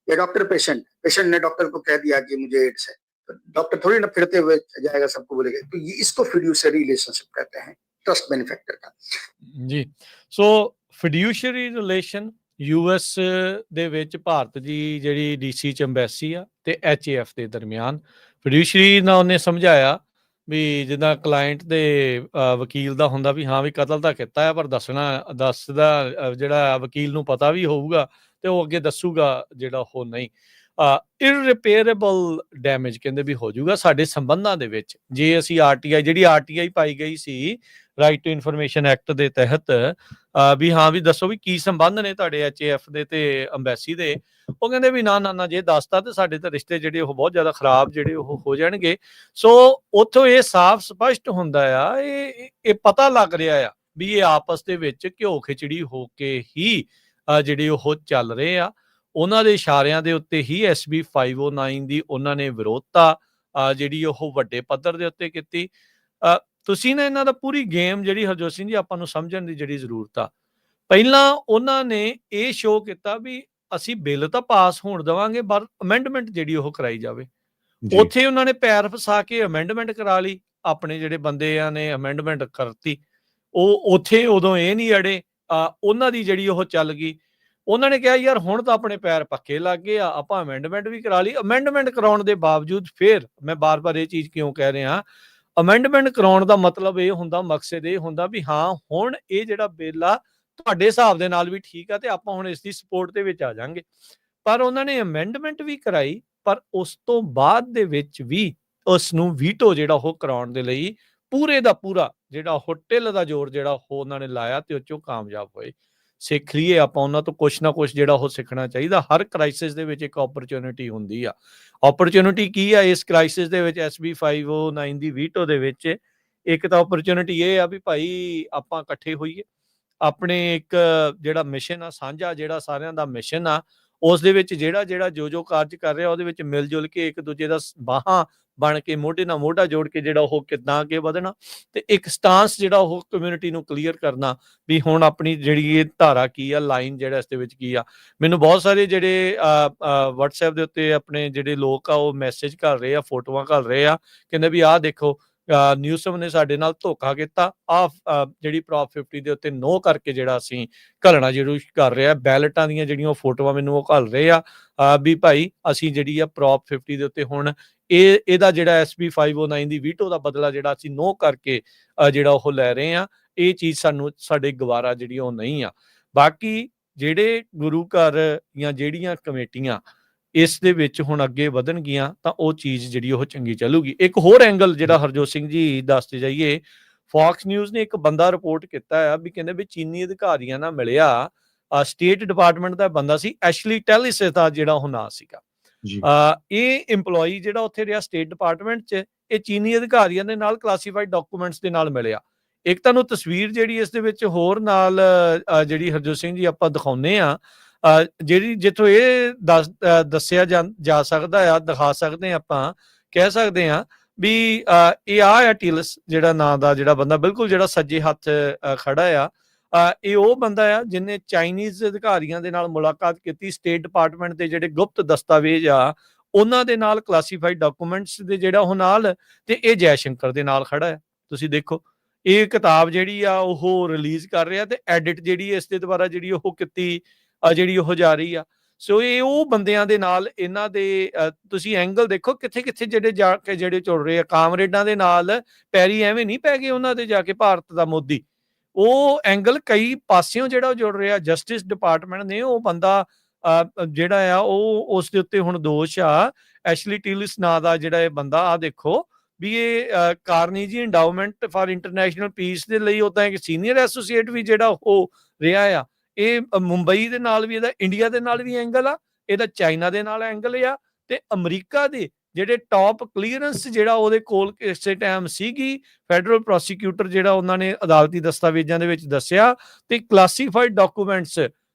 या डॉक्टर पेशेंट ने डॉक्टर को कह दिया कि मुझे एड्स है, तो डॉक्टर थोड़ी ना फिरते हुए जाएगा सबको बोलेगा। तो ये इसको फिड्यूसरी रिलेशनशिप कहते हैं, ट्रस्ट बेनिफैक्टर का। ਜੀ ਸੋ ਫਿਡਿਊਸ਼ਰੀ ਰਿਲੇਸ਼ਨ ਯੂਐਸ ਦੇ ਵਿੱਚ ਭਾਰਤ ਦੀ ਜਿਹੜੀ ਡੀਸੀ ਚ ਐਮਬੈਸੀ ਆ ਤੇ ਐਚਏਐਫ ਦੇ ਦਰਮਿਆਨ ਫਿਡਿਊਸ਼ਰੀ ਨਾਲ ਉਹਨੇ ਸਮਝਾਇਆ ਵੀ ਜਿੱਦਾਂ ਕਲਾਇੰਟ ਦੇ ਵਕੀਲ ਦਾ ਹੁੰਦਾ ਵੀ ਹਾਂ ਵੀ ਕਤਲ ਤਾਂ ਕੀਤਾ ਆ ਪਰ ਦੱਸਦਾ ਜਿਹੜਾ ਵਕੀਲ ਨੂੰ ਪਤਾ ਵੀ ਹੋਊਗਾ ਤੇ ਉਹ ਅੱਗੇ ਦੱਸੂਗਾ ਜਿਹੜਾ ਉਹ ਨਹੀਂ। ਇਰਰਿਪੇਅਰੇਬਲ ਡੈਮੇਜ ਕਹਿੰਦੇ ਵੀ ਹੋ ਜਾਊਗਾ ਸਾਡੇ ਸੰਬੰਧਾਂ ਦੇ ਵਿੱਚ ਜੇ ਅਸੀਂ ਜਿਹੜੀ ਆਰਟੀਆਈ ਪਾਈ ਗਈ ਸੀ ਰਾਈਟ ਟੂ ਇਨਫੋਰਮੇਸ਼ਨ ਐਕਟ ਦੇ ਤਹਿਤ ਵੀ ਹਾਂ ਵੀ ਦੱਸੋ ਵੀ ਕੀ ਸੰਬੰਧ ਨੇ ਤੁਹਾਡੇ ਐਚਏਐਫ ਦੇ ਤੇ ਅੰਬੈਸੀ ਦੇ। ਉਹ ਕਹਿੰਦੇ ਵੀ ਨਾ ਜੇ ਦੱਸਤਾ ਤੇ ਸਾਡੇ ਤਾਂ ਰਿਸ਼ਤੇ ਜਿਹੜੇ ਉਹ ਬਹੁਤ ਜ਼ਿਆਦਾ ਖਰਾਬ ਜਿਹੜੇ ਉਹ ਹੋ ਜਾਣਗੇ। ਸੋ ਉੱਥੋਂ ਇਹ ਸਾਫ਼ ਸਪਸ਼ਟ ਹੁੰਦਾ ਆ, ਇਹ ਪਤਾ ਲੱਗ ਰਿਹਾ ਆ ਵੀ ਇਹ ਆਪਸ ਦੇ ਵਿੱਚ ਘਿਓ ਖਿਚੜੀ ਹੋ ਕੇ ਹੀ ਜਿਹੜੇ ਉਹ ਚੱਲ ਰਹੇ ਆ। ਉਹਨਾਂ ਦੇ ਇਸ਼ਾਰਿਆਂ ਦੇ ਉੱਤੇ ਹੀ SB 509 ਦੀ ਉਹਨਾਂ ਨੇ ਵਿਰੋਧਤਾ ਜਿਹੜੀ ਉਹ ਵੱਡੇ ਪੱਧਰ ਦੇ ਉੱਤੇ ਕੀਤੀ। ਤੁਸੀਂ ਨਾ ਇਹਨਾਂ ਦਾ ਪੂਰੀ ਗੇਮ ਜਿਹੜੀ ਹਰਜੋਤ ਸਿੰਘ ਜੀ ਆਪਾਂ ਨੂੰ ਸਮਝਣ ਦੀ ਜਿਹੜੀ ਜ਼ਰੂਰਤ ਆ। ਪਹਿਲਾਂ ਉਹਨਾਂ ਨੇ ਇਹ ਸ਼ੋਅ ਕੀਤਾ ਵੀ ਅਸੀਂ ਬਿੱਲ ਤਾਂ ਪਾਸ ਹੋਣ ਦੇਵਾਂਗੇ ਪਰ ਅਮੈਂਡਮੈਂਟ ਜਿਹੜੀ ਉਹ ਕਰਾਈ ਜਾਵੇ। ਉੱਥੇ ਉਹਨਾਂ ਨੇ ਪੈਰ ਫਸਾ ਕੇ ਅਮੈਂਡਮੈਂਟ ਕਰਾ ਲਈ, ਆਪਣੇ ਜਿਹੜੇ ਬੰਦਿਆਂ ਨੇ ਅਮੈਂਡਮੈਂਟ ਕਰਤੀ। ਉਹ ਉੱਥੇ ਉਦੋਂ ਇਹ ਨਹੀਂ ਅੜੇ, ਉਹਨਾਂ ਦੀ ਜਿਹੜੀ ਉਹ ਚੱਲ ਗਈ। ਉਹਨਾਂ ਨੇ ਕਿਹਾ ਯਾਰ ਹੁਣ ਤਾਂ ਆਪਣੇ ਪੈਰ ਪੱਕੇ ਲੱਗ ਗਏ ਆ, ਆਪਾਂ ਅਮੈਂਡਮੈਂਟ ਵੀ ਕਰਾ ਲਈ। ਅਮੈਂਡਮੈਂਟ ਕਰਾਉਣ ਦੇ ਬਾਵਜੂਦ ਫਿਰ ਮੈਂ ਬਾਰ-ਬਾਰ ਇਹ ਚੀਜ਼ ਕਿਉਂ ਕਹਿ ਰਿਹਾ, ਅਮੈਂਡਮੈਂਟ ਕਰਾਉਣ ਦਾ ਮਤਲਬ ਇਹ ਹੁੰਦਾ, ਮਕਸਦ ਇਹ ਹੁੰਦਾ ਵੀ ਹਾਂ ਹੁਣ ਇਹ ਜਿਹੜਾ ਬਿੱਲ ਆ ਤੁਹਾਡੇ ਹਿਸਾਬ ਦੇ ਨਾਲ ਵੀ ਠੀਕ ਆ ਤੇ ਆਪਾਂ ਹੁਣ ਇਸ ਦੀ ਸਪੋਰਟ ਦੇ ਵਿੱਚ ਆ ਜਾਾਂਗੇ। ਪਰ ਉਹਨਾਂ ਨੇ ਅਮੈਂਡਮੈਂਟ ਵੀ ਕਰਾਈ, ਪਰ ਉਸ ਤੋਂ ਬਾਅਦ ਦੇ ਵਿੱਚ ਵੀ ਉਸ ਨੂੰ ਵੀਟੋ ਜਿਹੜਾ ਉਹ ਕਰਾਉਣ ਦੇ ਲਈ ਪੂਰੇ ਦਾ ਪੂਰਾ ਜਿਹੜਾ ਉਹ ਢਿੱਲ ਦਾ ਜ਼ੋਰ ਜਿਹੜਾ ਉਹ ਉਹਨਾਂ ਨੇ ਲਾਇਆ ਤੇ ਉਹ 'ਚੋਂ ਕਾਮਯਾਬ ਹੋਏ। ਸਿੱਖ ਲਈਏ ਆਪਾਂ ਉਹਨਾਂ ਤੋਂ ਕੁਛ ਨਾ ਕੁਛ ਜਿਹੜਾ ਉਹ ਸਿੱਖਣਾ ਚਾਹੀਦਾ। ਹਰ ਕ੍ਰਾਈਸਿਸ ਦੇ ਵਿੱਚ ਇੱਕ ਓਪਰਚੁਨਿਟੀ ਹੁੰਦੀ ਆ। ਓਪਰਚੁਨਿਟੀ ਕੀ ਆ ਇਸ ਕ੍ਰਾਈਸਿਸ ਦੇ ਵਿੱਚ? SB 509 ਦੀ ਵੀਟੋ ਦੇ ਵਿੱਚ ਇੱਕ ਤਾਂ ਓਪਰਚੁਨਿਟੀ ਇਹ ਆ ਵੀ ਭਾਈ ਆਪਾਂ ਇਕੱਠੇ ਹੋਈਏ, ਆਪਣੇ ਇੱਕ ਜਿਹੜਾ ਮਿਸ਼ਨ ਆ ਸਾਂਝਾ, ਜਿਹੜਾ ਸਾਰਿਆਂ ਦਾ ਮਿਸ਼ਨ ਆ, ਉਸ ਦੇ ਵਿੱਚ ਜਿਹੜਾ ਜੋ ਕਾਰਜ ਕਰ ਰਿਹਾ ਉਹਦੇ ਵਿੱਚ ਮਿਲ ਜੁਲ ਕੇ ਇੱਕ ਦੂਜੇ ਦਾ ਬਾਹਾਂ ਬਣ ਕੇ ਮੋਢੇ ਨਾਲ ਮੋਢਾ ਜੋੜ ਕੇ ਜਿਹੜਾ ਉਹ ਕਿੱਦਾਂ ਅੱਗੇ ਵਧਣਾ ਤੇ ਇੱਕ ਸਟਾਂਸ ਜਿਹੜਾ ਉਹ ਕਮਿਊਨਿਟੀ ਨੂੰ ਕਲੀਅਰ ਕਰਨਾ ਵੀ ਹੁਣ ਆਪਣੀ ਜਿਹੜੀ ਇਹ ਧਾਰਾ ਕੀ ਆ, ਲਾਈਨ ਜਿਹੜਾ ਇਸ ਦੇ ਵਿੱਚ ਕੀ ਆ। ਮੈਨੂੰ ਬਹੁਤ ਸਾਰੇ ਜਿਹੜੇ WhatsApp ਦੇ ਉੱਤੇ ਆਪਣੇ ਜਿਹੜੇ ਲੋਕ ਆ ਉਹ ਮੈਸੇਜ ਕਰ ਰਹੇ ਆ, ਫੋਟੋਆਂ ਕਰ ਰਹੇ ਆ, ਕਹਿੰਦੇ ਵੀ ਆਹ ਦੇਖੋ ਨਿਊਜ਼ਮ ਨੇ ਸਾਡੇ ਨਾਲ ਧੋਖਾ ਕੀਤਾ, ਜਿਹੜੀ ਪ੍ਰੋਪ 50 ਦੇ ਉੱਤੇ ਨੋ ਕਰਕੇ ਜਿਹੜਾ ਅਸੀਂ ਘਲਣਾ ਜ਼ਰੂਰ ਕਰ ਰਿਹਾ। ਬੈਲਟਾਂ ਦੀਆਂ ਜਿਹੜੀਆਂ ਫੋਟੋਆਂ ਮੈਨੂੰ ਉਹ ਘੱਲ ਰਹੇ ਆ ਵੀ ਭਾਈ ਅਸੀਂ ਜਿਹੜੀ ਆ ਪ੍ਰੋਪ 50 ਦੇ ਉੱਤੇ ਹੁਣ ਇਹਦਾ ਜਿਹੜਾ SB 509 ਦੀ ਵੀਟੋ ਦਾ ਬਦਲਾ ਜਿਹੜਾ ਅਸੀਂ ਨੋ ਕਰਕੇ ਜਿਹੜਾ ਉਹ ਲੈ ਰਹੇ ਆ। ਇਹ ਚੀਜ਼ ਸਾਡੇ ਗਵਾਰਾ ਜਿਹੜੀ ਉਹ ਨਹੀਂ ਆ। ਬਾਕੀ ਜਿਹੜੇ ਗੁਰੂ ਘਰ ਜਾਂ ਜਿਹੜੀਆਂ ਕਮੇਟੀਆਂ ਇਸ ਦੇ ਵਿੱਚ ਹੁਣ ਅੱਗੇ ਵਧਣਗੀਆਂ ਤਾਂ ਉਹ ਚੀਜ਼ ਜਿਹੜੀ ਉਹ ਚੰਗੀ ਚੱਲੂਗੀ। ਇੱਕ ਹੋਰ ਐਂਗਲ ਜਿਹੜਾ ਹਰਜੋਤ ਸਿੰਘ ਜੀ ਦੱਸਦੇ ਜਾਈਏ, ਫੌਕਸ ਨਿਊਜ਼ ਨੇ ਇੱਕ ਬੰਦਾ ਰਿਪੋਰਟ ਕੀਤਾ ਆ ਵੀ ਕਹਿੰਦੇ ਵੀ ਚੀਨੀ ਅਧਿਕਾਰੀਆਂ ਨਾਲ ਮਿਲਿਆ ਸਟੇਟ ਡਿਪਾਰਟਮੈਂਟ ਦਾ ਬੰਦਾ ਸੀ, ਐਸ਼ਲੀ ਟੈਲਿਸ ਦਾ ਜਿਹੜਾ ਉਹ ਨਾਂ ਸੀਗਾ। ਇਹ EMPLOYEE ਜਿਹੜਾ ਉੱਥੇ ਰਿਹਾ ਸਟੇਟ ਡਿਪਾਰਟਮੈਂਟ 'ਚ, ਇਹ ਚੀਨੀ ਅਧਿਕਾਰੀਆਂ ਦੇ ਨਾਲ ਕਲਾਸੀਫਾਈਡ ਡਾਕੂਮੈਂਟਸ ਦੇ ਨਾਲ ਮਿਲਿਆ। ਇੱਕ ਤੁਹਾਨੂੰ ਤਸਵੀਰ ਜਿਹੜੀ ਇਸ ਦੇ ਵਿੱਚ ਹੋਰ ਨਾਲ ਜਿਹੜੀ ਹਰਜੋਤ ਸਿੰਘ ਜੀ ਆਪਾਂ ਦਿਖਾਉਂਦੇ ਆ, ਜਿਹੜੀ ਜਿੱਥੋਂ ਇਹ ਦੱਸਿਆ ਜਾ ਸਕਦਾ ਆ, ਦਿਖਾ ਸਕਦੇ ਆ, ਆਪਾਂ ਕਹਿ ਸਕਦੇ ਆ ਵੀ ਇਹ ਆ ਟਿਲਸ ਜਿਹੜਾ ਨਾਂ ਦਾ ਜਿਹੜਾ ਬੰਦਾ ਬਿਲਕੁਲ ਜਿਹੜਾ ਸੱਜੇ ਹੱਥ ਖੜਾ ਆ, ਇਹ ਉਹ ਬੰਦਾ ਆ ਜਿਹਨੇ ਚਾਈਨੀਜ਼ ਅਧਿਕਾਰੀਆਂ ਦੇ ਨਾਲ ਮੁਲਾਕਾਤ ਕੀਤੀ। ਸਟੇਟ ਡਿਪਾਰਟਮੈਂਟ ਦੇ ਜਿਹੜੇ ਗੁਪਤ ਦਸਤਾਵੇਜ਼ ਆ ਉਹਨਾਂ ਦੇ ਨਾਲ, ਕਲਾਸੀਫਾਈਡ ਡਾਕੂਮੈਂਟਸ ਦੇ ਜਿਹੜਾ ਉਹ ਨਾਲ, ਤੇ ਇਹ ਜੈ ਸ਼ੰਕਰ ਦੇ ਨਾਲ ਖੜਾ ਹੈ। ਤੁਸੀਂ ਦੇਖੋ ਇਹ ਕਿਤਾਬ ਜਿਹੜੀ ਆ ਉਹ ਰਿਲੀਜ਼ ਕਰ ਰਿਹਾ ਤੇ ਐਡਿਟ ਜਿਹੜੀ ਇਸ ਦੇ ਦੁਆਰਾ ਜਿਹੜੀ ਉਹ ਕੀਤੀ ਜਿਹੜੀ ਉਹ ਜਾ ਰਹੀ ਆ। ਸੋ ਇਹ ਉਹ ਬੰਦਿਆਂ ਦੇ ਨਾਲ ਇਹਨਾਂ ਦੇ ਤੁਸੀਂ ਐਂਗਲ ਦੇਖੋ ਕਿੱਥੇ ਕਿੱਥੇ ਜਿਹੜੇ ਜਾ ਕੇ ਜਿਹੜੇ ਚੁੜ ਰਹੇ ਆ ਕਾਮਰੇਡਾਂ ਦੇ ਨਾਲ, ਪੈਰੀ ਐਵੇਂ ਨਹੀਂ ਪੈ ਗਏ ਉਹਨਾਂ ਦੇ ਜਾ ਕੇ ਭਾਰਤ ਦਾ ਮੋਦੀ। ਉਹ ਐਂਗਲ ਕਈ ਪਾਸਿਓਂ ਜਿਹੜਾ ਉਹ ਜੁੜ ਰਿਹਾ। ਜਸਟਿਸ ਡਿਪਾਰਟਮੈਂਟ ਨੇ ਉਹ ਬੰਦਾ ਜਿਹੜਾ ਆ ਉਹ ਉਸ ਦੇ ਉੱਤੇ ਹੁਣ ਦੋਸ਼ ਆ, ਐਸ਼ਲੀ ਟਿਲਸ ਨਾਂ ਦਾ ਜਿਹੜਾ ਇਹ ਬੰਦਾ, ਆ ਦੇਖੋ ਵੀ ਇਹ ਕਾਰਨੀਜੀ ਐਂਡਾਊਮੈਂਟ ਫਾਰ ਇੰਟਰਨੈਸ਼ਨਲ ਪੀਸ ਦੇ ਲਈ ਉਦਾਂ ਇੱਕ ਸੀਨੀਅਰ ਐਸੋਸੀਏਟ ਵੀ ਜਿਹੜਾ ਉਹ ਰਿਹਾ ਆ। ਇਹ ਮੁੰਬਈ ਦੇ ਨਾਲ ਵੀ ਇਹਦਾ, ਇੰਡੀਆ ਦੇ ਨਾਲ ਵੀ ਐਂਗਲ ਆ, ਇਹਦਾ ਚਾਈਨਾ ਦੇ ਨਾਲ ਐਂਗਲ ਆ, ਤੇ ਅਮਰੀਕਾ ਦੇ ਜਿਹੜੇ ਟੌਪ ਕਲੀਅਰੈਂਸ ਜਿਹੜਾ ਉਹਦੇ ਕੋਲ ਕਿਸੇ ਟਾਈਮ ਸੀਗੀ, ਫੈਡਰਲ ਪ੍ਰੋਸੀਕਿਊਟਰ ਜਿਹੜਾ ਉਹਨਾਂ ਨੇ ਅਦਾਲਤੀ ਦਸਤਾਵੇਜ਼ਾਂ ਦੇ ਵਿੱਚ ਦੱਸਿਆ, ਤੇ ਕਲਾਸੀਫਾਈਡ ਡਾਕੂਮੈਂਟਸ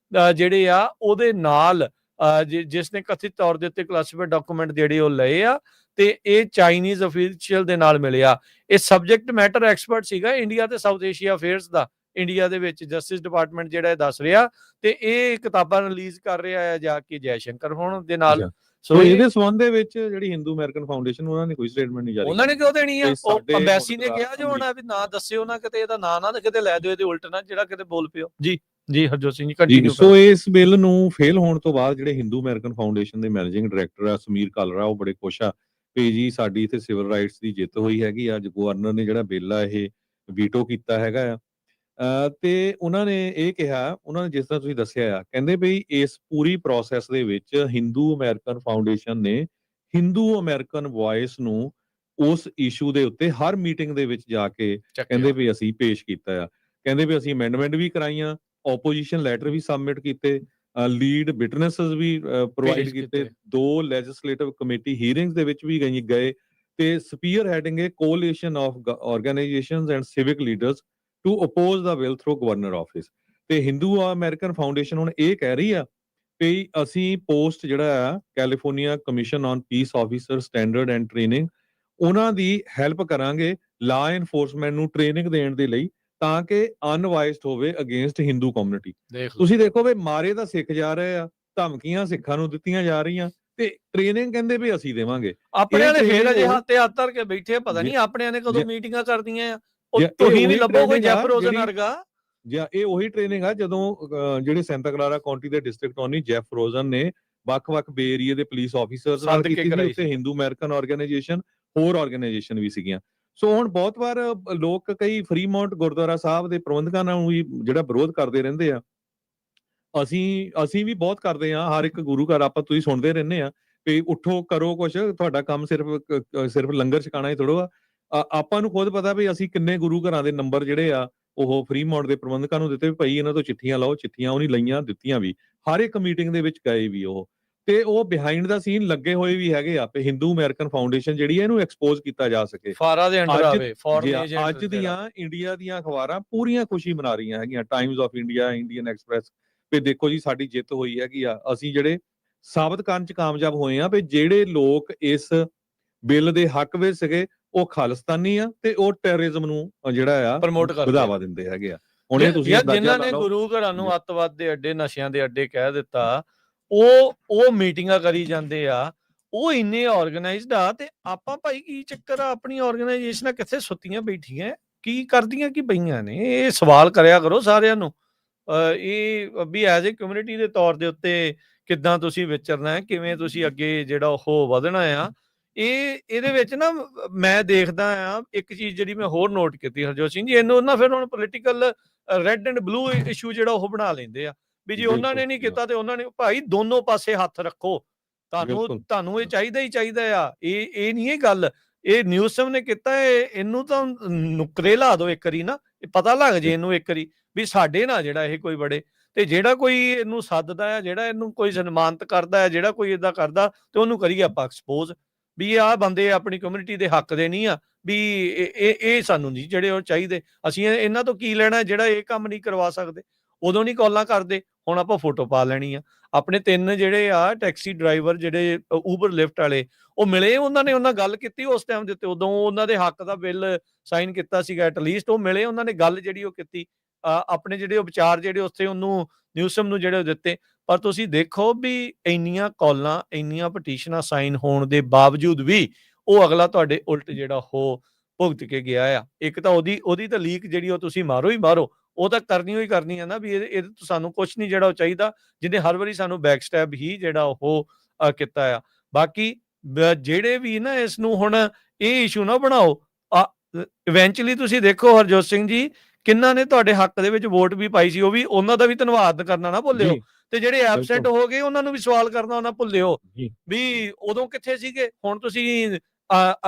ਜਿਹੜੇ ਆ ਉਹਦੇ ਨਾਲ ਜਿਸ ਨੇ ਕਥਿਤ ਤੌਰ ਦੇ ਉੱਤੇ ਕਲਾਸੀਫਾਈਡ ਡਾਕੂਮੈਂਟ ਜਿਹੜੇ ਉਹ ਲਏ ਆ, ਤੇ ਇਹ ਚਾਈਨੀਜ਼ ਅਫੀਸ਼ੀਅਲ ਦੇ ਨਾਲ ਮਿਲਿਆ। ਇਹ ਸਬਜੈਕਟ ਮੈਟਰ ਐਕਸਪਰਟ ਸੀਗਾ ਇੰਡੀਆ ਤੇ ਸਾਊਥ ਏਸ਼ੀਆ ਅਫੇਅਰਸ ਦਾ, ਇੰਡੀਆ ਦੇ ਵਿੱਚ ਜਸਟਿਸ ਡਿਪਾਰਟਮੈਂਟ ਜਿਹੜਾ ਇਹ ਦੱਸ ਰਿਹਾ, ਤੇ ਇਹ ਕਿਤਾਬਾਂ ਰਿਲੀਜ਼ ਕਰ ਰਿਹਾ ਹੈ ਜਾ ਕੇ ਜੈ ਸ਼ੰਕਰ ਹੁਣ ਦੇ ਨਾਲ। ਸੋ ਇਹਦੇ ਸੰਬੰਧ ਦੇ ਵਿੱਚ ਜਿਹੜੀ ਹਿੰਦੂ ਅਮਰੀਕਨ ਫਾਊਂਡੇਸ਼ਨ, ਉਹਨਾਂ ਨੇ ਕੋਈ ਸਟੇਟਮੈਂਟ ਨਹੀਂ ਜਾਰੀ ਕੀਤੀ। ਉਹਨਾਂ ਨੇ ਕਿਉਂ ਦੇਣੀ ਆ? ਉਹ ਅੰਬੈਸੀ ਨੇ ਕਿਹਾ ਜੋ ਹੋਣਾ ਵੀ ਨਾ ਦੱਸਿਓ ਨਾ ਕਿਤੇ, ਇਹਦਾ ਨਾਂ ਨਾ ਕਿਤੇ ਲੈ ਦਿਓ, ਇਹਦੇ ਉਲਟ ਨਾ ਜਿਹੜਾ ਕਿਤੇ ਬੋਲ ਪਿਓ। ਜੀ ਹਰਜੋਤ ਸਿੰਘ ਜੀ ਕੰਟੀਨਿਊ। ਸੋ ਇਸ ਬਿੱਲ ਨੂੰ ਫੇਲ ਹੋਣ ਤੋਂ ਬਾਅਦ ਜਿਹੜੇ ਹਿੰਦੂ ਅਮਰੀਕਨ ਫਾਊਂਡੇਸ਼ਨ ਦੇ ਮੈਨੇਜਿੰਗ ਡਾਇਰੈਕਟਰ ਆ ਸਮੀਰ ਕਾਲਰਾ, ਉਹ ਬੜੇ ਖੁਸ਼ ਆ ਵੀ ਜੀ ਸਾਡੀ ਇੱਥੇ ਸਿਵਲ ਰਾਈਟਸ ਦੀ ਜਿੱਤ ਹੋਈ ਹੈਗੀ ਆ। ਅੱਜ ਗਵਰਨਰ ਨੇ ਜਿਹੜਾ ਬਿੱਲ ਆ ਇਹ ਵੀਟੋ ਕੀਤਾ ਹੈਗਾ ਆ, ਤੇ ਉਹਨਾਂ ਨੇ ਇਹ ਕਿਹਾ, ਉਹਨਾਂ ਨੇ ਜਿਸ ਤਰ੍ਹਾਂ ਤੁਸੀਂ ਦੱਸਿਆ ਆ, ਕਹਿੰਦੇ ਵੀ ਇਸ ਪੂਰੀ ਪ੍ਰੋਸੈਸ ਦੇ ਵਿੱਚ ਹਿੰਦੂ ਅਮਰੀਕਨ ਫਾਊਂਡੇਸ਼ਨ ਨੇ ਹਿੰਦੂ ਅਮਰੀਕਨ ਵੌਇਸ ਨੂੰ ਉਸ ਇਸ਼ੂ ਦੇ ਉੱਤੇ ਹਰ ਮੀਟਿੰਗ ਦੇ ਵਿੱਚ ਜਾ ਕੇ ਕਹਿੰਦੇ ਵੀ ਅਸੀਂ ਪੇਸ਼ ਕੀਤਾ ਆ। ਕਹਿੰਦੇ ਵੀ ਅਸੀਂ ਅਮੈਂਡਮੈਂਟ ਵੀ ਕਰਾਈਆਂ, ਆਪੋਜੀਸ਼ਨ ਲੈਟਰ ਵੀ ਸਬਮਿਟ ਕੀਤੇ, ਲੀਡ ਵਿਟਨੈਸਸ ਵੀ ਪ੍ਰੋਵਾਈਡ ਕੀਤੇ, 2 ਲੈਜਿਸਲੇਟਿਵ ਕਮੇਟੀ ਹੀਅਰਿੰਗਸ ਦੇ ਵਿੱਚ ਵੀ ਗਏ, ਤੇ spearheading a coalition of organisations and civic leaders to oppose the bill through governor office. ਤੇ ਹਿੰਦੂ ਅਮਰੀਕਨ ਫਾਊਂਡੇਸ਼ਨ ਹੁਣ ਇਹ ਕਹਿ ਰਹੀ ਆ ਵੀ ਅਸੀਂ ਪੋਸਟ ਜਿਹੜਾ ਆ California commission on piece officer standard and training, ਉਹਨਾਂ ਦੀ ਹੈਲਪ ਕਰਾਂਗੇ ਲਾ ਐਨਫੋਰਸਮੈਂਟ ਨੂੰ ਟ੍ਰੇਨਿੰਗ ਦੇਣ ਦੇ ਲਈ, ਤਾਂ ਕਿ ਅਨਵਾਈਜ਼ਡ ਹੋਵੇ ਅਗੇਂਸਟ ਹਿੰਦੂ ਕਮਿਊਨਿਟੀ। ਤੁਸੀਂ ਦੇਖੋ ਵੀ ਮਾਰੇ ਤਾਂ ਸਿੱਖ ਜਾ ਰਹੇ ਆ, ਧਮਕੀਆਂ ਸਿੱਖਾਂ ਨੂੰ ਦਿੱਤੀਆਂ ਜਾ ਰਹੀਆਂ, ਤੇ ਟ੍ਰੇਨਿੰਗ ਕਹਿੰਦੇ ਵੀ ਅਸੀਂ ਦੇਵਾਂਗੇ। ਆਪਣਿਆਂ ਨੇ ਫੇਰ ਅਜੇ ਹੱਥ ਤੇ ਹੱਥ ਧਰ ਕੇ ਬੈਠੇ, ਪਤਾ ਨਹੀਂ ਆਪਣਿਆਂ ਨੇ ਕਦੋਂ ਮੀਟਿੰਗਾਂ ਕਰਦੀਆਂ ਆ। ਤੁਸੀਂ ਵੀ ਲੱਭੋ ਕੋਈ ਜੈਫ ਰੋਜ਼ਨ ਵਰਗਾ। ਜਾਂ ਇਹ ਉਹੀ ਟ੍ਰੇਨਿੰਗ ਆ ਜਦੋਂ ਜਿਹੜੇ ਸੈਂਟਾ ਕਲਾਰਾ ਕਾਉਂਟੀ ਦੇ ਡਿਸਟ੍ਰਿਕਟ ਅਟਾਰਨੀ ਜੈਫ ਰੋਜ਼ਨ ਨੇ ਵੱਖ-ਵੱਖ ਬੇ ਏਰੀਏ ਦੇ ਪੁਲਿਸ ਆਫੀਸਰਸ ਨਾਲ ਕੀਤੀ ਸੀ, ਉੱਥੇ ਹਿੰਦੂ ਅਮਰੀਕਨ ਆਰਗੇਨਾਈਜੇਸ਼ਨ, ਹੋਰ ਆਰਗੇਨਾਈਜੇਸ਼ਨ ਵੀ ਸੀਗੀਆਂ। ਸੋ ਹੁਣ ਬਹੁਤ ਵਾਰ ਲੋਕ ਕਈ ਫਰੀਮਾਉਂਟ ਗੁਰਦੁਆਰਾ ਸਾਹਿਬ ਦੇ ਪ੍ਰਬੰਧਕਾਂ ਨੂੰ ਵੀ ਜਿਹੜਾ ਵਿਰੋਧ ਕਰਦੇ ਰਹਿੰਦੇ ਆ। ਅਸੀਂ ਵੀ ਬਹੁਤ ਕਰਦੇ ਆ, ਹਰ ਇੱਕ ਗੁਰੂ ਘਰ ਆਪਾਂ ਤੁਸੀਂ ਸੁਣਦੇ ਰਹਿੰਦੇ ਆ ਵੀ ਉੱਠੋ ਕਰੋ ਕੁਛ, ਤੁਹਾਡਾ ਕੰਮ ਸਿਰਫ ਲੰਗਰ ਛਕਾਣਾ ਹੀ ਥੋੜੋ ਆ। ਆਪਾਂ ਨੂੰ ਖੁਦ ਪਤਾ ਵੀ ਅਸੀਂ ਕਿੰਨੇ ਗੁਰੂ ਘਰਾਂ ਦੇ ਨੰਬਰ ਜਿਹੜੇ ਆ ਉਹ ਫਰੀਮਾਉਂਟ ਦੇ ਪ੍ਰਬੰਧਕਾਂ ਨੂੰ ਦਿੱਤੇ ਵੀ ਭਾਈ ਇਹਨਾਂ ਤੋਂ ਚਿੱਠੀਆਂ ਲਾਓ, ਚਿੱਠੀਆਂ ਉਹ ਨਹੀਂ ਲਈਆਂ, ਦਿੱਤੀਆਂ ਵੀ, ਹਰ ਇੱਕ ਮੀਟਿੰਗ ਦੇ ਵਿੱਚ ਗਏ ਵੀ ਉਹ, ਤੇ ਉਹ ਬਿਹਾਈਂਡ ਦਾ ਸੀਨ ਲੱਗੇ ਹੋਏ ਵੀ ਹੈਗੇ ਆ ਤੇ ਹਿੰਦੂ ਅਮਰੀਕਨ ਫਾਊਂਡੇਸ਼ਨ ਜਿਹੜੀ ਹੈ ਇਹਨੂੰ ਐਕਸਪੋਜ਼ ਕੀਤਾ ਜਾ ਸਕੇ। ਫਾਰਾ ਦੇ ਅੰਡਰ ਆਵੇ, ਫੋਰਨ ਏਜੰਟ। ਅੱਜ ਦੀਆਂ ਇੰਡੀਆ ਦੀਆਂ ਅਖਬਾਰਾਂ ਪੂਰੀਆਂ ਖੁਸ਼ੀ ਮਨਾ ਰਹੀਆਂ ਹੈਗੀਆਂ, Times of India, Indian Express, ਵੀ ਦੇਖੋ ਜੀ ਸਾਡੀ ਜਿੱਤ ਹੋਈ ਹੈਗੀ ਆ, ਅਸੀਂ ਜਿਹੜੇ ਸਾਬਤ ਕਰਨ ਚ ਕਾਮਯਾਬ ਹੋਏ ਆ ਵੀ ਜਿਹੜੇ ਲੋਕ ਇਸ ਬਿੱਲ ਦੇ ਹੱਕ ਵਿੱਚ ਸੀਗੇ ਉਹ ਖਾਲਿਸਤਾਨੀ ਆ ਤੇ ਉਹ ਟੈਰਰਿਜ਼ਮ ਨੂੰ ਜਿਹੜਾ ਆ ਪ੍ਰਮੋਟ ਕਰਦੇ, ਵਧਾਵਾ ਦਿੰਦੇ ਹੈਗੇ ਆ। ਹੁਣ ਇਹ ਤੁਸੀਂ ਜਿਨ੍ਹਾਂ ਨੇ ਗੁਰੂ ਘਰਾਂ ਨੂੰ ਅੱਤਵਾਦ ਦੇ ਅੱਡੇ, ਨਸ਼ਿਆਂ ਦੇ ਅੱਡੇ ਕਹਿ ਦਿੱਤਾ, ਉਹ ਮੀਟਿੰਗਾਂ ਕਰੀ ਜਾਂਦੇ ਆ, ਉਹ ਇੰਨੇ ਆਰਗੇਨਾਈਜ਼ਡ ਆ, ਤੇ ਆਪਾਂ ਭਾਈ ਕੀ ਚੱਕਰ ਆ? ਆਪਣੀ ਆਰਗੇਨਾਈਜੇਸ਼ਨਾਂ ਕਿੱਥੇ ਸੁੱਤੀਆਂ ਬੈਠੀਆਂ, ਕੀ ਕਰਦੀਆਂ ਕੀ ਪਈਆਂ ਨੇ? ਇਹ ਸਵਾਲ ਕਰਿਆ ਕਰੋ ਸਾਰਿਆਂ ਨੂੰ। ਇਹ ਵੀ ਐਜ਼ ਏ ਕਮਿਊਨਿਟੀ ਦੇ ਤੌਰ ਦੇ ਉੱਤੇ ਕਿੱਦਾਂ ਤੁਸੀਂ ਵਿਚਰਨਾ ਹੈ, ਕਿਵੇਂ ਤੁਸੀਂ ਅੱਗੇ ਜਿਹੜਾ ਉਹ ਵਧਣਾ ਆ। ਇਹਦੇ ਵਿੱਚ ਨਾ ਮੈਂ ਦੇਖਦਾ ਆ ਇੱਕ ਚੀਜ਼ ਜਿਹੜੀ ਮੈਂ ਹੋਰ ਨੋਟ ਕੀਤੀ ਹਰਜੋਤ ਸਿੰਘ ਜੀ, ਇਹਨੂੰ ਨਾ ਫਿਰ ਹੁਣ political red and blue issue ਜਿਹੜਾ ਉਹ ਬਣਾ ਲੈਂਦੇ ਆ ਵੀ ਜੇ ਉਹਨਾਂ ਨੇ ਨਹੀਂ ਕੀਤਾ ਤੇ ਉਹਨਾਂ ਨੇ। ਭਾਈ ਦੋਨੋਂ ਪਾਸੇ ਹੱਥ ਰੱਖੋ, ਤੁਹਾਨੂੰ ਇਹ ਚਾਹੀਦਾ ਹੀ ਚਾਹੀਦਾ ਆ। ਇਹ ਨਹੀਂ ਇਹ ਗੱਲ, ਇਹ ਨਿਊਜ਼ਮ ਨੇ ਕੀਤਾ, ਇਹਨੂੰ ਤਾਂ ਨੁਕਰੇ ਲਾ ਦਿਓ ਇੱਕ ਵਾਰੀ ਨਾ, ਪਤਾ ਲੱਗ ਜੇ ਇਹਨੂੰ ਇੱਕ ਵਾਰੀ ਵੀ ਸਾਡੇ ਨਾਲ ਜਿਹੜਾ ਇਹ ਕੋਈ ਬੜੇ, ਤੇ ਜਿਹੜਾ ਕੋਈ ਇਹਨੂੰ ਸੱਦਦਾ ਆ, ਜਿਹੜਾ ਇਹਨੂੰ ਕੋਈ ਸਨਮਾਨਿਤ ਕਰਦਾ ਹੈ, ਜਿਹੜਾ ਕੋਈ ਏਦਾਂ ਕਰਦਾ, ਤੇ ਉਹਨੂੰ ਕਰੀਏ ਆਪਾਂ ਐਕਸਪੋਜ਼। ਵੀ ਆਹ ਬੰਦੇ ਆਪਣੀ ਕਮਿਊਨਿਟੀ ਦੇ ਹੱਕ ਦੇ ਨਹੀਂ ਆ, ਵੀ ਇਹ ਸਾਨੂੰ ਨਹੀਂ ਜਿਹੜੇ ਉਹ ਚਾਹੀਦੇ, ਅਸੀਂ ਇਹਨਾਂ ਤੋਂ ਕੀ ਲੈਣਾ ਜਿਹੜਾ ਇਹ ਕੰਮ ਨਹੀਂ ਕਰਵਾ ਸਕਦੇ। ਉਦੋਂ ਨਹੀਂ ਕਾਲਾਂ ਕਰਦੇ, ਹੁਣ ਆਪਾਂ ਫੋਟੋ ਪਾ ਲੈਣੀ ਆ। ਆਪਣੇ 3 ਜਿਹੜੇ ਆ ਟੈਕਸੀ ਡਰਾਈਵਰ ਜਿਹੜੇ ਊਬਰ ਲਿਫਟ ਵਾਲੇ, ਉਹ ਮਿਲੇ, ਉਹਨਾਂ ਨੇ ਗੱਲ ਕੀਤੀ ਉਸ ਟਾਈਮ ਦੇ ਉੱਤੇ, ਉਦੋਂ ਉਹਨਾਂ ਦੇ ਹੱਕ ਦਾ ਬਿੱਲ ਸਾਈਨ ਕੀਤਾ ਸੀਗਾ, ਐਟਲੀਸਟ ਉਹ ਮਿਲੇ, ਉਹਨਾਂ ਨੇ ਗੱਲ ਜਿਹੜੀ ਉਹ ਕੀਤੀ, ਆਪਣੇ ਜਿਹੜੇ ਉਹ ਵਿਚਾਰ ਜਿਹੜੇ ਉੱਥੇ ਉਹਨੂੰ ਨਿਊਸਮ ਨੂੰ ਜਿਹੜੇ ਦਿੱਤੇ। ਪਰ ਤੁਸੀਂ ਦੇਖੋ ਵੀ ਇੰਨੀਆਂ ਕਾਲਾਂ, ਇੰਨੀਆਂ ਪਟੀਸ਼ਨਾਂ ਸਾਈਨ ਹੋਣ ਦੇ ਬਾਵਜੂਦ ਵੀ ਉਹ ਅਗਲਾ ਤੁਹਾਡੇ ਉਲਟ ਜਿਹੜਾ ਉਹ ਭੁਗਤ ਕੇ ਗਿਆ ਆ। ਇੱਕ ਤਾਂ ਉਹਦੀ ਤਾਂ ਲੀਕ ਜਿਹੜੀ ਉਹ ਤੁਸੀਂ ਮਾਰੋ ਹੀ ਮਾਰੋ, ਉਹ ਤਾਂ ਕਰਨੀ ਹੀ ਕਰਨੀ ਹੈ ਨਾ, ਵੀ ਇਹਦੇ ਤੋਂ ਸਾਨੂੰ ਕੁਛ ਨਹੀਂ ਜਿਹੜਾ ਉਹ ਚਾਹੀਦਾ, ਜਿਹਨੇ ਹਰ ਵਾਰੀ ਸਾਨੂੰ ਬੈਕ ਸਟੈਪ ਹੀ ਜਿਹੜਾ ਉਹ ਕੀਤਾ ਆ। ਬਾਕੀ ਜਿਹੜੇ ਵੀ ਨਾ ਇਸ ਨੂੰ ਹੁਣ ਇਹ ਇਸ਼ੂ ਨਾ ਬਣਾਓ, ਇਵੈਂਚੁਅਲੀ ਤੁਸੀਂ ਦੇਖੋ ਹਰਜੋਤ ਸਿੰਘ ਜੀ ਕਿੰਨਾ ਨੇ ਤੁਹਾਡੇ ਹੱਕ ਦੇ ਵਿੱਚ ਵੋਟ ਵੀ ਪਾਈ ਸੀ, ਉਹ ਵੀ ਉਹਨਾਂ ਦਾ ਵੀ ਧੰਨਵਾਦ ਕਰਨਾ ਨਾ ਭੁੱਲਿਓ, ਤੇ ਜਿਹੜੇ ਐਬਸੈਂਟ ਹੋ ਗਏ ਉਹਨਾਂ ਨੂੰ ਵੀ ਸਵਾਲ ਕਰਨਾ ਨਾ ਭੁੱਲਿਓ ਵੀ ਉਦੋਂ ਕਿੱਥੇ ਸੀਗੇ। ਹੁਣ ਤੁਸੀਂ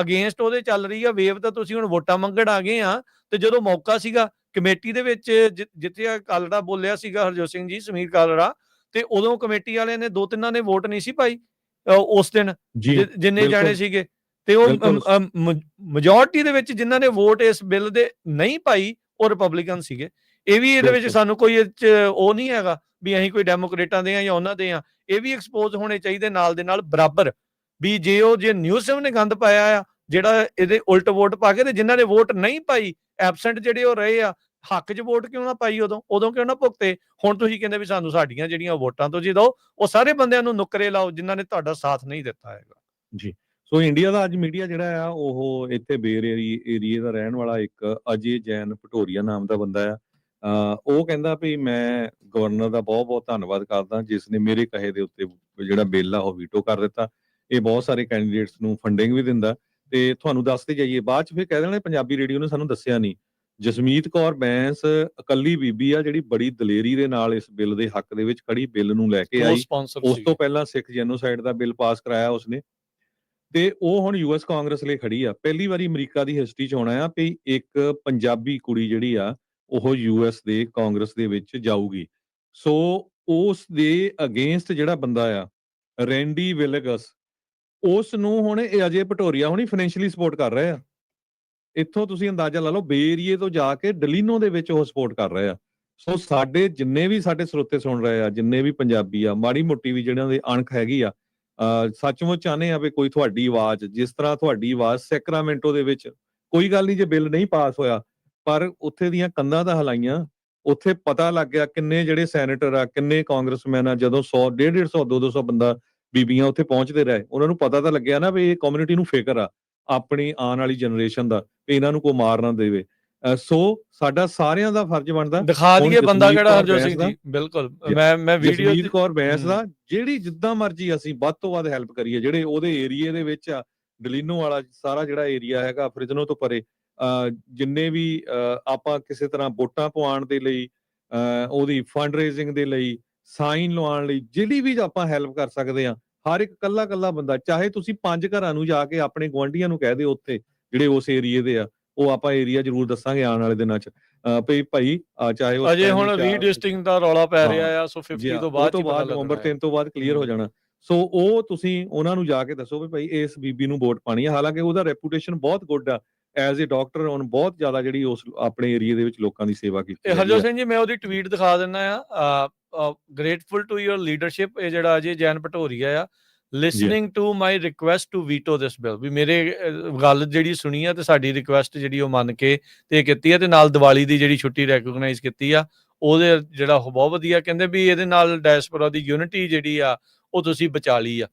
ਅਗੇਂਸਟ ਉਹਦੇ ਚੱਲ ਰਹੀ ਆ ਵੇਵ, ਤਾਂ ਤੁਸੀਂ ਹੁਣ ਵੋਟਾਂ ਮੰਗਣ ਆ ਗਏ ਆ, ਤੇ ਜਦੋਂ ਮੌਕਾ ਸੀਗਾ ਕਮੇਟੀ ਦੇ ਵਿੱਚ ਜਿੱਥੇ ਕਾਲੜਾ ਬੋਲਿਆ ਸੀਗਾ ਹਰਜੋਤ ਸਿੰਘ ਜੀ, ਸਮੀਰ ਕਾਲੜਾ, ਤੇ ਉਦੋਂ ਕਮੇਟੀ ਵਾਲਿਆਂ ਨੇ 2-3 ਨੇ ਵੋਟ ਨਹੀਂ ਸੀ ਪਾਈ ਉਸ ਦਿਨ, ਜਿੰਨੇ ਜਾਣੇ ਸੀਗੇ, ਤੇ ਉਹ ਮੈਜੋਰਟੀ ਦੇ ਵਿੱਚ ਜਿਨ੍ਹਾਂ ਨੇ ਵੋਟ ਇਸ ਬਿੱਲ ਦੇ ਨਹੀਂ ਪਾਈ ਉਹ ਰਿਪਬਲਿਕਨ ਸੀਗੇ। ਇਹ ਵੀ ਇਹਦੇ ਵਿੱਚ ਸਾਨੂੰ ਕੋਈ ਉਹ ਨਹੀਂ ਹੈਗਾ ਵੀ ਅਸੀਂ ਕੋਈ ਡੈਮੋਕ੍ਰੇਟਾਂ ਦੇ ਆ ਜਾਂ ਉਹਨਾਂ ਦੇ ਆ, ਇਹ ਵੀ ਐਕਸਪੋਜ਼ ਹੋਣੇ ਚਾਹੀਦੇ ਨਾਲ ਦੇ ਨਾਲ ਬਰਾਬਰ, ਵੀ ਜੇ ਨਿਊਜ਼ਮ ਨੇ ਗੰਦ ਪਾਇਆ ਆ ਜਿਹੜਾ ਇਹਦੇ ਉਲਟ ਵੋਟ ਪਾ ਕੇ, ਤੇ ਜਿਨ੍ਹਾਂ ਨੇ ਵੋਟ ਨਹੀਂ ਪਾਈ ਐਬਸੈਂਟ ਜਿਹੜੇ ਉਹ ਰਹੇ ਆ, ਹੱਕ 'ਚ ਵੋਟ ਕਿਉਂ ਨਾ ਪਾਈ ਉਦੋਂ ਕਿਉਂ ਨਾ ਭੁਗਤੇ। ਹੁਣ ਤੁਸੀਂ ਕਹਿੰਦੇ ਵੀ ਸਾਨੂੰ ਸਾਡੀਆਂ ਜਿਹੜੀਆਂ ਵੋਟਾਂ ਤੋਂ ਜੀ ਦਿਓ, ਉਹ ਸਾਰੇ ਬੰਦਿਆਂ ਨੂੰ ਨੁੱਕਰੇ ਲਾਓ ਜਿਨ੍ਹਾਂ ਨੇ ਤੁਹਾਡਾ ਸਾਥ ਨਹੀਂ ਦਿੱਤਾ ਹੈਗਾ ਜੀ। ਸੋ ਇੰਡੀਆ ਦਾ ਅੱਜ ਮੀਡੀਆ ਜਿਹੜਾ ਆ ਉਹ ਇੱਥੇ ਬੇਰ ਏਰੀਏ ਦਾ ਰਹਿਣ ਵਾਲਾ ਇੱਕ ਅਜੇ ਜੈਨ ਭਟੋਰੀਆ ਨਾਮ ਦਾ ਬੰਦਾ ਆ, ਉਹ ਕਹਿੰਦਾ ਵੀ ਮੈਂ ਗਵਰਨਰ ਦਾ ਬਹੁਤ ਧੰਨਵਾਦ ਕਰਦਾ ਜਿਸ ਨੇ ਮੇਰੇ ਕਹੇ ਦੇ ਉੱਤੇ ਜਿਹੜਾ ਬਿੱਲ ਆ ਉਹ ਵੀਟੋ ਕਰ ਦਿੱਤਾ। ਇਹ ਬਹੁਤ ਸਾਰੇ ਕੈਂਡੀਡੇਟਸ ਨੂੰ ਫੰਡਿੰਗ ਵੀ ਦਿੰਦਾ, ਤੇ ਤੁਹਾਨੂੰ ਦੱਸਦੇ ਜਾਈਏ ਬਾਅਦ ਚ ਫਿਰ ਕਹਿ ਦੇਣਾ ਪੰਜਾਬੀ ਰੇਡੀਓ ਨੇ ਸਾਨੂੰ ਦੱਸਿਆ ਨਹੀਂ। ਜਸਮੀਤ ਕੌਰ ਬੈਂਸ ਇਕੱਲੀ ਬੀਬੀ ਆ ਜਿਹੜੀ ਬੜੀ ਦਲੇਰੀ ਦੇ ਨਾਲ ਇਸ ਬਿੱਲ ਦੇ ਹੱਕ ਦੇ ਵਿੱਚ ਖੜੀ, ਬਿੱਲ ਨੂੰ ਲੈ ਕੇ ਆਈ। ਉਸ ਤੋਂ ਪਹਿਲਾਂ ਸਿੱਖ ਜੈਨੋਸਾਈਡ ਦਾ ਬਿੱਲ ਪਾਸ ਕਰਾਇਆ ਉਸਨੇ, ਤੇ ਉਹ ਹੁਣ ਯੂਐਸ ਕਾਂਗਰਸ ਲਈ ਖੜੀ ਆ। ਪਹਿਲੀ ਵਾਰੀ ਅਮਰੀਕਾ ਦੀ ਹਿਸਟਰੀ ਚ ਹੋਣਾ ਆ ਵੀ ਇੱਕ ਪੰਜਾਬੀ ਕੁੜੀ ਜਿਹੜੀ ਆ ਉਹ ਯੂਐਸ ਦੇ ਕਾਂਗਰਸ ਦੇ ਵਿੱਚ ਜਾਊਗੀ। ਸੋ ਉਸ ਦੇ ਅਗੇਂਸਟ ਜਿਹੜਾ ਬੰਦਾ ਆ ਰੈਂਡੀ ਵਿਲਗਸ, ਉਸ ਨੂੰ ਹੁਣ ਇਹ ਅਜੇ ਭਟੋਰੀਆ ਹੁਣੀ ਫਾਈਨੈਂਸ਼ੀਅਲੀ ਸਪੋਰਟ ਕਰ ਰਹੇ ਆ। ਇੱਥੋਂ ਤੁਸੀਂ ਅੰਦਾਜ਼ਾ ਲਾ ਲਓ ਬੇਰੀਏ ਤੋਂ ਜਾ ਕੇ ਡਲੀਨੋ ਦੇ ਵਿੱਚ ਉਹ ਸਪੋਰਟ ਕਰ ਰਹੇ ਆ। ਸੋ ਸਾਡੇ ਜਿੰਨੇ ਵੀ ਸਾਡੇ ਸਰੋਤੇ ਸੁਣ ਰਹੇ ਆ, ਜਿੰਨੇ ਵੀ ਪੰਜਾਬੀ ਆ, ਮਾੜੀ ਮੋਟੀ ਵੀ ਜਿਹਨਾਂ ਦੀ ਅਣਖ ਹੈਗੀ ਆ, ਸੱਚਮੁੱਚ ਚਾਹੁੰਦੇ ਆ ਵੀ ਕੋਈ ਤੁਹਾਡੀ ਆਵਾਜ਼, ਜਿਸ ਤਰ੍ਹਾਂ ਤੁਹਾਡੀ ਆਵਾਜ਼ ਸੈਕਰਾਮੈਂਟੋ ਦੇ ਵਿੱਚ, ਕੋਈ ਗੱਲ ਨਹੀਂ ਜੇ ਬਿੱਲ ਨਹੀਂ ਪਾਸ ਹੋਇਆ, ਪਰ ਉੱਥੇ ਦੀਆਂ ਕੰਧਾਂ ਤਾਂ ਹਿਲਾਈਆਂ, ਉੱਥੇ ਪਤਾ ਲੱਗ ਗਿਆ ਕਿੰਨੇ ਜਿਹੜੇ ਸੈਨੇਟਰ ਆ, ਕਿੰਨੇ ਕਾਂਗਰਸਮੈਨ ਆ, ਜਦੋਂ 100, 150, 200 ਬੰਦਾ ਬੀਬੀਆਂ ਉੱਥੇ ਪਹੁੰਚਦੇ ਰਹੇ, ਉਹਨਾਂ ਨੂੰ ਪਤਾ ਤਾਂ ਲੱਗਿਆ ਨਾ ਵੀ ਇਹ ਕਮਿਊਨਿਟੀ ਨੂੰ ਫਿਕਰ ਆ ਆਪਣੀ ਆਉਣ ਵਾਲੀ ਜਨਰੇਸ਼ਨ ਦਾ, ਵੀ ਇਹਨਾਂ ਨੂੰ ਕੋਈ ਮਾਰ ਨਾ ਦੇਵੇ। ਸੋ ਸਾਡਾ ਸਾਰਿਆਂ ਦਾ ਫਰਜ਼ ਬਣਦਾ ਦਿਖਾ ਦਈਏ ਬੰਦਾ ਕਿਹੜਾ ਹਰਜੋਤ ਸਿੰਘ ਜੀ। ਬਿਲਕੁਲ, ਮੈਂ ਵੀਡੀਓ ਜਸਮੀਤ ਕੌਰ ਬੈਂਸ ਦਾ ਜਿਹੜੀ ਜਿੱਦਾਂ ਮਰਜ਼ੀ ਅਸੀਂ ਵੱਧ ਤੋਂ ਵੱਧ ਹੈਲਪ ਕਰੀਏ, ਜਿਹੜੇ ਉਹਦੇ ਏਰੀਏ ਦੇ ਵਿੱਚ ਆ, ਡਲੀਨੋ ਵਾਲਾ ਸਾਰਾ ਜਿਹੜਾ ਏਰੀਆ ਹੈਗਾ, ਫਰਿਜ਼ਨੋ ਤੋਂ ਪਰੇ, ਜਿੰਨੇ ਵੀ ਆਪਾਂ ਕਿਸੇ ਤਰ੍ਹਾਂ ਵੋਟਾਂ ਪਵਾਉਣ ਦੇ ਲਈ, ਉਹਦੀ ਫੰਡ ਰੇਜ਼ਿੰਗ ਦੇ ਲਈ, ਸਾਈਨ ਲਵਾਉਣ ਲਈ, ਜਿਹੜੀ ਵੀ ਆਪਾਂ ਹੈਲਪ ਕਰ ਸਕਦੇ ਆ, ਹਰ ਇੱਕ ਕੱਲਾ ਬੰਦਾ, ਚਾਹੇ ਤੁਸੀਂ 5 ਘਰਾਂ ਨੂੰ ਜਾ ਕੇ ਆਪਣੇ ਗੁਆਂਢੀਆਂ ਨੂੰ ਕਹਿ ਦਿਓ ਉੱਥੇ ਜਿਹੜੇ ਉਸ ਏਰੀਏ ਦੇ ਆ, ਉਹ ਆਪਾਂ ਏਰੀਆ ਜ਼ਰੂਰ ਦੱਸਾਂਗੇ ਆਉਣ ਵਾਲੇ ਦਿਨਾਂ ਚ, ਭਾਈ ਚਾਹੇ ਉਹ ਅਜੇ ਹੁਣ ਰੀਡਿਸਟ੍ਰਿਕਟ ਦਾ ਰੌਲਾ ਪੈ ਰਿਹਾ ਆ, ਸੋ 50 ਤੋਂ ਬਾਅਦ ਨਵੰਬਰ 3 ਤੋਂ ਬਾਅਦ ਕਲੀਅਰ ਹੋ ਜਾਣਾ। ਸੋ ਉਹ ਤੁਸੀਂ ਉਹਨਾਂ ਨੂੰ ਜਾ ਕੇ ਦੱਸੋ ਵੀ ਭਾਈ ਇਸ ਬੀਬੀ ਨੂੰ ਵੋਟ ਪਾਣੀ ਆ। ਹਾਲਾਂਕਿ ਉਹਦਾ ਰੈਪੂਟੇਸ਼ਨ ਬਹੁਤ ਗੁੱਡ ਆ ਐਜ਼ ਏ ਡਾਕਟਰ, ਉਹਨ ਬਹੁਤ ਜ਼ਿਆਦਾ ਜਿਹੜੀ ਉਸ ਆਪਣੇ ਏਰੀਏ ਦੇ ਵਿੱਚ ਲੋਕਾਂ ਦੀ ਸੇਵਾ ਕੀਤੀ। ਹਰਜੋਤ ਸਿੰਘ ਜੀ, ਮੈਂ ਉਹਦੀ ਟਵੀਟ ਦਿਖਾ ਦਿੰਦਾ ਆ, ਗ੍ਰੇਟਫੁਲ ਟੂ ਯੂਰ ਲੀਡਰਸ਼ਿਪ। ਇਹ ਜਿਹੜਾ ਅਜੇ ਜੈਨ ਭਟੋਰੀਆ ਆ, listening to my request to veto this bill, ਵੀ ਮੇਰੇ ਗੱਲ ਜਿਹੜੀ ਸੁਣੀ ਆ ਤੇ ਸਾਡੀ ਰਿਕੁਐਸਟ ਜਿਹੜੀ ਉਹ ਮੰਨ ਕੇ ਤੇ ਕੀਤੀ ਆ, ਤੇ ਨਾਲ ਦੀਵਾਲੀ ਦੀ ਜਿਹੜੀ ਛੁੱਟੀ ਰੈਕੋਗਨਾਈਜ਼ ਕੀਤੀ ਆ, ਉਹਦੇ ਜਿਹੜਾ ਉਹ ਬਹੁਤ ਵਧੀਆ। ਕਹਿੰਦੇ ਵੀ ਇਹਦੇ ਨਾਲ ਡਾਇਸਪੋਰਾ ਦੀ ਯੂਨਿਟੀ ਜਿਹੜੀ ਆ ਉਹ ਤੁਸੀਂ ਬਚਾ ਲਈ ਆ।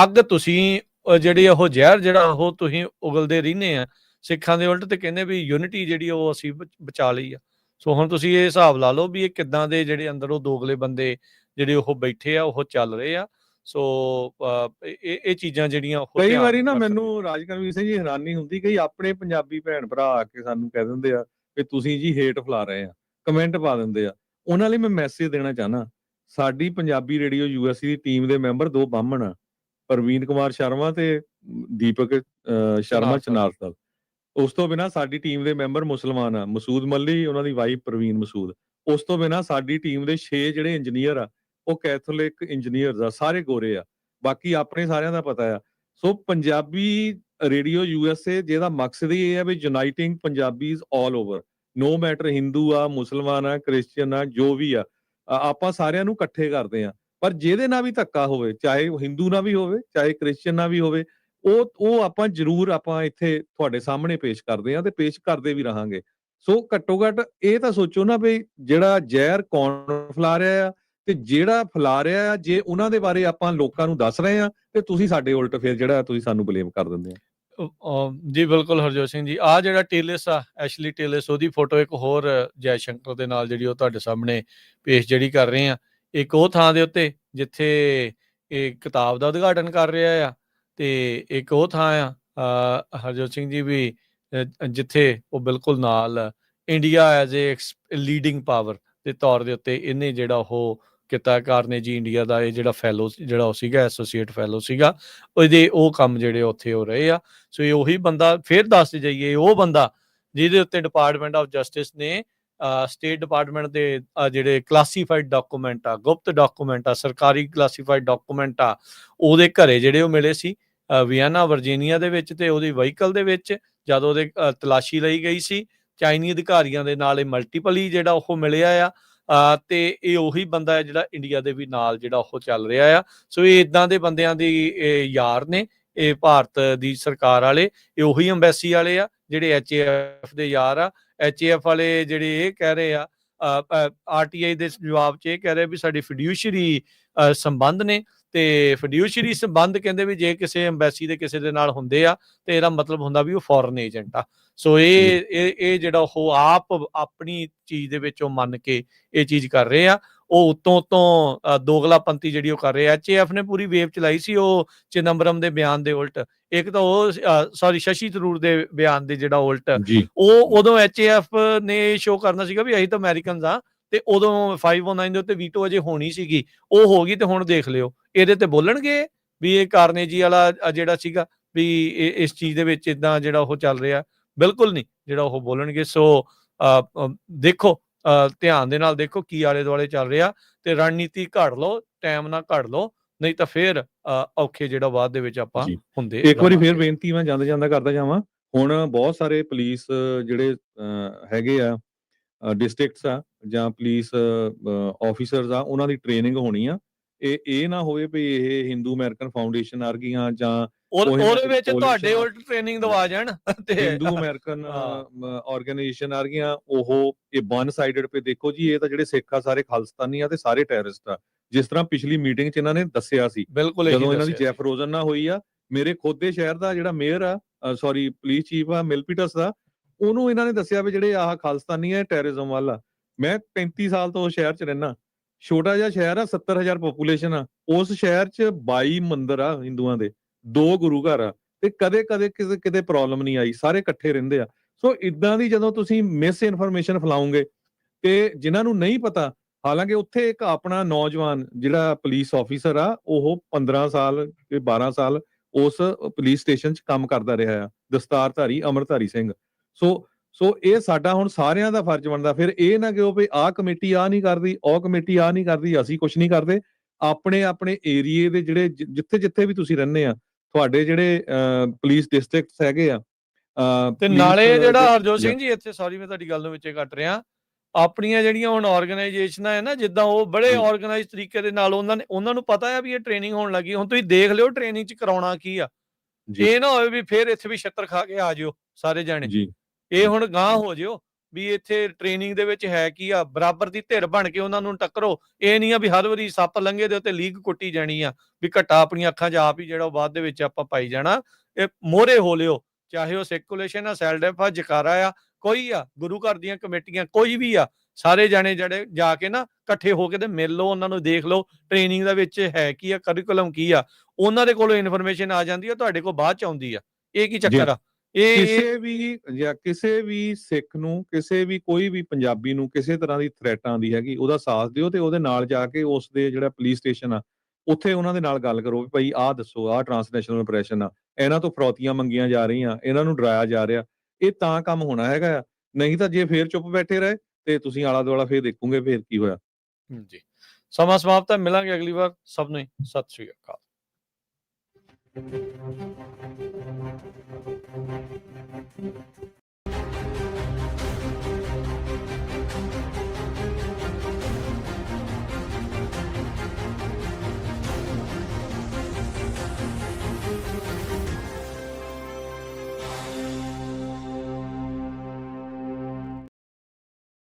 ਅੱਗ ਤੁਸੀਂ ਜਿਹੜੀ ਉਹ ਜ਼ਹਿਰ ਜਿਹੜਾ ਉਹ ਤੁਸੀਂ ਉਗਲਦੇ ਰਹਿੰਦੇ ਆ ਸਿੱਖਾਂ ਦੇ ਉਲਟ, ਤੇ ਕਹਿੰਦੇ ਵੀ ਯੂਨਿਟੀ ਜਿਹੜੀ ਉਹ ਅਸੀਂ ਬਚਾ ਲਈ ਆ। ਸੋ ਹੁਣ ਤੁਸੀਂ ਇਹ ਹਿਸਾਬ ਲਾ ਲਓ ਵੀ ਇਹ ਕਿੱਦਾਂ ਦੇ ਜਿਹੜੇ ਅੰਦਰ ਉਹ ਦੋਗਲੇ ਬੰਦੇ ਜਿਹੜੇ ਉਹ ਬੈਠੇ ਆ ਉਹ ਚੱਲ ਰਹੇ ਆ। ਸੋ ਇਹ ਚੀਜ਼ਾਂ ਜਿਹੜੀਆਂ ਕਈ ਵਾਰੀ ਨਾ ਮੈਨੂੰ ਰਾਜਕਰਮਵੀਰ ਸਿੰਘ ਜੀ ਹੈਰਾਨੀ ਹੁੰਦੀ, ਕਈ ਆਪਣੇ ਪੰਜਾਬੀ ਭੈਣ ਭਰਾ ਆ ਕੇ ਸਾਨੂੰ ਕਹਿ ਦਿੰਦੇ ਆ ਕਿ ਤੁਸੀਂ ਜੀ ਹੇਟ ਫੈਲਾ ਰਹੇ ਆ, ਕਮੈਂਟ ਪਾ ਦਿੰਦੇ ਆ। ਉਹਨਾਂ ਲਈ ਮੈਂ ਮੈਸੇਜ ਦੇਣਾ ਚਾਹਨਾ, ਸਾਡੀ ਪੰਜਾਬੀ ਰੇਡੀਓ ਯੂਐਸਸੀ ਦੀ ਟੀਮ ਦੇ ਮੈਂਬਰ 2 ਬਾਹਮਣ ਆ, ਪ੍ਰਵੀਨ ਕੁਮਾਰ ਸ਼ਰਮਾ ਤੇ ਦੀਪਕ ਸ਼ਰਮਾ ਚਨਾਰਸਲ। ਉਸ ਤੋਂ ਬਿਨਾਂ ਸਾਡੀ ਟੀਮ ਦੇ ਮੈਂਬਰ ਮੁਸਲਮਾਨ ਆ, ਮਸੂਦ ਮੱਲੀ, ਉਹਨਾਂ ਦੀ ਵਾਈਫ ਪ੍ਰਵੀਨ ਮਸੂਦ। ਉਸ ਤੋਂ ਬਿਨਾਂ ਸਾਡੀ ਟੀਮ ਦੇ 6 ਜਿਹੜੇ ਇੰਜੀਨੀਅਰ ਆ ਉਹ ਕੈਥੋਲਿਕ ਇੰਜੀਨੀਅਰਸ ਆ, ਸਾਰੇ ਗੋਰੇ ਆ। ਬਾਕੀ ਆਪਣੇ ਸਾਰਿਆਂ ਦਾ ਪਤਾ ਆ। ਸੋ ਪੰਜਾਬੀ ਰੇਡੀਓ USA ਜਿਹਦਾ ਮਕਸਦ ਹੀ ਇਹ ਹੈ ਵੀ uniting Punjabis all over, no matter Hindu ਆ, ਮੁਸਲਮਾਨ ਆ, ਕ੍ਰਿਸਚੀਅਨ ਆ, ਜੋ ਵੀ ਆ, ਆਪਾਂ ਸਾਰਿਆਂ ਨੂੰ ਇਕੱਠੇ ਕਰਦੇ ਆ। ਪਰ ਜਿਹਦੇ ਨਾਲ ਵੀ ਧੱਕਾ ਹੋਵੇ, ਚਾਹੇ ਉਹ ਹਿੰਦੂ ਨਾਲ ਵੀ ਹੋਵੇ, ਚਾਹੇ ਕ੍ਰਿਸਚੀਅਨ ਨਾਲ ਵੀ ਹੋਵੇ, ਉਹ ਆਪਾਂ ਜ਼ਰੂਰ ਆਪਾਂ ਇੱਥੇ ਤੁਹਾਡੇ ਸਾਹਮਣੇ ਪੇਸ਼ ਕਰਦੇ ਆ ਤੇ ਪੇਸ਼ ਕਰਦੇ ਵੀ ਰਹਾਂਗੇ। ਸੋ ਘੱਟੋ ਘੱਟ ਇਹ ਤਾਂ ਸੋਚੋ ਨਾ ਵੀ ਜਿਹੜਾ ਜ਼ਹਿਰ ਕੌਣ ਫੈਲਾ ਰਿਹਾ ਆ ਤੇ ਜਿਹੜਾ ਫੈਲਾ ਰਿਹਾ ਆ, ਜੇ ਉਹਨਾਂ ਦੇ ਬਾਰੇ ਆਪਾਂ ਲੋਕਾਂ ਨੂੰ ਦੱਸ ਰਹੇ ਆ ਤੇ ਤੁਸੀਂ ਸਾਡੇ ਉਲਟ ਫਿਰ ਜਿਹੜਾ ਤੁਸੀਂ ਸਾਨੂੰ ਬਲੇਮ ਕਰ ਦਿੰਦੇ ਆ। ਜੀ ਬਿਲਕੁਲ ਹਰਜੋਤ ਸਿੰਘ ਜੀ, ਆ ਜਿਹੜਾ ਟੇਲਿਸ ਆ, ਐਸ਼ਲੀ ਟੇਲਿਸ, ਉਹਦੀ ਫੋਟੋ ਇੱਕ ਹੋਰ ਜੈ ਸ਼ੰਕਰ ਦੇ ਨਾਲ ਜਿਹੜੀ ਉਹ ਤੁਹਾਡੇ ਸਾਹਮਣੇ ਪੇਸ਼ ਜਿਹੜੀ ਕਰ ਰਹੇ ਆ। ਇੱਕ ਉਹ ਥਾਂ ਦੇ ਉੱਤੇ ਜਿੱਥੇ ਇਹ ਕਿਤਾਬ ਦਾ ਉਦਘਾਟਨ ਕਰ ਰਿਹਾ ਆ, ਤੇ ਇੱਕ ਉਹ ਥਾਂ ਆ ਹਰਜੋਤ ਸਿੰਘ ਜੀ ਵੀ ਜਿੱਥੇ ਉਹ ਬਿਲਕੁਲ ਨਾਲ India as a leading power ਦੇ ਤੌਰ ਦੇ ਉੱਤੇ ਇਹਨੇ ਜਿਹੜਾ ਉਹ ਕੀਤਾ। ਕਾਰਨੇਜੀ ਇੰਡੀਆ ਦਾ ਇਹ ਜਿਹੜਾ ਫੈਲੋ ਜਿਹੜਾ ਉਹ ਸੀਗਾ, ਐਸੋਸੀਏਟ ਫੈਲੋ ਸੀਗਾ, ਉਹਦੇ ਉਹ ਕੰਮ ਜਿਹੜੇ ਉੱਥੇ ਹੋ ਰਹੇ ਆ। ਸੋ ਇਹ ਉਹੀ ਬੰਦਾ, ਫਿਰ ਦੱਸਦੇ ਜਾਈਏ, ਉਹ ਬੰਦਾ ਜਿਹਦੇ ਉੱਤੇ ਡਿਪਾਰਟਮੈਂਟ ਆਫ ਜਸਟਿਸ ਨੇ ਸਟੇਟ ਡਿਪਾਰਟਮੈਂਟ ਦੇ ਜਿਹੜੇ ਕਲਾਸੀਫਾਈਡ ਡਾਕੂਮੈਂਟ ਆ, ਗੁਪਤ ਡਾਕੂਮੈਂਟ ਆ, ਸਰਕਾਰੀ ਕਲਾਸੀਫਾਈਡ ਡਾਕੂਮੈਂਟ ਆ, ਉਹਦੇ ਘਰੇ ਜਿਹੜੇ ਉਹ ਮਿਲੇ ਸੀ ਵਿਆਨਾ ਵਰਜੀਨੀਆ ਦੇ ਵਿੱਚ, ਤੇ ਉਹਦੀ ਵਹੀਕਲ ਦੇ ਵਿੱਚ ਜਦ ਉਹਦੇ ਤਲਾਸ਼ੀ ਲਈ ਗਈ ਸੀ ਚਾਈਨੀ ਅਧਿਕਾਰੀਆਂ ਦੇ ਨਾਲ, ਇਹ ਮਲਟੀਪਲੀ ਜਿਹੜਾ ਉਹ ਮਿਲਿਆ ਆ। ਤੇ ਇਹ ਉਹੀ ਬੰਦਾ ਹੈ ਜਿਹੜਾ ਇੰਡੀਆ ਦੇ ਵੀ ਨਾਲ ਜਿਹੜਾ ਉਹ ਚੱਲ ਰਿਹਾ ਆ। ਸੋ ਇਹ ਇਦਾਂ ਦੇ ਬੰਦਿਆਂ ਦੀ ਯਾਰ ਨੇ ਇਹ ਭਾਰਤ ਦੀ ਸਰਕਾਰ ਵਾਲੇ, ਇਹ ਉਹੀ ਅੰਬੈਸੀ ਵਾਲੇ ਆ ਜਿਹੜੇ HAF ਦੇ ਯਾਰ ਆ। HAF ਵਾਲੇ ਜਿਹੜੇ ਇਹ ਕਹਿ ਰਹੇ ਆ RTI ਦੇ ਜਵਾਬ 'ਚ ਇਹ ਕਹਿ ਰਹੇ ਵੀ ਸਾਡੀ ਫਿਡਿਊਸ਼ਰੀ ਸੰਬੰਧ ਨੇ, ਤੇ ਫਿਡਿਊਸ਼ਰੀ ਸੰਬੰਧ ਕਹਿੰਦੇ ਵੀ ਜੇ ਕਿਸੇ ਅੰਬੈਸੀ ਦੇ ਕਿਸੇ ਦੇ ਨਾਲ ਹੁੰਦੇ ਆ ਤੇ ਇਹਦਾ ਮਤਲਬ ਹੁੰਦਾ ਵੀ ਉਹ ਫੋਰਨ ਏਜੰਟ ਆ। ਸੋ ਇਹ ਜਿਹੜਾ ਉਹ ਆਪ ਆਪਣੀ ਚੀਜ਼ ਦੇ ਵਿੱਚ ਉਹ ਮੰਨ ਕੇ ਇਹ ਚੀਜ਼ ਕਰ ਰਹੇ ਆ। ਉਹ ਉੱਤੋਂ ਦੋਗਲਾਪੰਤੀ ਜਿਹੜੀ ਉਹ ਕਰ ਰਹੇ ਆ। HAF ਨੇ ਪੂਰੀ ਵੇਵ ਚਲਾਈ ਸੀ ਉਹ ਚਿਦੰਬਰਮ ਦੇ ਬਿਆਨ ਦੇ ਉਲਟ, ਇੱਕ ਤਾਂ ਉਹ ਸ਼ਸ਼ੀ ਥਰੂਰ ਦੇ ਬਿਆਨ ਦੇ ਜਿਹੜਾ ਉਲਟ, ਉਹ ਉਦੋਂ HAF ਨੇ ਸ਼ੋਅ ਕਰਨਾ ਸੀਗਾ ਵੀ ਅਸੀਂ ਤਾਂ ਅਮਰੀਕਨਸ ਆ, ਤੇ ਉਦੋਂ 509 ਦੇ ਉੱਤੇ ਵੀਟੋ ਅਜੇ ਹੋਣੀ ਸੀਗੀ, ਉਹ ਹੋ ਗਈ। ਤੇ ਹੁਣ ਦੇਖ ਲਿਓ ਇਹਦੇ ਤੇ ਬੋਲਣਗੇ ਵੀ ਇਹ ਕਾਰਨੇਜੀ ਵਾਲਾ ਜਿਹੜਾ ਸੀਗਾ ਵੀ ਇਸ ਚੀਜ਼ ਦੇ ਵਿੱਚ ਇਦਾਂ ਜਿਹੜਾ ਉਹ ਚੱਲ ਰਿਹਾ, ਬਿਲਕੁਲ ਨਹੀਂ ਜਿਹੜਾ ਉਹ ਬੋਲਣਗੇ। ਸੋ ਦੇਖੋ, ਧਿਆਨ ਦੇ ਨਾਲ ਦੇਖੋ ਕੀ ਆਲੇ ਦੁਆਲੇ ਚੱਲ ਰਿਹਾ, ਤੇ ਰਣਨੀਤੀ ਘੜ ਲਓ, ਟਾਈਮ ਨਾਲ ਘੜ ਲਓ, ਨਹੀਂ ਤਾਂ ਫਿਰ ਔਖੇ ਜਿਹੜਾ ਬਾਅਦ ਦੇ ਵਿੱਚ ਆਪਾਂ ਹੁੰਦੇ। ਇੱਕ ਵਾਰੀ ਫਿਰ ਬੇਨਤੀ ਮੈਂ ਜਾਂਦਾ ਜਾਂਦਾ ਕਰਦਾ ਜਾਵਾਂ, ਹੁਣ ਬਹੁਤ ਸਾਰੇ ਪੁਲਿਸ ਜਿਹੜੇ ਹੈਗੇ ਆ ਡਿਸਟ੍ਰਿਕਟਸ ਆ ਜਾਂ ਪੁਲਿਸ ਆਫੀਸਰਸ ਆ, ਉਹਨਾਂ ਦੀ ਟ੍ਰੇਨਿੰਗ ਹੋਣੀ ਆ। ਇਹ ਨਾ ਹੋਵੇ ਵੀ ਇਹ ਹਿੰਦੂ ਅਮਰੀਕਨ ਫਾਊਂਡੇਸ਼ਨ ਵਰਗੀਆਂ ਜਾਂ ਉਹਦੇ ਵਿੱਚ ਤੁਹਾਡੇ ਉਲਟ ਟ੍ਰੇਨਿੰਗ ਦਵਾ ਜਾਣ ਤੇ ਹਿੰਦੂ ਅਮਰੀਕਨ ਆਰਗੇਨਾਈਜੇਸ਼ਨ ਵਰਗੀਆਂ, ਉਹ ਇਹ ਵਨ ਸਾਈਡਡ ਪੇ ਦੇਖੋ ਜੀ, ਇਹ ਤਾਂ ਜਿਹੜੇ ਸਿੱਖ ਆ ਸਾਰੇ ਖਾਲਿਸਤਾਨੀ ਆ ਤੇ ਸਾਰੇ ਟੈਰਰਿਸਟ ਆ, ਜਿਸ ਤਰ੍ਹਾਂ ਪਿਛਲੀ ਮੀਟਿੰਗ 'ਚ ਇਹਨਾਂ ਨੇ ਦੱਸਿਆ ਸੀ। ਬਿਲਕੁਲ ਜਦੋਂ ਇਹਨਾਂ ਦੀ ਜੈਫ ਰੋਜ਼ਨ ਨਾਲ ਹੋਈ ਆ, ਮੇਰੇ ਖੁਦ ਦੇ ਸ਼ਹਿਰ ਦਾ ਜਿਹੜਾ ਮੇਅਰ ਆ, ਸੌਰੀ ਪੁਲਿਸ ਚੀਫ ਆ ਮਿਲਪੀਟਸ ਦਾ, ਉਹਨੂੰ ਇਹਨਾਂ ਨੇ ਦੱਸਿਆ ਵੀ ਜਿਹੜੇ ਆਹ ਖਾਲਿਸਤਾਨੀ ਆ ਟੈਰਰਿਜ਼ਮ ਵੱਲ ਆ। ਮੈਂ 35 ਸਾਲ ਤੋਂ ਉਸ ਸ਼ਹਿਰ 'ਚ ਰਹਿਣਾ, ਛੋਟਾ ਜਿਹਾ ਸ਼ਹਿਰ ਆ, 70,000 ਪੋਪੂਲੇਸ਼ਨ ਆ। ਉਸ ਸ਼ਹਿਰ 'ਚ 22 ਮੰਦਿਰ ਆ ਹਿੰਦੂਆਂ ਦੇ, 2 ਗੁਰੂ ਘਰ ਆ, ਤੇ ਕਦੇ ਕਿਤੇ ਪ੍ਰੋਬਲਮ ਨਹੀਂ ਆਈ, ਸਾਰੇ ਇਕੱਠੇ ਰਹਿੰਦੇ ਆ। ਸੋ ਇਦਾਂ ਦੀ ਜਦੋਂ ਤੁਸੀਂ ਮਿਸ ਇਨਫੋਰਮੇਸ਼ਨ ਫੈਲਾਓਗੇ ਤੇ ਜਿਨ੍ਹਾਂ ਨੂੰ ਨਹੀਂ ਪਤਾ, ਹਾਲਾਂਕਿ ਉੱਥੇ ਇੱਕ ਆਪਣਾ ਨੌਜਵਾਨ ਜਿਹੜਾ ਪੁਲਿਸ ਆਫੀਸਰ ਆ, ਉਹ 15 ਸਾਲ ਤੇ 12 ਸਾਲ ਉਸ ਪੁਲਿਸ ਸਟੇਸ਼ਨ 'ਚ ਕੰਮ ਕਰਦਾ ਰਿਹਾ ਆ, ਦਸਤਾਰਧਾਰੀ ਅਮਰਧਾਰੀ ਸਿੰਘ। ਸੋ ਇਹ ਸਾਡਾ ਹੁਣ ਸਾਰਿਆਂ ਦਾ ਫਰਜ਼ ਬਣਦਾ। ਫਿਰ ਇਹ ਨਾ ਕਿਉਂ ਵੀ ਆਹ ਕਮੇਟੀ ਆਹ ਨਹੀਂ ਕਰਦੀ, ਉਹ ਕਮੇਟੀ ਆਹ ਨਹੀਂ ਕਰਦੀ, ਅਸੀਂ ਕੁਝ ਨਹੀਂ ਕਰਦੇ। ਆਪਣੇ ਏਰੀਏ ਦੇ ਜਿਹੜੇ ਜਿੱਥੇ ਵੀ ਤੁਸੀਂ ਰਹਿੰਦੇ ਆ, ਤੁਹਾਡੇ ਜਿਹੜੇ ਪੁਲਿਸ ਡਿਸਟ੍ਰਿਕਟਸ ਹੈਗੇ ਆ, ਤੇ ਨਾਲੇ ਜਿਹੜਾ ਹਰਜੋਤ ਸਿੰਘ ਜੀ ਇੱਥੇ, ਸੌਰੀ ਮੈਂ ਤੁਹਾਡੀ ਗੱਲ ਨੂੰ ਵਿੱਚੇ ਕੱਟ ਰਿਹਾ, ਆਪਣੀਆਂ ਜਿਹੜੀਆਂ ਹੁਣ ਆਰਗੇਨਾਈਜੇਸ਼ਨਾਂ ਹੈ ਨਾ, ਜਿੱਦਾਂ ਉਹ ਬੜੇ ਆਰਗੇਨਾਈਜ਼ ਤਰੀਕੇ ਦੇ ਨਾਲ ਉਹਨਾਂ ਨੂੰ ਪਤਾ ਹੈ ਵੀ ਇਹ ਟ੍ਰੇਨਿੰਗ ਹੋਣ ਲੱਗੀ। ਹੁਣ ਤੁਸੀਂ ਦੇਖ ਲਿਓ ਟ੍ਰੇਨਿੰਗ 'ਚ ਕਰਾਉਣਾ ਕੀ ਆ, ਇਹ ਨਾ ਹੋਵੇ ਵੀ ਫਿਰ ਇੱਥੇ ਵੀ ਛੱਤਰ ਖਾ ਕੇ ਆ ਜਿਓ ਸਾਰੇ ਜਾਣੇ। ਇਹ ਹੁਣ ਗਾਂਹ ਹੋ ਜਿਓ ਵੀ ਇੱਥੇ ਟ੍ਰੇਨਿੰਗ ਦੇ ਵਿੱਚ ਹੈ ਕੀ ਆ, ਬਰਾਬਰ ਦੀ ਧਿਰ ਬਣ ਕੇ ਉਹਨਾਂ ਨੂੰ ਟੱਕਰੋ। ਇਹ ਨਹੀਂ ਆ ਵੀ ਹਰ ਵਾਰੀ ਸੱਪ ਲੰਘੇ ਦੇ ਉੱਤੇ ਲੀਕ ਕੁੱਟੀ ਜਾਣੀ ਆ, ਵੀ ਘੱਟਾ ਆਪਣੀਆਂ ਅੱਖਾਂ 'ਚ ਆਪ ਹੀ ਜਿਹੜਾ ਬਾਅਦ ਦੇ ਵਿੱਚ ਆਪਾਂ ਪਾਈ ਜਾਣਾ। ਇਹ ਮੋਹਰੇ ਹੋ ਲਿਓ, ਚਾਹੇ ਉਹ ਸਰਕੂਲੇਸ਼ਨ ਆ, ਸੈਲਡੈਫ ਆ, ਜਕਾਰਾ ਆ, ਕੋਈ ਆ, ਗੁਰੂ ਘਰ ਦੀਆਂ ਕਮੇਟੀਆਂ, ਕੋਈ ਵੀ ਆ, ਸਾਰੇ ਜਾਣੇ ਜਿਹੜੇ ਜਾ ਕੇ ਨਾ ਇਕੱਠੇ ਹੋ ਕੇ ਤੇ ਮਿਲ ਲਓ, ਉਹਨਾਂ ਨੂੰ ਦੇਖ ਲਓ ਟ੍ਰੇਨਿੰਗ ਦੇ ਵਿੱਚ ਹੈ ਕੀ ਆ, ਕਰਿਕੂਲਮ ਕੀ ਆ, ਉਹਨਾਂ ਦੇ ਕੋਲੋਂ ਇਨਫੋਰਮੇਸ਼ਨ ਆ ਜਾਂਦੀ ਆ, ਤੁਹਾਡੇ ਕੋਲ ਬਾਅਦ 'ਚ ਆਉਂਦੀ ਆ। ਇਹ ਕੀ ਚੱਕਰ ਆ? ਕਿਸੇ ਵੀ ਸਿੱਖ ਨੂੰ, ਕਿਸੇ ਵੀ ਕੋਈ ਵੀ ਪੰਜਾਬੀ ਨੂੰ ਕਿਸੇ ਤਰ੍ਹਾਂ ਦੀ ਥ੍ਰੈਟ ਆਉਂਦੀ ਹੈਗੀ, ਉਹਦਾ ਸਾਥ ਦਿਓ ਤੇ ਉਹਦੇ ਨਾਲ ਜਾ ਕੇ ਉਸ ਦੇ ਜਿਹੜਾ ਪੁਲਿਸ ਸਟੇਸ਼ਨ ਆ ਉੱਥੇ ਉਹਨਾਂ ਦੇ ਨਾਲ ਗੱਲ ਕਰੋ ਵੀ ਭਾਈ ਆਹ ਦੱਸੋ, ਆਹ ਟ੍ਰਾਂਸਨੈਸ਼ਨਲ ਆਪਰੇਸ਼ਨ ਆ, ਇਹਨਾਂ ਤੋਂ ਫਰੌਤੀਆਂ ਮੰਗੀਆਂ ਜਾ ਰਹੀਆਂ, ਇਹਨਾਂ ਨੂੰ ਡਰਾਇਆ ਜਾ ਰਿਹਾ। ਇਹ ਤਾਂ ਕੰਮ ਹੋਣਾ ਹੈਗਾ ਆ, ਨਹੀਂ ਤਾਂ ਜੇ ਫੇਰ ਚੁੱਪ ਬੈਠੇ ਰਹੇ ਤੇ ਤੁਸੀਂ ਆਲਾ ਦੁਆਲਾ ਫੇਰ ਦੇਖੋਗੇ ਫੇਰ ਕੀ ਹੋਇਆ। ਜੀ, ਸਮਾਂ ਸਮਾਪਤ ਹੈ, ਮਿਲਾਂਗੇ ਅਗਲੀ ਵਾਰ। ਸਭ ਨੂੰ ਸਤਿ ਸ਼੍ਰੀ ਅਕਾਲ। है।